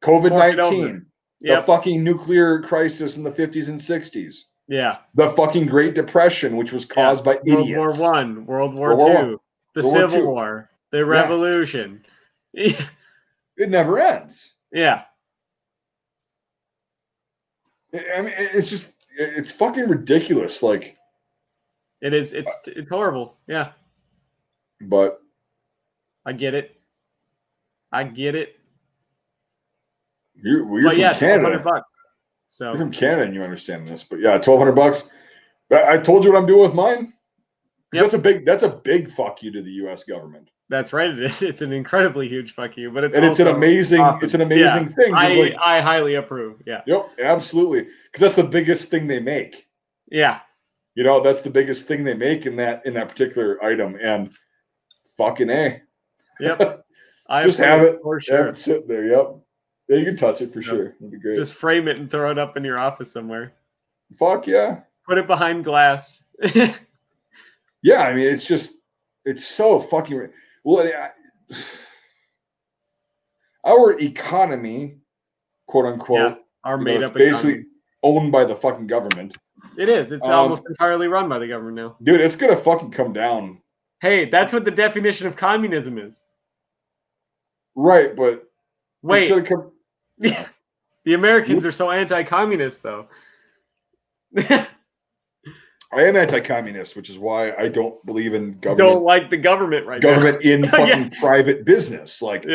S1: Fork it over.
S2: COVID-19, the fucking nuclear crisis in the 50s and 60s.
S1: Yeah.
S2: The fucking Great Depression, which was caused by idiots.
S1: World War I, World War II, the Civil War, the Revolution.
S2: Yeah. It never ends.
S1: Yeah.
S2: I mean, it's fucking ridiculous. Like,
S1: it is. It's horrible. Yeah.
S2: But
S1: I get it.
S2: You're from Canada.
S1: $1,200. So
S2: you're from Canada and you understand this. But yeah, $1,200. I told you what I'm doing with mine. Yep. That's a big fuck you to the U.S. government.
S1: That's right. It is. It's an incredibly huge fuck you, but
S2: it's an amazing thing.
S1: I highly approve. Yeah.
S2: Yep, absolutely. Because that's the biggest thing they make.
S1: Yeah.
S2: You know, that's the biggest thing they make in that particular item, and fucking A.
S1: Yep.
S2: Just have it.
S1: For sure.
S2: Have it sit there. Yep. Yeah, you can touch it for sure. That'd be great.
S1: Just frame it and throw it up in your office somewhere.
S2: Fuck yeah.
S1: Put it behind glass.
S2: Yeah, I mean, it's so fucking. Well, our economy, quote unquote,
S1: our made up
S2: basically owned by the fucking government.
S1: It is. It's almost entirely run by the government now.
S2: Dude, it's gonna fucking come down.
S1: Hey, that's what the definition of communism is.
S2: Right, but
S1: wait. The Americans are so anti-communist, though.
S2: I am anti-communist, which is why I don't believe in government.
S1: Don't like the government right now.
S2: Government in fucking private business. Like,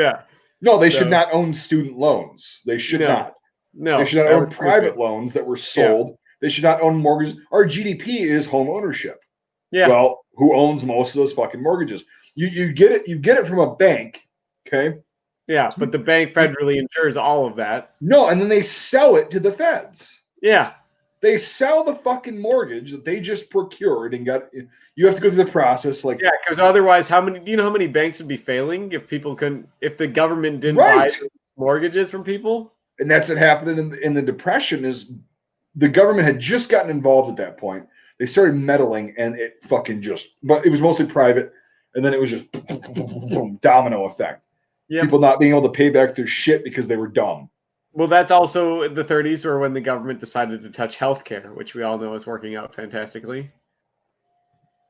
S2: no, they should not own student loans. They should not.
S1: No.
S2: They should not own private loans that were sold. Yeah. They should not own mortgages. Our GDP is home ownership.
S1: Yeah.
S2: Well, who owns most of those fucking mortgages? You get it from a bank, okay?
S1: Yeah, but the bank federally insures all of that.
S2: No, and then they sell it to the feds.
S1: Yeah.
S2: They sell the fucking mortgage that they just procured and got. You have to go through the process, like
S1: because otherwise, do you know how many banks would be failing if the government didn't buy mortgages from people?
S2: And that's what happened in the Depression. Is the government had just gotten involved at that point. They started meddling, and it fucking but it was mostly private, and then it was just domino effect. Yep. People not being able to pay back their shit because they were dumb.
S1: Well, that's also the 30s, or when the government decided to touch healthcare, which we all know is working out fantastically.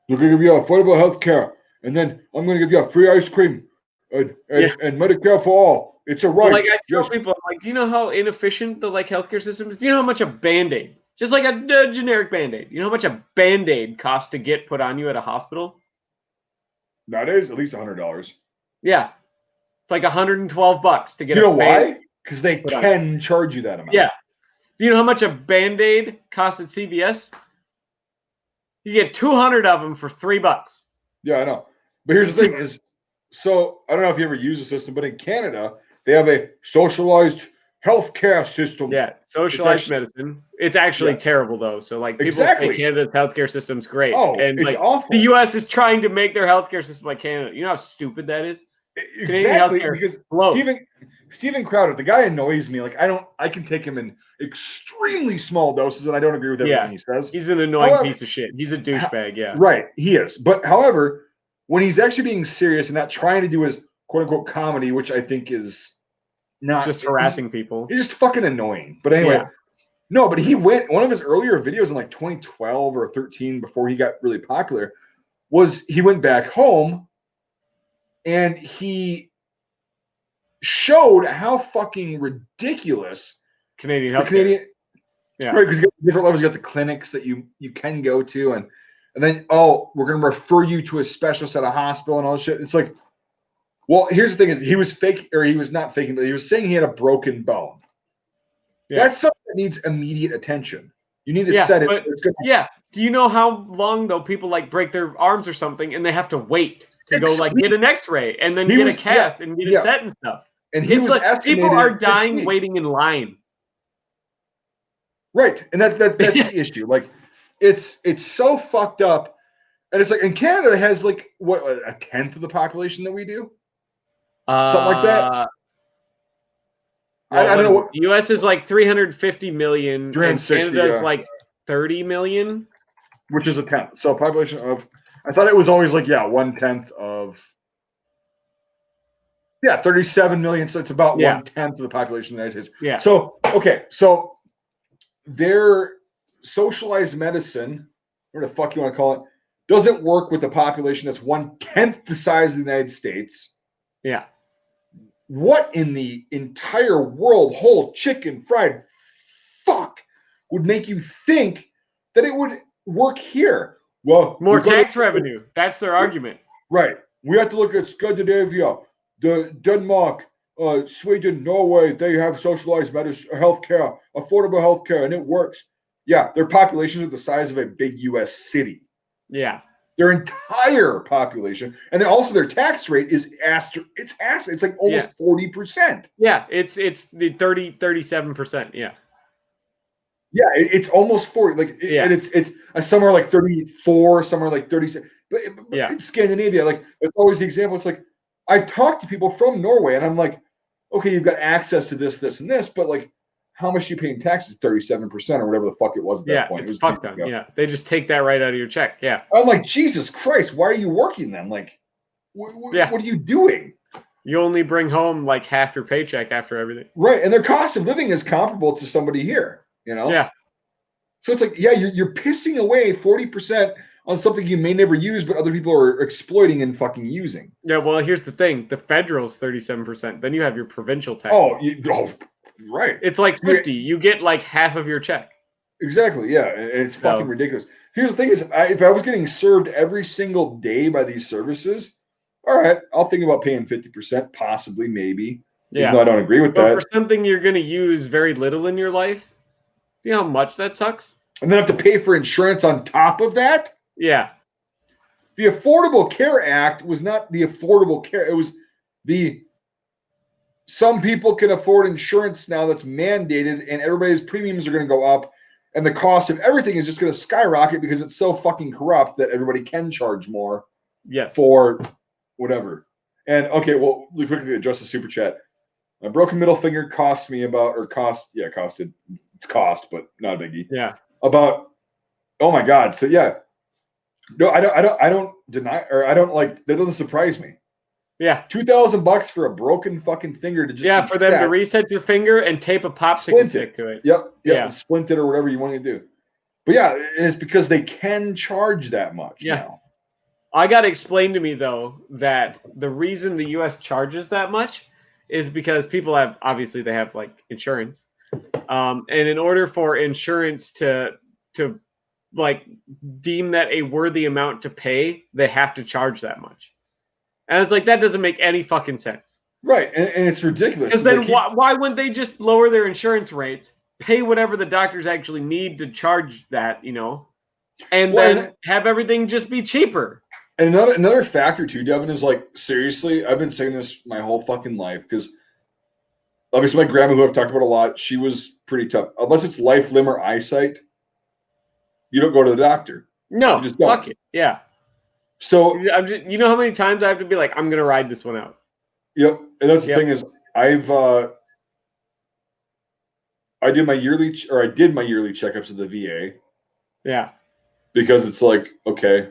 S2: We're going to give you affordable healthcare, and then I'm going to give you a free ice cream and Medicare for all. It's a right.
S1: Well, I tell people, do you know how inefficient the healthcare system is? Do you know how much a Band-Aid, just like a generic Band-Aid, you know how much a Band-Aid costs to get put on you at a hospital?
S2: Nowadays, at least $100.
S1: Yeah. It's like $112 to get.
S2: You know why? Because they can charge you that amount.
S1: Yeah. Do you know how much a Band-Aid costs at CVS? You get 200 of them for $3.
S2: Yeah, I know. But here's the thing: so I don't know if you ever use the system, but in Canada they have a socialized healthcare system.
S1: Yeah, socialized medicine. It's actually terrible though. So people say Canada's healthcare system's great.
S2: Oh, and it's awful.
S1: The U.S. is trying to make their healthcare system like Canada. You know how stupid that is?
S2: Exactly, because Steven Crowder, the guy annoys me. I can take him in extremely small doses, and I don't agree with everything he says.
S1: He's an annoying piece of shit. He's a douchebag,
S2: Right, he is. But however, when he's actually being serious and not trying to do his quote unquote comedy, which I think is not
S1: just harassing people.
S2: He's just fucking annoying. But anyway, no, but he went one of his earlier videos in 2012 or 13 before he got really popular was he went back home. And he showed how fucking ridiculous
S1: Canadian healthcare.
S2: Right, because you got different levels. You got the clinics that you can go to, and then we're going to refer you to a specialist at a hospital and all this shit. It's like, well, here's the thing: is he was not faking, but he was saying he had a broken bone. Yeah. That's something that needs immediate attention. You need to set it.
S1: Do you know how long though people break their arms or something, and they have to wait to go get an X-ray and then get a cast and get it set and stuff. And people are dying waiting in line.
S2: Right, and that's the issue. It's so fucked up And it's like, and Canada has like what, a tenth of the population that we do, something like that.
S1: Well,
S2: I don't know what.
S1: The U.S. is like 350 million, and
S2: 360,
S1: Canada is
S2: yeah.
S1: like 30 million,
S2: Which is a tenth. So population of, I thought it was always like, yeah, 1/10 of, yeah, 37 million. So it's about 1/10 of the population of the United States.
S1: Yeah.
S2: So, okay. So their socialized medicine, whatever the fuck you want to call it, doesn't work with the population that's 1/10 the size of the United States.
S1: Yeah.
S2: What in the entire world, whole chicken fried fuck, would make you think that it would work here? Well,
S1: more tax revenue. That's their argument.
S2: Right. We have to look at Scandinavia, Denmark, Sweden, Norway. They have socialized medicine, healthcare, affordable healthcare, and it works. Yeah, their populations are the size of a big U.S. city.
S1: Yeah.
S2: Their entire population, and then also their tax rate is it's like almost 40%.
S1: Yeah, it's the 37%. Yeah.
S2: Yeah, it's almost 40. Like, and it's somewhere like 34, somewhere like 36. But in Scandinavia, like, it's always the example. It's like, I've talked to people from Norway, and I'm like, okay, you've got access to this, this, and this, but like, how much you pay in taxes? 37% or whatever the fuck it was at that point.
S1: It's
S2: it was
S1: fucked up. Yeah, they just take that right out of your check. Yeah.
S2: I'm like, Jesus Christ, why are you working then? Like, what are you doing?
S1: You only bring home like half your paycheck after everything.
S2: Right, and their cost of living is comparable to somebody here. You know.
S1: Yeah.
S2: So it's like, yeah, you're pissing away 40% on something you may never use, but other people are exploiting and fucking using.
S1: Yeah, well, here's the thing: the federal's 37%. Then you have your provincial tax.
S2: Right.
S1: It's like 50. You get like half of your check.
S2: Exactly. Yeah, and it's fucking ridiculous. Here's the thing: is if I was getting served every single day by these services, all right, I'll think about paying 50%, possibly, maybe. Yeah. Even though I don't agree with that.
S1: For something you're going to use very little in your life, you know how much that sucks?
S2: And then have to pay for insurance on top of that?
S1: Yeah.
S2: The Affordable Care Act was not the Affordable Care. It was the some people can afford insurance now that's mandated, and everybody's premiums are going to go up, and the cost of everything is just going to skyrocket because it's so fucking corrupt that everybody can charge more.
S1: Yes.
S2: For whatever. And okay, well, really quickly address the super chat. My broken middle finger cost, it's cost, but not a biggie.
S1: Yeah.
S2: About, oh my God. So yeah. No, I don't deny, or I don't like, that doesn't surprise me.
S1: Yeah.
S2: $2,000 for a broken fucking finger to just
S1: for them to reset your finger and tape a popsicle stick to it.
S2: Yep. And splint it or whatever you want to do. But yeah, it's because they can charge that much now.
S1: I got to explain to me though that the reason the U.S. charges that much is because people have they have like insurance, and in order for insurance to like deem that a worthy amount to pay, they have to charge that much. And it's like, that doesn't make any fucking sense.
S2: Right, and it's ridiculous.
S1: Because then why wouldn't they just lower their insurance rates, pay whatever the doctors actually need to charge that, you know, and then have everything just be cheaper?
S2: And another factor too, Devin, is like, seriously, I've been saying this my whole fucking life, because obviously my grandma, who I've talked about a lot, she was pretty tough. Unless it's life, limb, or eyesight, you don't go to the doctor.
S1: No,
S2: you just don't.
S1: Fuck it. Yeah.
S2: So
S1: you know how many times I have to be like, I'm gonna ride this one out.
S2: Yep, and that's the thing is, I did my yearly checkups at the VA.
S1: Yeah.
S2: Because it's like, okay,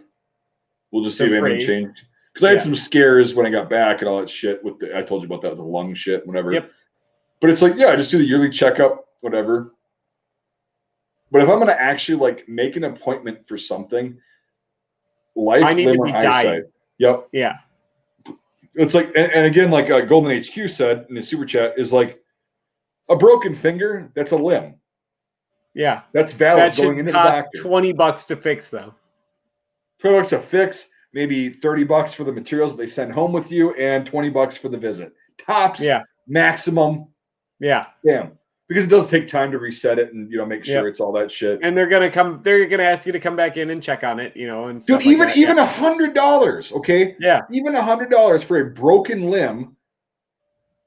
S2: we'll just see if anything changed. Because I had some scares when I got back and all that shit with I told you about that, with the lung shit, whatever.
S1: Yep.
S2: But it's like, yeah, just do the yearly checkup, whatever. But if I'm gonna actually like make an appointment for something, life, limb, or eyesight. Yep.
S1: Yeah.
S2: It's like, and again, like Golden HQ said in the super chat, is like a broken finger, that's a limb.
S1: Yeah.
S2: That's valid going into the doctor.
S1: $20 to fix, though.
S2: $20 to fix, maybe $30 for the materials they send home with you, and $20 for the visit. Tops, maximum.
S1: Yeah.
S2: Damn. Because it does take time to reset it and, you know, make sure it's all that shit.
S1: And they're gonna ask you to come back in and check on it, you know, and
S2: dude, even $100, okay?
S1: Yeah.
S2: Even $100 for a broken limb,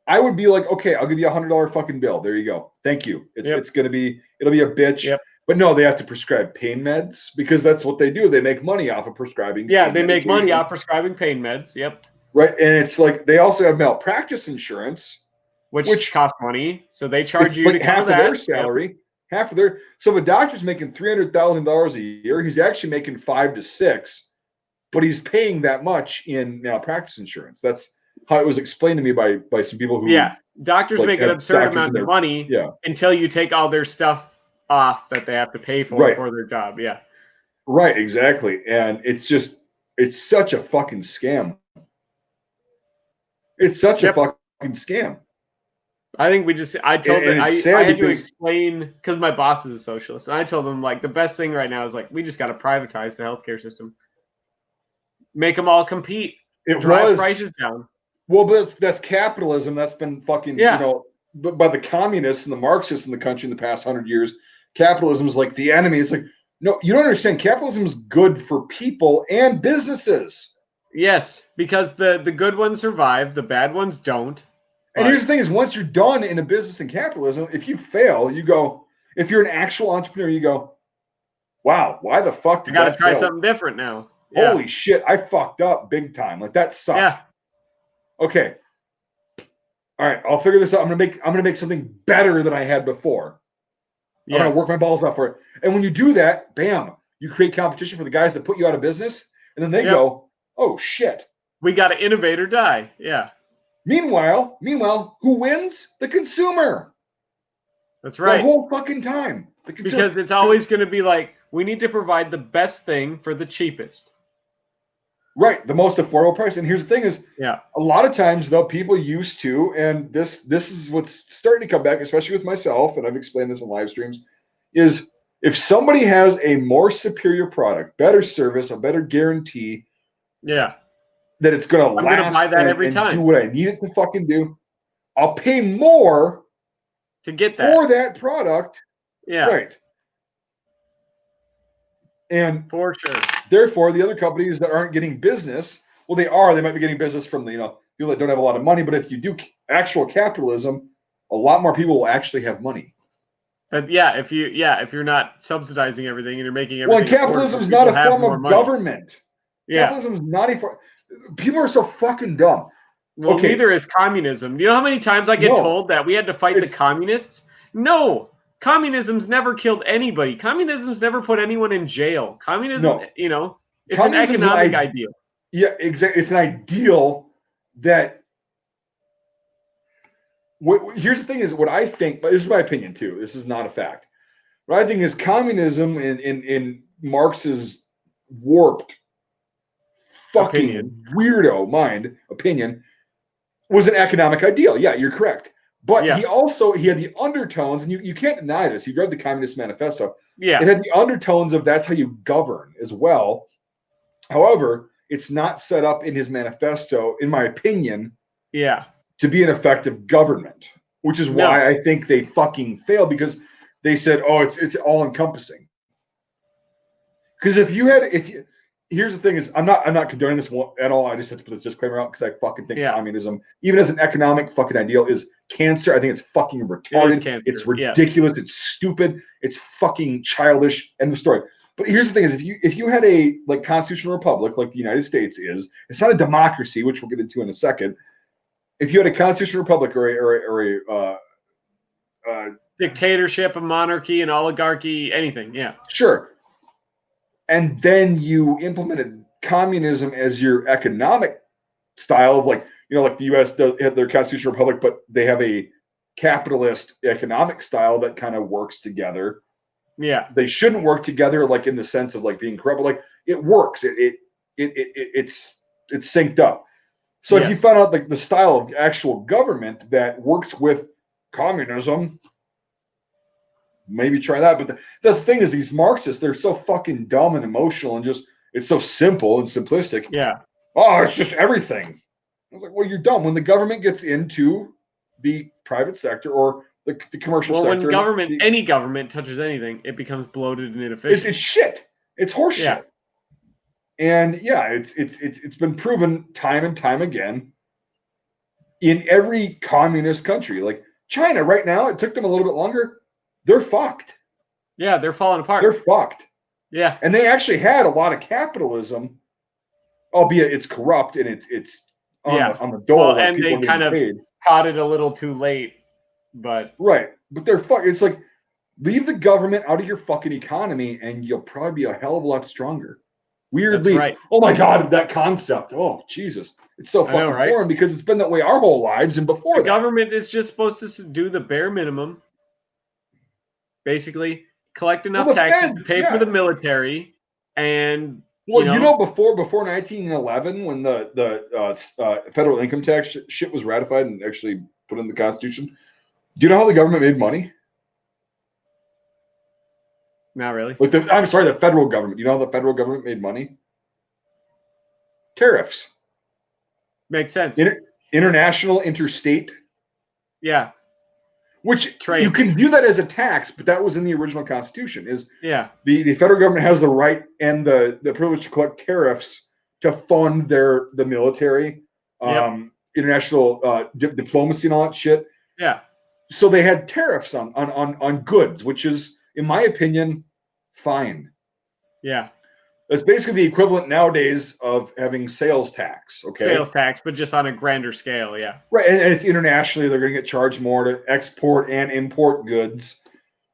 S2: I would be like, okay, I'll give you $100 fucking bill. There you go. Thank you. It'll be a bitch.
S1: Yep.
S2: But no, they have to prescribe pain meds because that's what they do. They make money off of prescribing.
S1: Yeah, they make money off prescribing pain meds. Yep.
S2: Right, and it's like they also have malpractice insurance,
S1: which costs money. So they charge you to
S2: half
S1: cover
S2: of
S1: that.
S2: their salary. Half of their so if a doctor's making $300,000 a year, he's actually making 5 to 6, but he's paying that much in malpractice insurance. That's how it was explained to me by some people who
S1: doctors make an absurd amount of money until you take all their stuff off that they have to pay for their job. Yeah.
S2: Right, exactly. And it's such a fucking scam. It's such a fucking scam.
S1: I think I had to explain because my boss is a socialist, and I told him like the best thing right now is like we just got to privatize the healthcare system, make them all compete, drive prices down.
S2: Well, but that's capitalism. That's been fucking but by the communists and the Marxists in the country in the past 100 years. Capitalism is like the enemy. It's like, no, you don't understand. Capitalism is good for people and businesses.
S1: Yes, because the good ones survive, the bad ones don't.
S2: And here's the thing is once you're done in a business and capitalism, if you fail, you go, if you're an actual entrepreneur, you go, wow, why the fuck did I
S1: gotta try something different now.
S2: Holy shit, I fucked up big time. Like that sucked. Yeah. Okay. All right, I'll figure this out. I'm gonna make something better than I had before. I'm gonna work my balls off for it. And when you do that, bam, you create competition for the guys that put you out of business, and then they go, oh shit.
S1: We gotta innovate or die. Yeah.
S2: Meanwhile, who wins? The consumer.
S1: That's right.
S2: The whole fucking time.
S1: Because it's always going to be like, we need to provide the best thing for the cheapest.
S2: Right. The most affordable price. And here's the thing is, a lot of times, though, people used to, and this is what's starting to come back, especially with myself, and I've explained this in live streams, is if somebody has a more superior product, better service, a better guarantee, that it's going to last
S1: buy that every time.
S2: Do what I need it to fucking do, I'll pay more
S1: to get that
S2: for that product.
S1: Yeah.
S2: Right. And
S1: for sure.
S2: Therefore, the other companies that aren't getting business, well, they might be getting business from the people that don't have a lot of money. But if you do actual capitalism, a lot more people will actually have money.
S1: If you're not subsidizing everything and you're making everything.
S2: Well, capitalism is not a form of government.
S1: Yeah.
S2: Capitalism is not a form. People are so fucking dumb.
S1: Well, neither is communism. Do you know how many times I get told that we had to fight the communists? No. Communism's never killed anybody. Communism's never put anyone in jail. Communism, it's an economic ideal.
S2: Yeah, exactly. It's an ideal that. Here's the thing: is what I think, but this is my opinion too. This is not a fact. What I think is communism in Marx's warped, fucking weirdo mind opinion was an economic ideal. Yeah, you're correct. But he had the undertones, and you can't deny this. You read the Communist Manifesto.
S1: Yeah.
S2: It had the undertones of that's how you govern as well. However, it's not set up in his manifesto, in my opinion, to be an effective government, which is why I think they fucking failed, because they said, oh, it's all encompassing. Because here's the thing is, I'm not condoning this at all. I just have to put this disclaimer out because I fucking think communism, even as an economic fucking ideal, is cancer. I think it's fucking retarded. It's ridiculous. It's stupid. It's fucking childish. End of story. But here's the thing is, if you had a constitutional republic like the United States is, it's not a democracy, which we'll get into in a second. If you had a constitutional republic or a
S1: dictatorship, a monarchy, an oligarchy, anything,
S2: sure. And then you implemented communism as your economic style of like the U.S. have their constitutional republic, but they have a capitalist economic style that kind of works together.
S1: Yeah,
S2: they shouldn't work together like in the sense of like being corrupt, but like it works. It's synced up. So if you found out like the style of actual government that works with communism, maybe try that. But the thing is, these Marxists, they're so fucking dumb and emotional and just, it's so simple and simplistic.
S1: Yeah.
S2: Oh, it's just everything. I was like, well, you're dumb. When the government gets into the private sector or the commercial sector.
S1: Well, when any government touches anything, it becomes bloated and inefficient.
S2: It's shit. It's horse shit. And it's been proven time and time again in every communist country. Like China right now, it took them a little bit longer. They're fucked.
S1: Yeah, they're falling apart.
S2: They're fucked.
S1: Yeah.
S2: And they actually had a lot of capitalism, albeit it's corrupt and it's on the dole, like
S1: and
S2: people
S1: they
S2: are getting
S1: kind of
S2: paid.
S1: caught it a little too late, but
S2: right. But they're fucked. It's like leave the government out of your fucking economy, and you'll probably be a hell of a lot stronger. Weirdly,
S1: right.
S2: Oh my god, that concept. Oh Jesus, it's so fucking foreign because it's been that way our whole lives and before
S1: the
S2: that.
S1: government is just supposed to do the bare minimum, basically collect enough taxes to pay for the military, and
S2: before 1911 when the federal income tax shit was ratified and actually put in the Constitution. Do you know how the government made money?
S1: Not really.
S2: Like I'm sorry, the federal government. You know how the federal government made money? Tariffs.
S1: Makes sense.
S2: International, interstate.
S1: Yeah.
S2: Which you can view that as a tax, but that was in the original Constitution. The federal government has the right and the privilege to collect tariffs to fund the military, international diplomacy and all that shit.
S1: Yeah.
S2: So they had tariffs on goods, which is, in my opinion, fine.
S1: Yeah.
S2: That's basically the equivalent nowadays of having sales tax. Okay.
S1: Sales tax, but just on a grander scale. Yeah.
S2: Right. And it's internationally, they're going to get charged more to export and import goods,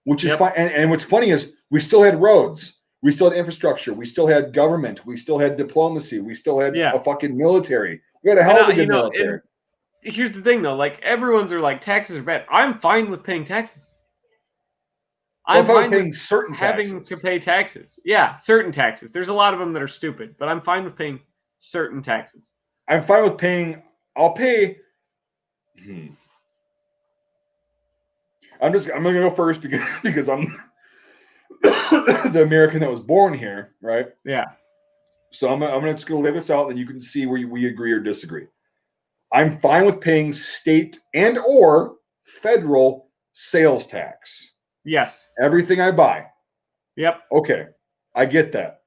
S2: which is fine. And what's funny is we still had roads. We still had infrastructure. We still had government. We still had diplomacy. We still had a fucking military. We had a hell of a good military.
S1: Here's the thing, though. Like, everyone's are like, taxes are bad. I'm fine with paying taxes.
S2: I'm fine with paying certain taxes.
S1: Having to pay taxes. Yeah, certain taxes. There's a lot of them that are stupid, but I'm fine with paying certain taxes.
S2: I'm fine with paying. I'll pay. I'm going to go first because I'm the American that was born here, right?
S1: Yeah.
S2: So I'm going to just go lay this out, and you can see where we agree or disagree. I'm fine with paying state and or federal sales tax.
S1: Yes.
S2: Everything I buy.
S1: Yep.
S2: Okay. I get that.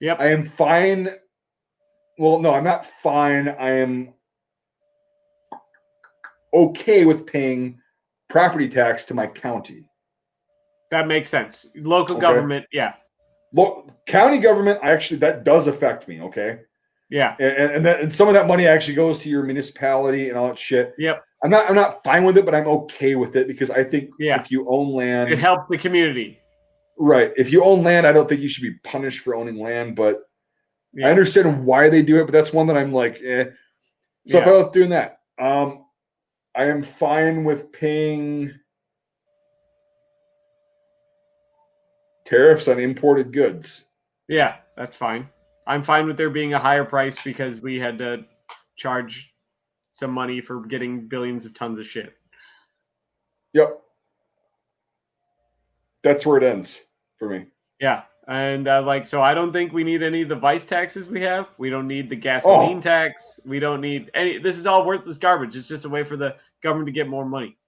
S1: Yep.
S2: I am fine. Well, no, I'm not fine. I am okay with paying property tax to my county.
S1: That makes sense. Local government, yeah.
S2: Look, county government, that does affect me, okay?
S1: Yeah.
S2: And some of that money actually goes to your municipality and all that shit.
S1: Yep.
S2: I'm not fine with it, but I'm okay with it because I think if you own land,
S1: it helps the community.
S2: Right. If you own land, I don't think you should be punished for owning land, but I understand why they do it, but that's one that I'm like, eh. So if I was doing that, I am fine with paying tariffs on imported goods.
S1: Yeah, that's fine. I'm fine with there being a higher price because we had to charge some money for getting billions of tons of shit.
S2: Yep. That's where it ends for me.
S1: Yeah. And so I don't think we need any of the vice taxes we have. We don't need the gasoline tax. We don't need any. This is all worthless garbage. It's just a way for the government to get more money.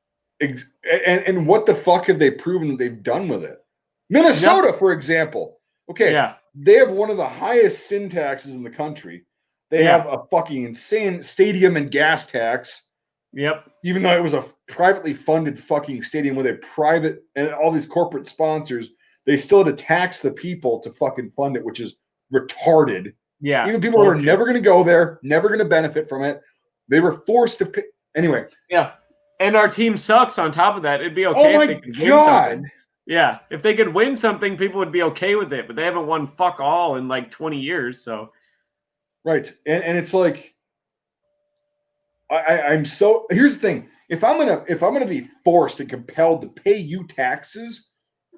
S2: And what the fuck have they proven that they've done with it? Minnesota, for example. Okay.
S1: Yeah.
S2: They have one of the highest sin taxes in the country. They have a fucking insane stadium and gas tax.
S1: Yep.
S2: Even though it was a privately funded fucking stadium with a private and all these corporate sponsors, they still had to tax the people to fucking fund it, which is retarded.
S1: Yeah.
S2: Even people who are never going to go there, never going to benefit from it. They were forced to pay. Anyway.
S1: Yeah. And our team sucks on top of that. It'd be okay if they could win something. Yeah. If they could win something, people would be okay with it, but they haven't won fuck all in like 20 years. So.
S2: Right. And it's like, I'm so, here's the thing. If I'm gonna be forced and compelled to pay you taxes,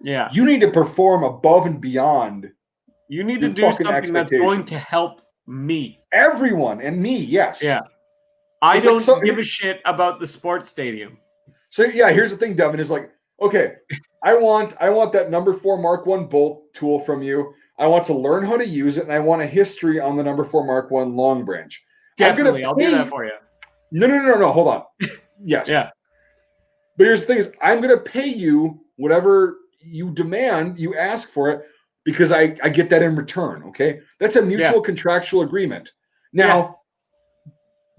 S2: you need to perform above and beyond.
S1: You need to do something that's going to help me.
S2: Everyone and me, yes.
S1: Yeah. I don't give a shit about the sports stadium.
S2: So here's the thing, Devin, is like, okay, I want that number 4 Mark 1 bolt tool from you. I want to learn how to use it, and I want a history on the number 4 Mark 1 long branch.
S1: Definitely, I'll do that for you.
S2: No, hold on. Yes.
S1: Yeah.
S2: But here's the thing is I'm going to pay you whatever you demand, you ask for it, because I get that in return, okay? That's a mutual contractual agreement. Now,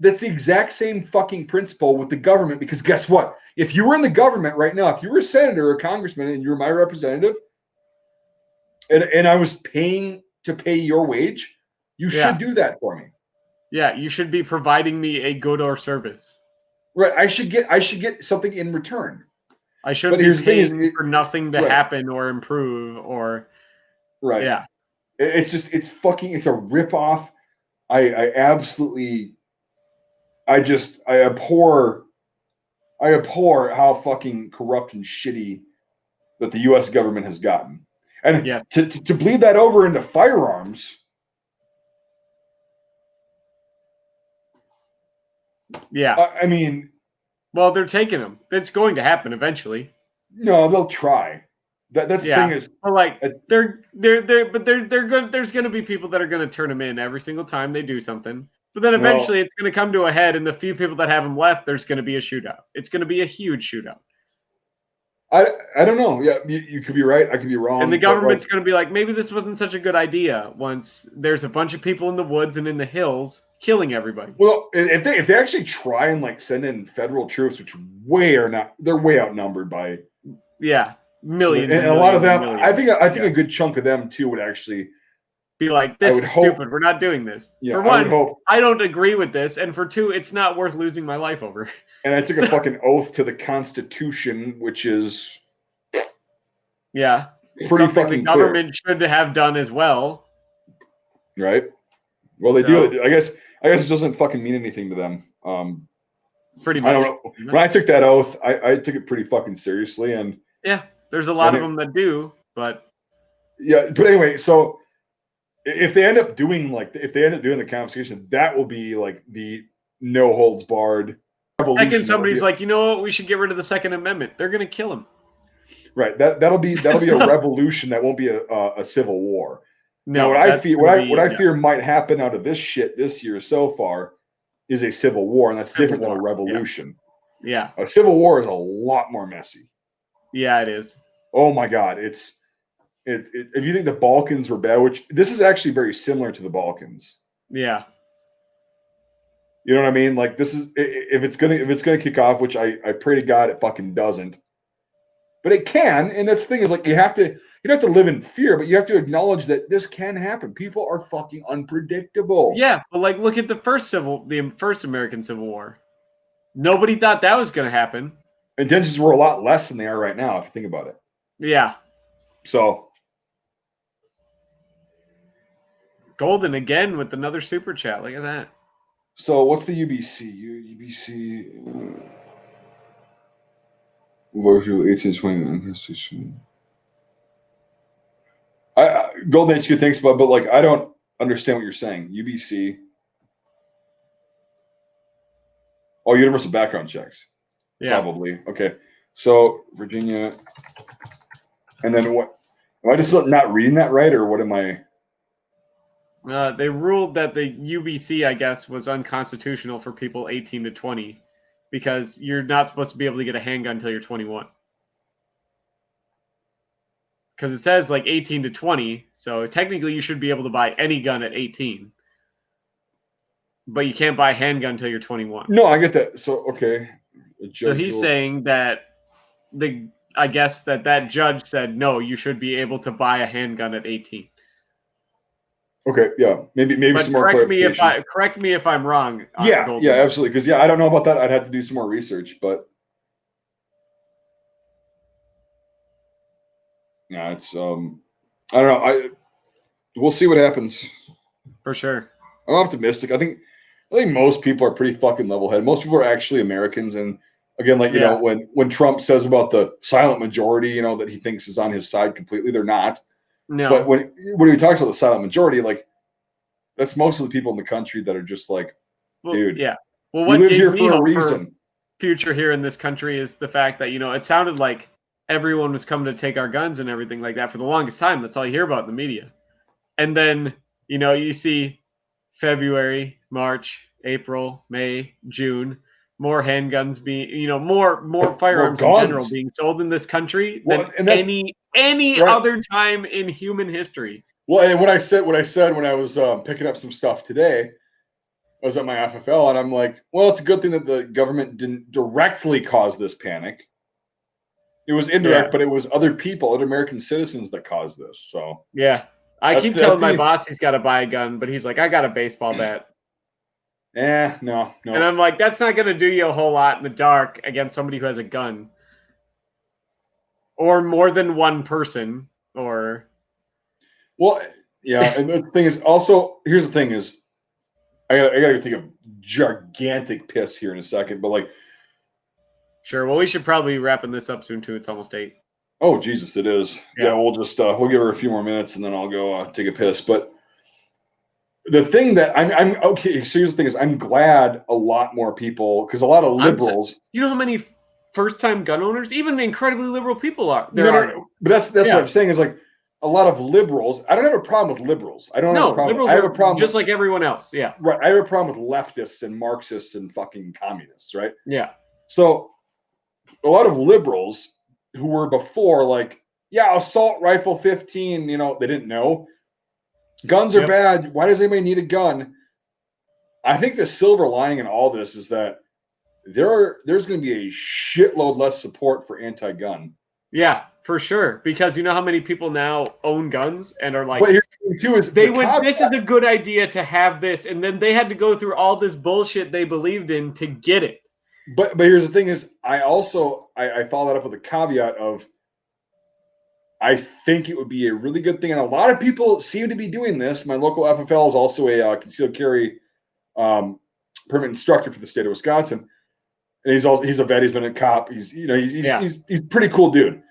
S2: that's the exact same fucking principle with the government, because guess what? If you were in the government right now, if you were a senator or a congressman and you were my representative, and I was paying to pay your wage, you should do that for me.
S1: Yeah, you should be providing me a good or service.
S2: Right. I should get something in return.
S1: I shouldn't be paying for nothing to happen or improve or Yeah.
S2: It's just it's a ripoff. I absolutely I abhor how fucking corrupt and shitty that the US government has gotten. And to bleed that over into firearms.
S1: Yeah.
S2: I mean,
S1: well, they're taking them. It's going to happen eventually.
S2: No, they'll try. That's the thing is,
S1: but like they're good. There's going to be people that are going to turn them in every single time they do something. But then eventually it's going to come to a head, and the few people that have them left, there's going to be a shootout. It's going to be a huge shootout.
S2: I don't know. Yeah, you could be right. I could be wrong.
S1: And the government's going to be like, maybe this wasn't such a good idea once there's a bunch of people in the woods and in the hills killing everybody.
S2: Well, if they actually try and like send in federal troops, which they're way outnumbered by
S1: millions.
S2: And a lot of them, I think a good chunk of them too would actually
S1: be like, this is stupid. We're not doing this.
S2: Yeah,
S1: for one, I don't agree with this, and for two, it's not worth losing my life over.
S2: And I took a fucking oath to the Constitution, which is
S1: pretty fucking the government should have done as well.
S2: Right. Well, they do. I guess it doesn't fucking mean anything to them.
S1: Pretty much.
S2: I don't know. When I took that oath, I took it pretty fucking seriously, and
S1: there's a lot of them that do, but
S2: but anyway, so if they end up doing the confiscation, that will be like the no holds barred revolution.
S1: Second, somebody's like, you know what, we should get rid of the Second Amendment. They're going to kill him.
S2: Right. That'll be a revolution. That won't be a civil war.
S1: No,
S2: now, what I fear might happen out of this shit this year so far is a civil war, and that's different than a revolution.
S1: Yeah.
S2: A civil war is a lot more messy.
S1: Yeah, it is.
S2: Oh my God. If you think the Balkans were bad, which this is actually very similar to the Balkans.
S1: Yeah.
S2: You know what I mean? Like this is if it's gonna kick off, which I pray to God it fucking doesn't. But it can, and that's the thing is like you don't have to live in fear, but you have to acknowledge that this can happen. People are fucking unpredictable.
S1: Yeah, but like look at the first American Civil War. Nobody thought that was going to happen.
S2: And tensions were a lot less than they are right now, if you think about it.
S1: Yeah.
S2: So.
S1: Golden again with another super chat. Look at that.
S2: So what's the UBC? UBC. Version 1829 Constitution. Golden HQ thanks, but like I don't understand what you're saying. UBC. Oh, universal background checks.
S1: Yeah.
S2: Probably. Okay. So Virginia. And then what? Am I just not reading that right, or what am I?
S1: They ruled that the UBC, I guess, was unconstitutional for people 18 to 20 because you're not supposed to be able to get a handgun until you're 21. Because it says like 18 to 20, so technically you should be able to buy any gun at 18. But you can't buy a handgun until you're 21.
S2: No, I get that. So, okay.
S1: So he's saying that I guess that judge said, no, you should be able to buy a handgun at 18.
S2: Okay, yeah, maybe some more clarification.
S1: Correct me if I'm wrong.
S2: Yeah, absolutely. Because I don't know about that. I'd have to do some more research, but yeah, it's I don't know. We'll see what happens.
S1: For sure.
S2: I'm optimistic. I think most people are pretty fucking level-headed. Most people are actually Americans, and again, like you know, when Trump says about the silent majority, you know, that he thinks is on his side completely, they're not.
S1: No.
S2: But when he talks about the silent majority, like that's most of the people in the country that are just like, dude,
S1: yeah. Well,
S2: what we live here for a reason.
S1: Future here in this country is the fact that, you know, it sounded like everyone was coming to take our guns and everything like that for the longest time. That's all you hear about in the media. And then, you know, you see February, March, April, May, June, more handguns being, you know, more firearms in general being sold in this country than any other time in human history.
S2: Well, and what I said when I was picking up some stuff today, I was at my FFL, and I'm like, well, it's a good thing that the government didn't directly cause this panic. It was indirect, but it was other people, other American citizens that caused this. So
S1: yeah, I keep telling my boss he's got to buy a gun, but he's like, I got a baseball bat.
S2: No.
S1: And I'm like, that's not going to do you a whole lot in the dark against somebody who has a gun. Or more than one person, or...
S2: Well, yeah, and the thing is, also, here's the thing is, I gotta take a gigantic piss here in a second, but like...
S1: Sure, well, we should probably be wrapping this up soon, too. It's almost 8.
S2: Oh, Jesus, it is.
S1: Yeah,
S2: we'll just, we'll give her a few more minutes, and then I'll go take a piss, but... The thing that I'm okay. So here's the thing: is I'm glad a lot more people, because a lot of liberals.
S1: You know how many first-time gun owners, even incredibly liberal people are there?
S2: No, but that's what I'm saying is like a lot of liberals. I don't have a problem with liberals. I don't have a problem.
S1: Liberals
S2: I have a problem
S1: just like everyone else. Yeah,
S2: right. I have a problem with leftists and Marxists and fucking communists. Right.
S1: Yeah.
S2: So a lot of liberals who were before like, yeah, assault rifle 15. You know, they didn't know. Guns are bad. Why does anybody need a gun? I think the silver lining in all this is that there's going to be a shitload less support for anti-gun.
S1: Yeah, for sure. Because you know how many people now own guns and are like,
S2: but here's the thing too, is
S1: this is a good idea to have this, and then they had to go through all this bullshit they believed in to get it.
S2: But here's the thing is, I follow that up with a caveat of, I think it would be a really good thing, and a lot of people seem to be doing this. My local FFL is also a concealed carry permit instructor for the state of Wisconsin, and he's a vet. He's been a cop. He's pretty cool dude.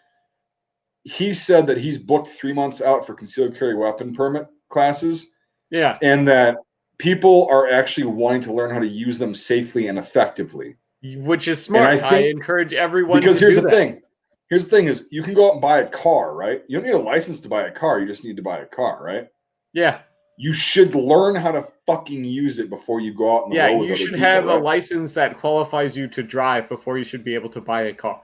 S2: He said that he's booked 3 months out for concealed carry weapon permit classes.
S1: Yeah,
S2: and that people are actually wanting to learn how to use them safely and effectively,
S1: which is smart.
S2: And I
S1: encourage everyone
S2: because
S1: to
S2: here's
S1: do
S2: the
S1: that.
S2: thing. Here's the thing is, you can go out and buy a car, right? You don't need a license to buy a car. You just need to buy a car, right?
S1: Yeah.
S2: You should learn how to fucking use it before you go out on the road with other people.
S1: You should have a license that qualifies you to drive before you should be able to buy a car.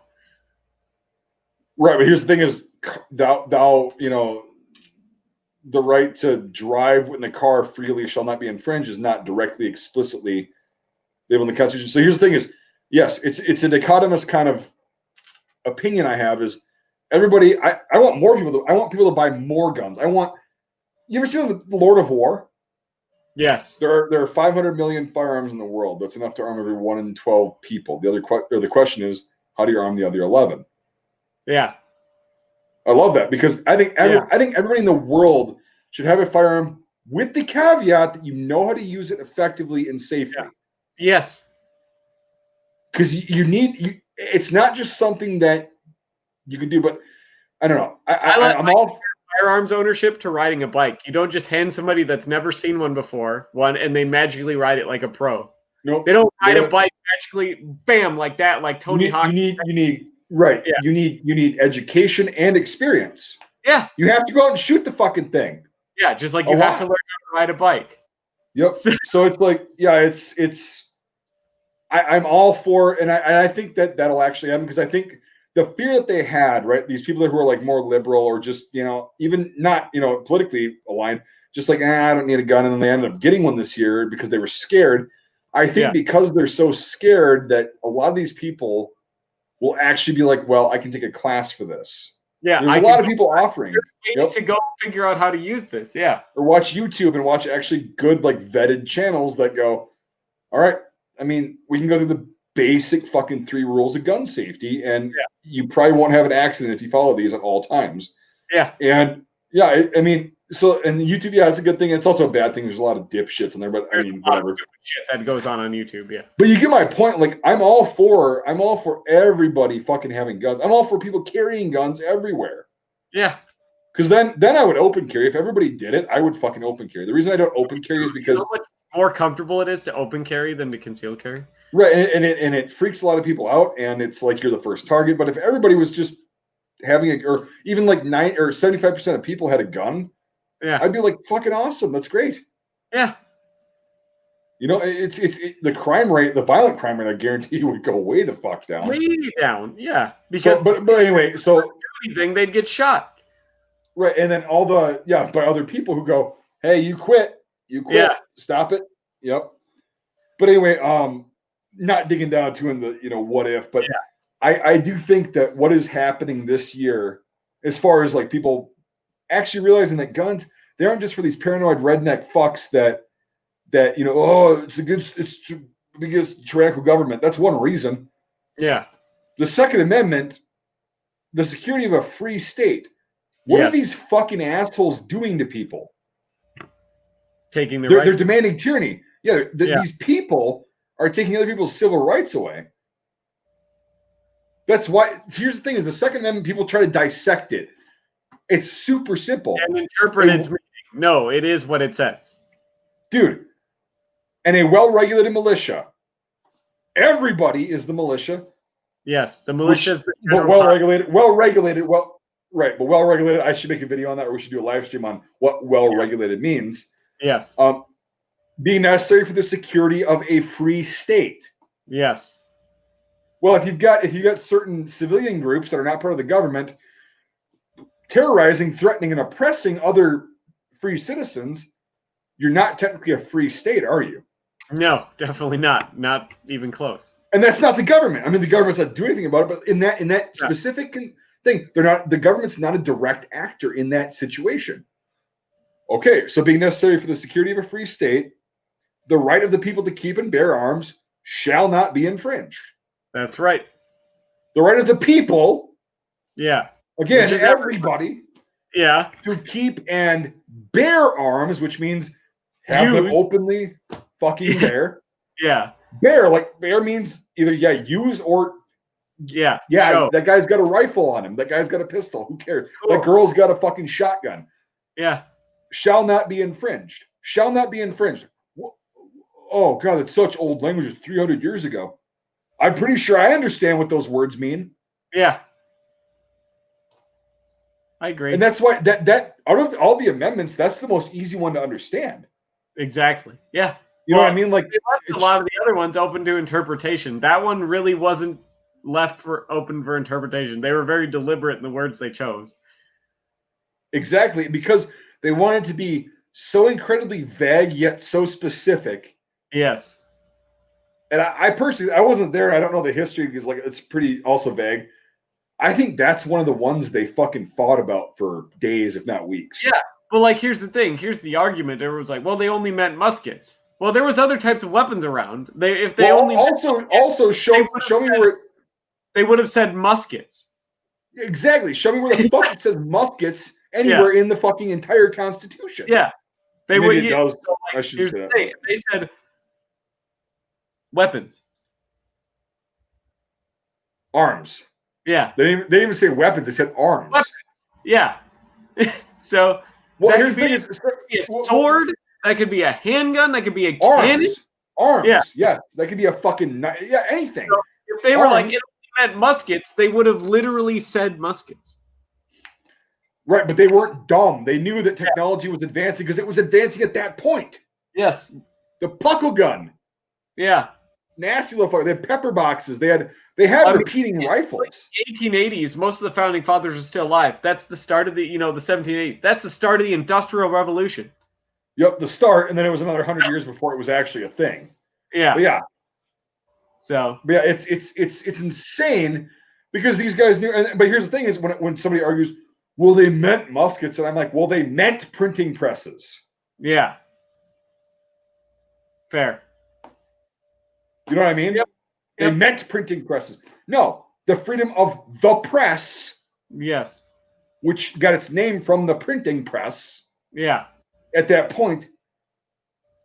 S2: Right, but here's the thing is, thou the right to drive in the car freely shall not be infringed is not directly explicitly labeled in the Constitution. So here's the thing is, yes, it's a dichotomous kind of opinion I have is everybody. I want more people. I want people to buy more guns. You ever seen the Lord of War?
S1: Yes.
S2: There are 500 million firearms in the world. That's enough to arm every 1 in 12 people. The question is, how do you arm the other 11?
S1: Yeah.
S2: I love that because I think everybody in the world should have a firearm with the caveat that you know how to use it effectively and safely.
S1: Yeah. Yes.
S2: Because it's not just something that you can do, but I don't know. I'm all
S1: firearms ownership to riding a bike. You don't just hand somebody that's never seen one before one and they magically ride it like a pro.
S2: Nope.
S1: They don't ride a bike magically, bam, like that, like Tony Hawk.
S2: You need right. Yeah. You need education and experience.
S1: Yeah.
S2: You have to go out and shoot the fucking thing.
S1: Yeah, just like you have to learn how to ride a bike.
S2: Yep. So it's like, yeah, I'm all for, and I think that'll actually happen because I think the fear that they had, right? These people who are like more liberal or just, even not, politically aligned, just like, I don't need a gun. And then they ended up getting one this year because they were scared. I think because they're so scared that a lot of these people will actually be like, well, I can take a class for this.
S1: Yeah.
S2: There's a lot of people offering
S1: to go figure out how to use this. Yeah.
S2: Or watch YouTube and watch actually good, like vetted channels that go, all right, I mean, we can go through the basic fucking 3 rules of gun safety, and you probably won't have an accident if you follow these at all times.
S1: Yeah.
S2: And so YouTube, it's a good thing. It's also a bad thing. There's a lot of dipshits in there, but
S1: there's
S2: whatever.
S1: Shit that goes on YouTube, yeah.
S2: But you get my point. Like, I'm all for everybody fucking having guns. I'm all for people carrying guns everywhere.
S1: Yeah.
S2: Because then I would open carry. If everybody did it, I would fucking open carry. The reason I don't open carry is because
S1: how much more comfortable it is to open carry than to conceal carry.
S2: Right, and it freaks a lot of people out, and it's like you're the first target. But if everybody was just having or even like 9 or 75% of people had a gun, I'd be like, fucking awesome. That's great.
S1: Yeah.
S2: It's the crime rate, the violent crime rate, I guarantee you would go way the fuck down.
S1: Way down, yeah. Because
S2: but anyway, so
S1: anything they'd get shot.
S2: Right, and then all by other people who go, hey, you quit, stop it. Yep. But anyway, not digging down too in the what if, but I do think that what is happening this year, as far as like people actually realizing that guns, they aren't just for these paranoid redneck fucks that it's because tyrannical government. That's one reason.
S1: Yeah.
S2: The Second Amendment, the security of a free state. What are these fucking assholes doing to people?
S1: Taking
S2: They're demanding tyranny. Yeah, these people are taking other people's civil rights away. That's why. Here's the thing: is the Second Amendment. People try to dissect it. It's super simple
S1: and interpret its meaning. No, it is what it says,
S2: dude. And a well-regulated militia. Everybody is the militia.
S1: Yes, the militia.
S2: But well-regulated. But well-regulated. I should make a video on that, or we should do a live stream on what well-regulated means.
S1: Yes.
S2: Being necessary for the security of a free state.
S1: Yes.
S2: Well, if you've got certain civilian groups that are not part of the government terrorizing, threatening, and oppressing other free citizens, you're not technically a free state, are you?
S1: No, definitely not. Not even close.
S2: And that's not the government. I mean, the government's not doing anything about it, but in that specific thing, they're not. The government's not a direct actor in that situation. Okay, so being necessary for the security of a free state, the right of the people to keep and bear arms shall not be infringed.
S1: That's right.
S2: The right of the people.
S1: Yeah.
S2: Again, everybody.
S1: Yeah.
S2: To keep and bear arms, which means have them openly fucking bear.
S1: Yeah.
S2: Bear means either use or
S1: show.
S2: That guy's got a rifle on him. That guy's got a pistol. Who cares?
S1: Cool.
S2: That girl's got a fucking shotgun.
S1: Yeah.
S2: Shall not be infringed. Shall not be infringed. Oh God, it's such old language. It's 300 years ago. I'm pretty sure I understand what those words mean.
S1: Yeah. I agree.
S2: And that's why that out of all the amendments, that's the most easy one to understand.
S1: Exactly. Yeah.
S2: You know what I mean? Like
S1: they left a lot of the other ones open to interpretation. That one really wasn't left open for interpretation. They were very deliberate in the words they chose.
S2: Exactly, because they wanted to be so incredibly vague yet so specific.
S1: Yes.
S2: And I personally, I wasn't there. I don't know the history because it's pretty also vague. I think that's one of the ones they fucking fought about for days, if not weeks.
S1: Yeah. Well, here's the thing. Here's the argument. Everyone's like, well, they only meant muskets. Well, there was other types of weapons around.
S2: Also show me where
S1: they would have said muskets.
S2: Exactly. Show me where the fuck it says muskets anywhere in the fucking entire Constitution.
S1: Yeah.
S2: Maybe it does. I should say that.
S1: They said weapons.
S2: Arms.
S1: Yeah.
S2: They didn't even say weapons. They said arms.
S1: Weapons. Yeah. So
S2: here's the thing:
S1: is a sword. That could be a handgun. That could be a
S2: cannon. Arms.
S1: Yeah.
S2: That could be a fucking anything.
S1: So if they were like it meant muskets, they would have literally said muskets.
S2: Right, but they weren't dumb. They knew that technology was advancing because it was advancing at that point.
S1: Yes.
S2: The puckle gun.
S1: Yeah.
S2: Nasty little fucker. They had pepper boxes. They had repeating rifles.
S1: 1880s. Most of the founding fathers are still alive. That's the start of the 1780s. That's the start of the Industrial Revolution.
S2: Yep, the start, and then it was another 100 years before it was actually a thing.
S1: Yeah.
S2: But yeah.
S1: So.
S2: But yeah, it's insane because these guys knew. But here's the thing: is when somebody argues, well, they meant muskets, and I'm like, well, they meant printing presses.
S1: Yeah. Fair.
S2: You know what I mean?
S1: Yep.
S2: They meant printing presses. No, the freedom of the press.
S1: Yes.
S2: Which got its name from the printing press.
S1: Yeah.
S2: At that point.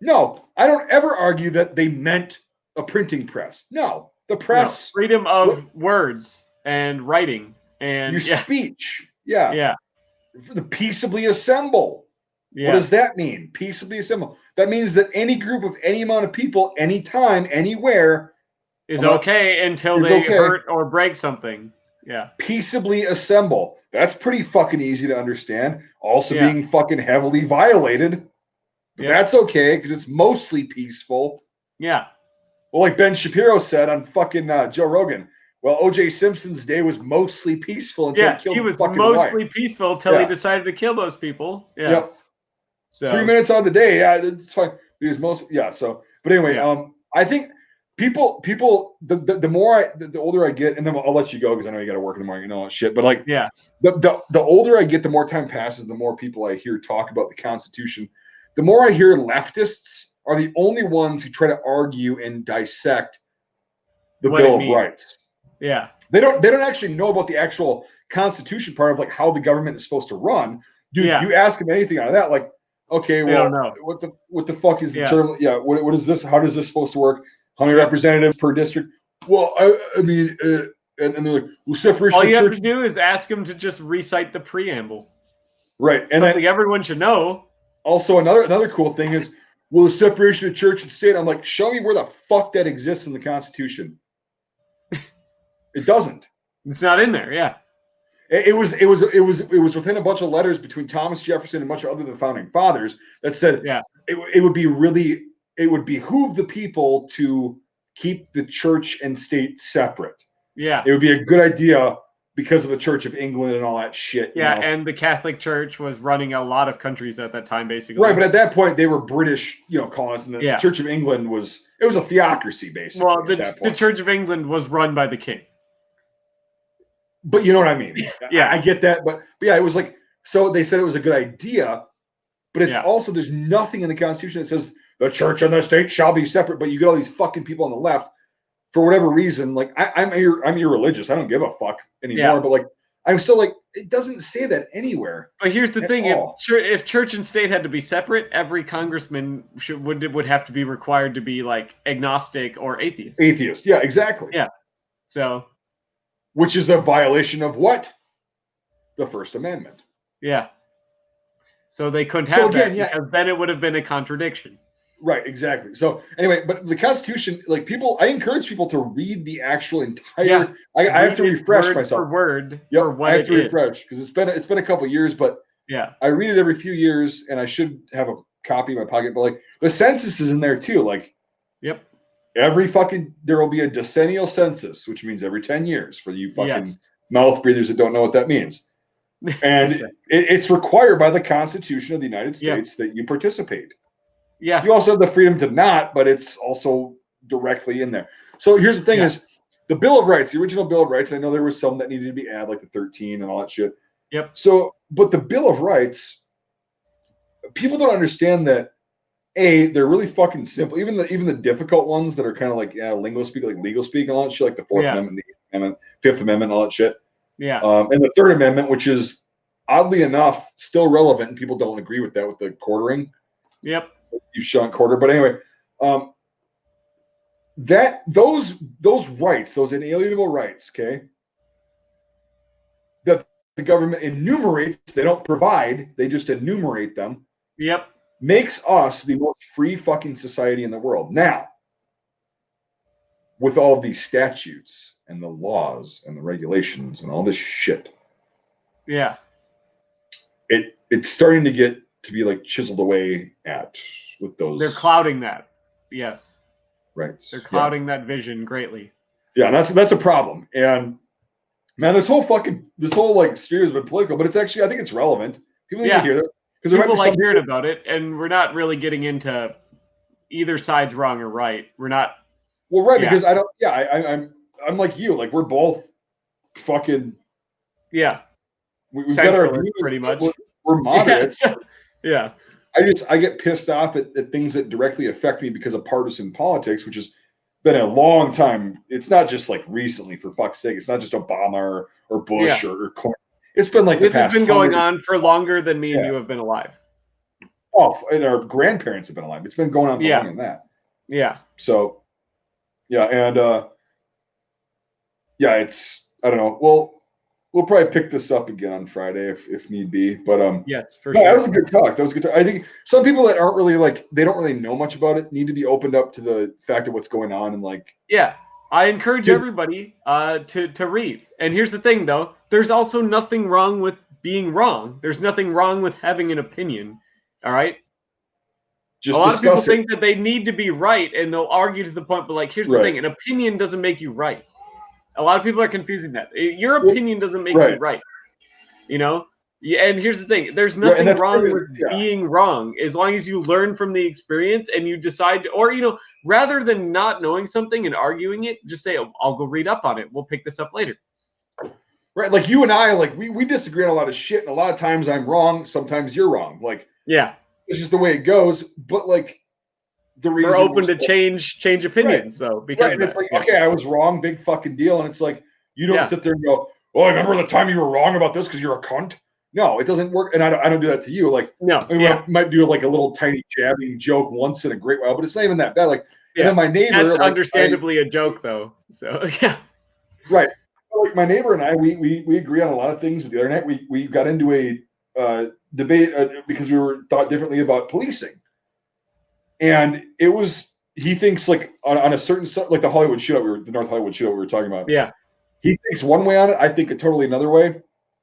S2: No, I don't ever argue that they meant a printing press. No, the press.
S1: No, freedom of words and writing and
S2: your speech. Yeah.
S1: Yeah.
S2: The peaceably assemble. Yeah. What does that mean? Peaceably assemble. That means that any group of any amount of people, anytime, anywhere,
S1: is okay until they hurt or break something. Yeah.
S2: Peaceably assemble. That's pretty fucking easy to understand. Also being fucking heavily violated. But that's okay because it's mostly peaceful.
S1: Yeah.
S2: Well, like Ben Shapiro said on fucking Joe Rogan. Well, O.J. Simpson's day was mostly peaceful until he killed his fucking wife.
S1: Mostly peaceful until he decided to kill those people. Yeah.
S2: Yep. So 3 minutes on the day, it's fine. Because but anyway, I think people, the more the older I get, and then I'll let you go because I know you got to work in the morning and all that shit. But like,
S1: Yeah.
S2: The older I get, the more time passes, the more people I hear talk about the Constitution. The more I hear leftists are the only ones who try to argue and dissect the
S1: What
S2: Bill
S1: it
S2: of
S1: means.
S2: Rights.
S1: Yeah.
S2: They don't actually know about the actual Constitution part of like how the government is supposed to run. Dude,
S1: Yeah.
S2: you ask them anything out of that, like, okay,
S1: They
S2: well,
S1: don't know.
S2: what the fuck is the
S1: Yeah.
S2: term? Yeah, what is this? How does this supposed to work? How many
S1: Yep.
S2: representatives per district? Well, I mean, and they're like, well, separation
S1: All
S2: of
S1: you have
S2: church.
S1: to do is ask them to just recite the preamble.
S2: Right. And
S1: Something
S2: then
S1: everyone should know.
S2: also another cool thing is, well, the separation of church and state. I'm like, show me where the fuck that exists in the Constitution. It doesn't.
S1: It's not in there. Yeah.
S2: It was within a bunch of letters between Thomas Jefferson and a bunch of other the founding fathers that said
S1: Yeah.
S2: it would behoove the people to keep the church and state separate.
S1: Yeah.
S2: It would be a good idea because of the Church of England and all that shit.
S1: Yeah, and the Catholic Church was running a lot of countries at that time, basically.
S2: Right, but at that point they were British, colonists, and the Church of England was a theocracy basically.
S1: Well,
S2: at that point.
S1: the Church of England was run by the king.
S2: But you know what I mean?
S1: Yeah,
S2: I get that, but yeah, it was like, so they said it was a good idea, but it's also, there's nothing in the Constitution that says the church and the state shall be separate. But you get all these fucking people on the left for whatever reason. Like I'm irreligious. I don't give a fuck anymore. But like I'm still like, it doesn't say that anywhere.
S1: But here's the thing: if church and state had to be separate, every congressman would have to be required to be like agnostic or atheist.
S2: Atheist, yeah, exactly.
S1: Yeah. So.
S2: Which is a violation of what? The First Amendment.
S1: Yeah. So they couldn't have that because then it would have been a contradiction.
S2: Right, exactly. So anyway, but the Constitution, like I encourage people to read the actual entire.
S1: Yeah.
S2: I have to refresh myself.
S1: For word.
S2: Yep,
S1: for what
S2: I have to refresh because it's been a couple years, but
S1: yeah,
S2: I read it every few years, and I should have a copy in my pocket. But like the census is in there too. like there will be a decennial census, which means every 10 years for you fucking mouth breathers that don't know what that means. And it's required by the Constitution of the United States that you participate. Yeah. You also have the freedom to not, but it's also directly in there. So here's the thing is the Bill of Rights, the original Bill of Rights, I know there was some that needed to be added, like the 13 and all that shit.
S1: Yep.
S2: So, but the Bill of Rights, people don't understand that they're really fucking simple. Even the difficult ones that are kind of like lingo speak, like legal speak, and all that shit, like the Fourth Amendment, the Eighth Amendment, Fifth Amendment, all that shit.
S1: Yeah.
S2: And the Third Amendment, which is oddly enough still relevant, and people don't agree with that with the quartering.
S1: Yep.
S2: You shot quarter, but anyway, that those rights, those inalienable rights, okay, that the government enumerates, they don't provide, they just enumerate them.
S1: Yep.
S2: Makes us the most free fucking society in the world. Now, with all of these statutes and the laws and the regulations and all this shit, it's starting to get to be like chiseled away at with those.
S1: They're clouding that. Yes.
S2: Right.
S1: They're clouding that vision greatly.
S2: Yeah, that's a problem. And man, this whole like sphere has been political, but it's actually, I think it's relevant. People need to hear that.
S1: People like hearing about it, and we're not really getting into either side's wrong or right. We're not.
S2: Well, right, because I don't. Yeah, I'm like you. Like we're both fucking.
S1: Yeah.
S2: We've got our views,
S1: pretty much.
S2: We're moderates.
S1: Yeah.
S2: I get pissed off at things that directly affect me because of partisan politics, which has been a long time. It's not just like recently, for fuck's sake. It's not just Obama or Bush or Clinton. It's been like
S1: this has been going on for longer than me and you have been alive.
S2: Oh, and our grandparents have been alive. It's been going on for longer than that.
S1: Yeah.
S2: So, and it's, I don't know. Well, we'll probably pick this up again on Friday if need be. But
S1: yes, for sure.
S2: That was a good talk. I think some people that aren't really they don't really know much about it need to be opened up to the fact of what's going on and like.
S1: Yeah. I encourage everybody to read. And here's the thing, though. There's also nothing wrong with being wrong. There's nothing wrong with having an opinion. All right?
S2: Just
S1: a lot of people think that they need to be right, and they'll argue to the point, but like, here's the thing. An opinion doesn't make you right. A lot of people are confusing that. Your opinion doesn't make you right. You know? Yeah, and here's the thing: there's
S2: Right, and
S1: nothing
S2: that's
S1: wrong with being wrong, as long as you learn from the experience and you decide, or rather than not knowing something and arguing it, just say, oh, "I'll go read up on it. We'll pick this up later."
S2: Right, like you and I, like we disagree on a lot of shit, and a lot of times I'm wrong, sometimes you're wrong. Like,
S1: yeah,
S2: it's just the way it goes. But like the reason
S1: we're open to change opinions, though, because
S2: right,
S1: of
S2: and it's
S1: that.
S2: like, okay, I was wrong, big fucking deal, and it's like you don't
S1: Yeah.
S2: sit there and go, "Oh, I remember the time you were wrong about this because you're a cunt." No, it doesn't work, and I don't do that to you. Like,
S1: No,
S2: I mean,
S1: yeah,
S2: I might do like a little tiny jabbing joke once in a great while, but it's not even that bad. Like, and
S1: yeah.
S2: then my neighbor,
S1: That's
S2: like,
S1: understandably a joke, though. So yeah,
S2: right. Like my neighbor and I, we agree on a lot of things. But the other night, we got into a debate because we were thought differently about policing, and it was he thinks like on a certain like the Hollywood shootout, the North Hollywood shootout we were talking about.
S1: yeah,
S2: He thinks one way on it. I think a totally another way.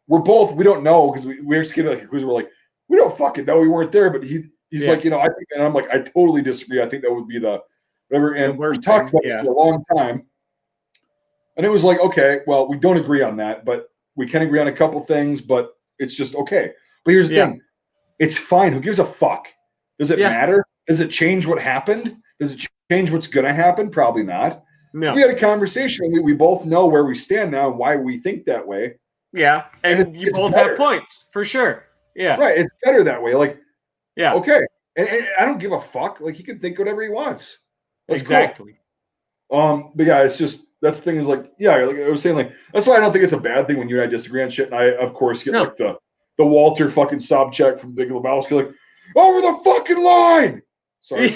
S2: We don't know because we just came to the conclusion. We're like, we don't fucking know. We weren't there, but he's
S1: yeah.
S2: like, I think, and I'm like, I totally disagree. I think that would be the whatever. And we talked about it for a long time. And it was like, okay, well, we don't agree on that, but we can agree on a couple things, but it's just okay. But here's the thing. It's fine. Who gives a fuck? Does it matter? Does it change what happened? Does it change what's going to happen? Probably not.
S1: No.
S2: We had a conversation. We both know where we stand now and why we think that way.
S1: Yeah, and you both have points, for sure. Yeah.
S2: Right. It's better that way. Like,
S1: yeah.
S2: Okay. And I don't give a fuck. Like, he can think whatever he wants. That's
S1: exactly.
S2: Cool. But yeah, it's just, that's the thing is like, yeah, like I was saying, like, that's why I don't think it's a bad thing when you and I disagree on shit. And I, of course, get like the Walter fucking Sobchak from Big Lebowski, like, over the fucking line. Sorry.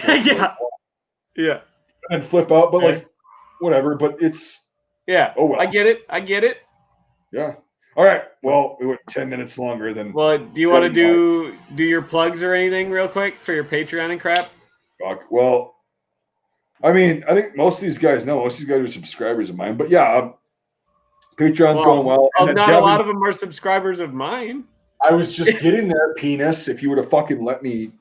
S1: Yeah.
S2: And flip out, but like, whatever. But it's,
S1: oh well. I get it.
S2: Yeah. All right. Well, we went 10 minutes longer than.
S1: Well, do you want to do your plugs or anything real quick for your Patreon and crap?
S2: Fuck. Well, I mean, I think most of these guys know. Most of these guys are subscribers of mine. But yeah, Patreon's going well.
S1: And not Devin, a lot of them are subscribers of mine.
S2: I was just getting there, penis. If you would have fucking let me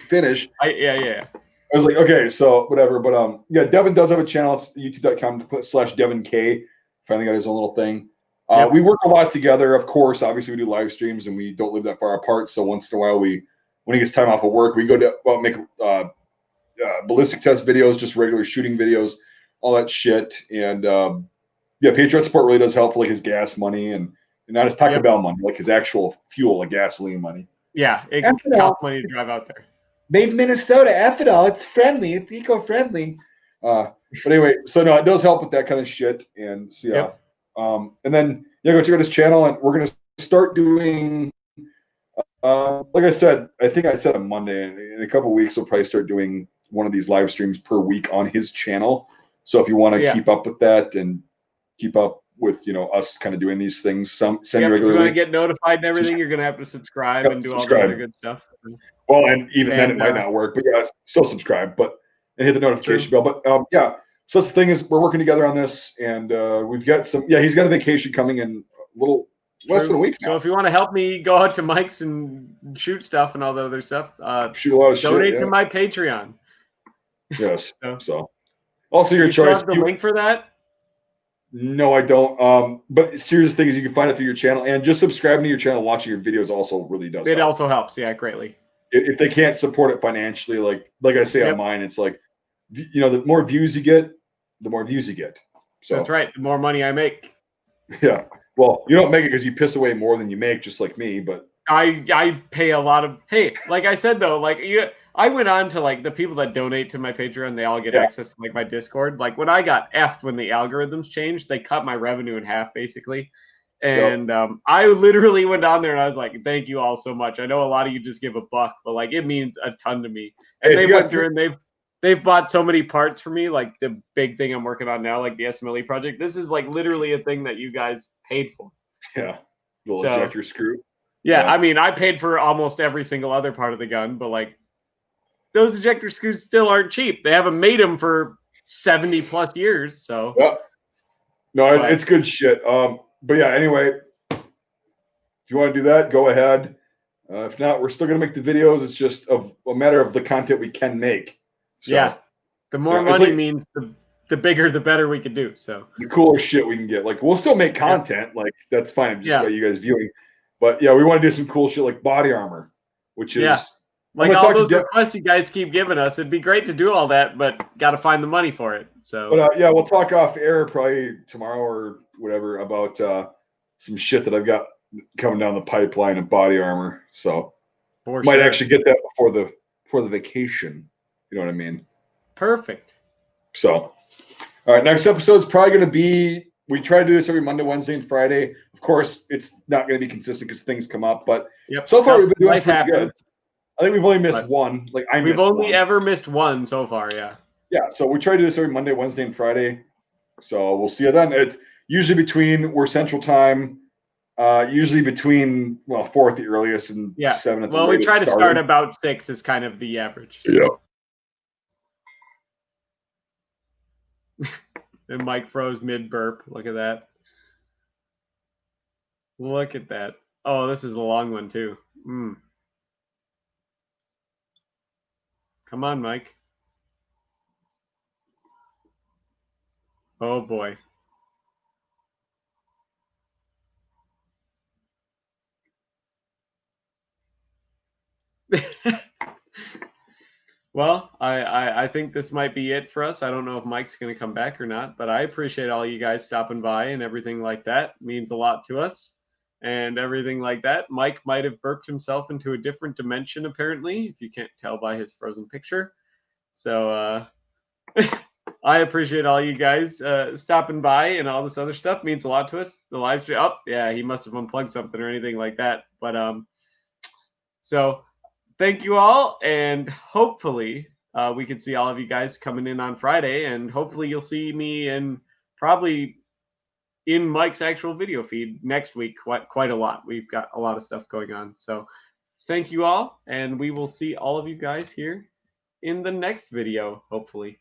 S2: finish.
S1: Yeah.
S2: I was like, okay, so whatever. But yeah, Devin does have a channel. It's youtube.com/DevinK. Finally got his own little thing. We work a lot together, of course. Obviously, we do live streams, and we don't live that far apart. So once in a while, when he gets time off of work, we go to make ballistic test videos, just regular shooting videos, all that shit. And yeah, Patreon support really does help for like his gas money and not his Taco Bell money, like his actual fuel, like gasoline money.
S1: Yeah, it costs money to drive out there.
S2: Made in Minnesota, ethanol. It's friendly. It's eco-friendly. But anyway, so no, it does help with that kind of shit. And so yeah. And then go check out his channel, and we're gonna start doing. Like I said, I think I said on Monday. In a couple of weeks, we'll probably start doing one of these live streams per week on his channel. So if you want to keep up with that and keep up with us kind of doing these things, send regularly. If you
S1: want to get notified and everything, you're gonna have to subscribe and do all the other good stuff.
S2: Well, and even then it might not work, but yeah, still subscribe, and hit the notification bell. But yeah, so that's the thing is we're working together on this, and we've got some. Yeah, he's got a vacation coming in a little less than a week now.
S1: So if you want to help me go out to Mike's and shoot stuff and all the other stuff,
S2: shoot a lot of
S1: donate to my Patreon.
S2: Yes. So also your choice.
S1: Do you have the link for that?
S2: No, I don't. But serious thing is you can find it through your channel, and just subscribing to your channel, watching your videos also really does.
S1: It also helps, greatly.
S2: If they can't support it financially, like I say on mine, it's like, the more views you get, the more views you get. So
S1: that's right. The more money I make.
S2: Yeah. Well, you don't make it because you piss away more than you make, just like me. But
S1: I pay a lot of. Hey, like I said though, I went on to the people that donate to my Patreon, they all get access to my Discord. Like when I got effed when the algorithms changed, they cut my revenue in half basically. And I literally went on there and I was like, thank you all so much. I know a lot of you just give a buck, but it means a ton to me. And they went through and they've bought so many parts for me, like the big thing I'm working on now, like the SMLE project. This is literally a thing that you guys paid for.
S2: Yeah. Little ejector screw.
S1: Yeah, I mean, I paid for almost every single other part of the gun, but those ejector screws still aren't cheap. They haven't made them for 70 plus years. So
S2: no, it's good shit. But yeah, anyway, if you want to do that, go ahead. If not, we're still going to make the videos. It's just a matter of the content we can make. So,
S1: the more money means the bigger, the better we can do. So
S2: the cooler shit we can get. We'll still make content. That's fine. I've just got you guys viewing. But yeah, we want to do some cool shit like body armor, which is
S1: Yeah.
S2: I'm
S1: Like
S2: gonna
S1: all
S2: talk to
S1: those
S2: Devin.
S1: requests you guys keep giving us, it'd be great to do all that, but got to find the money for it. So,
S2: But yeah, we'll talk off air probably tomorrow or whatever about some shit that I've got coming down the pipeline of body armor. So
S1: for
S2: might
S1: sure.
S2: actually get that before the vacation. You know what I mean?
S1: Perfect.
S2: So, all right, next episode is probably going to be. We try to do this every Monday, Wednesday, and Friday. Of course, it's not going to be consistent because things come up. But
S1: Yep.
S2: so far, we've been doing
S1: Life
S2: pretty
S1: happens.
S2: good. I think we've only missed
S1: But
S2: one. Like I
S1: we've
S2: missed
S1: only
S2: one.
S1: ever missed one so far. Yeah.
S2: Yeah, so we try to do this every Monday, Wednesday, and Friday. So we'll see you then. It's usually we're Central Time, usually between 4 at the earliest and
S1: Yeah.
S2: 7 at the
S1: Well, we
S2: latest.
S1: try to start about 6 is kind of the average.
S2: Yeah.
S1: And Mike froze mid burp. Look at that. Look at that. Oh, this is a long one too. Come on, Mike. Oh boy. Well, I think this might be it for us. I don't know if Mike's going to come back or not, but I appreciate all you guys stopping by and everything like that. It means a lot to us and everything like that. Mike might have burped himself into a different dimension, apparently, if you can't tell by his frozen picture. So I appreciate all you guys stopping by and all this other stuff. It means a lot to us. The live stream. Oh, yeah, he must have unplugged something or anything like that. But so thank you all, and hopefully we can see all of you guys coming in on Friday, and hopefully you'll see me in probably in Mike's actual video feed next week quite a lot. We've got a lot of stuff going on. So thank you all, and we will see all of you guys here in the next video, hopefully.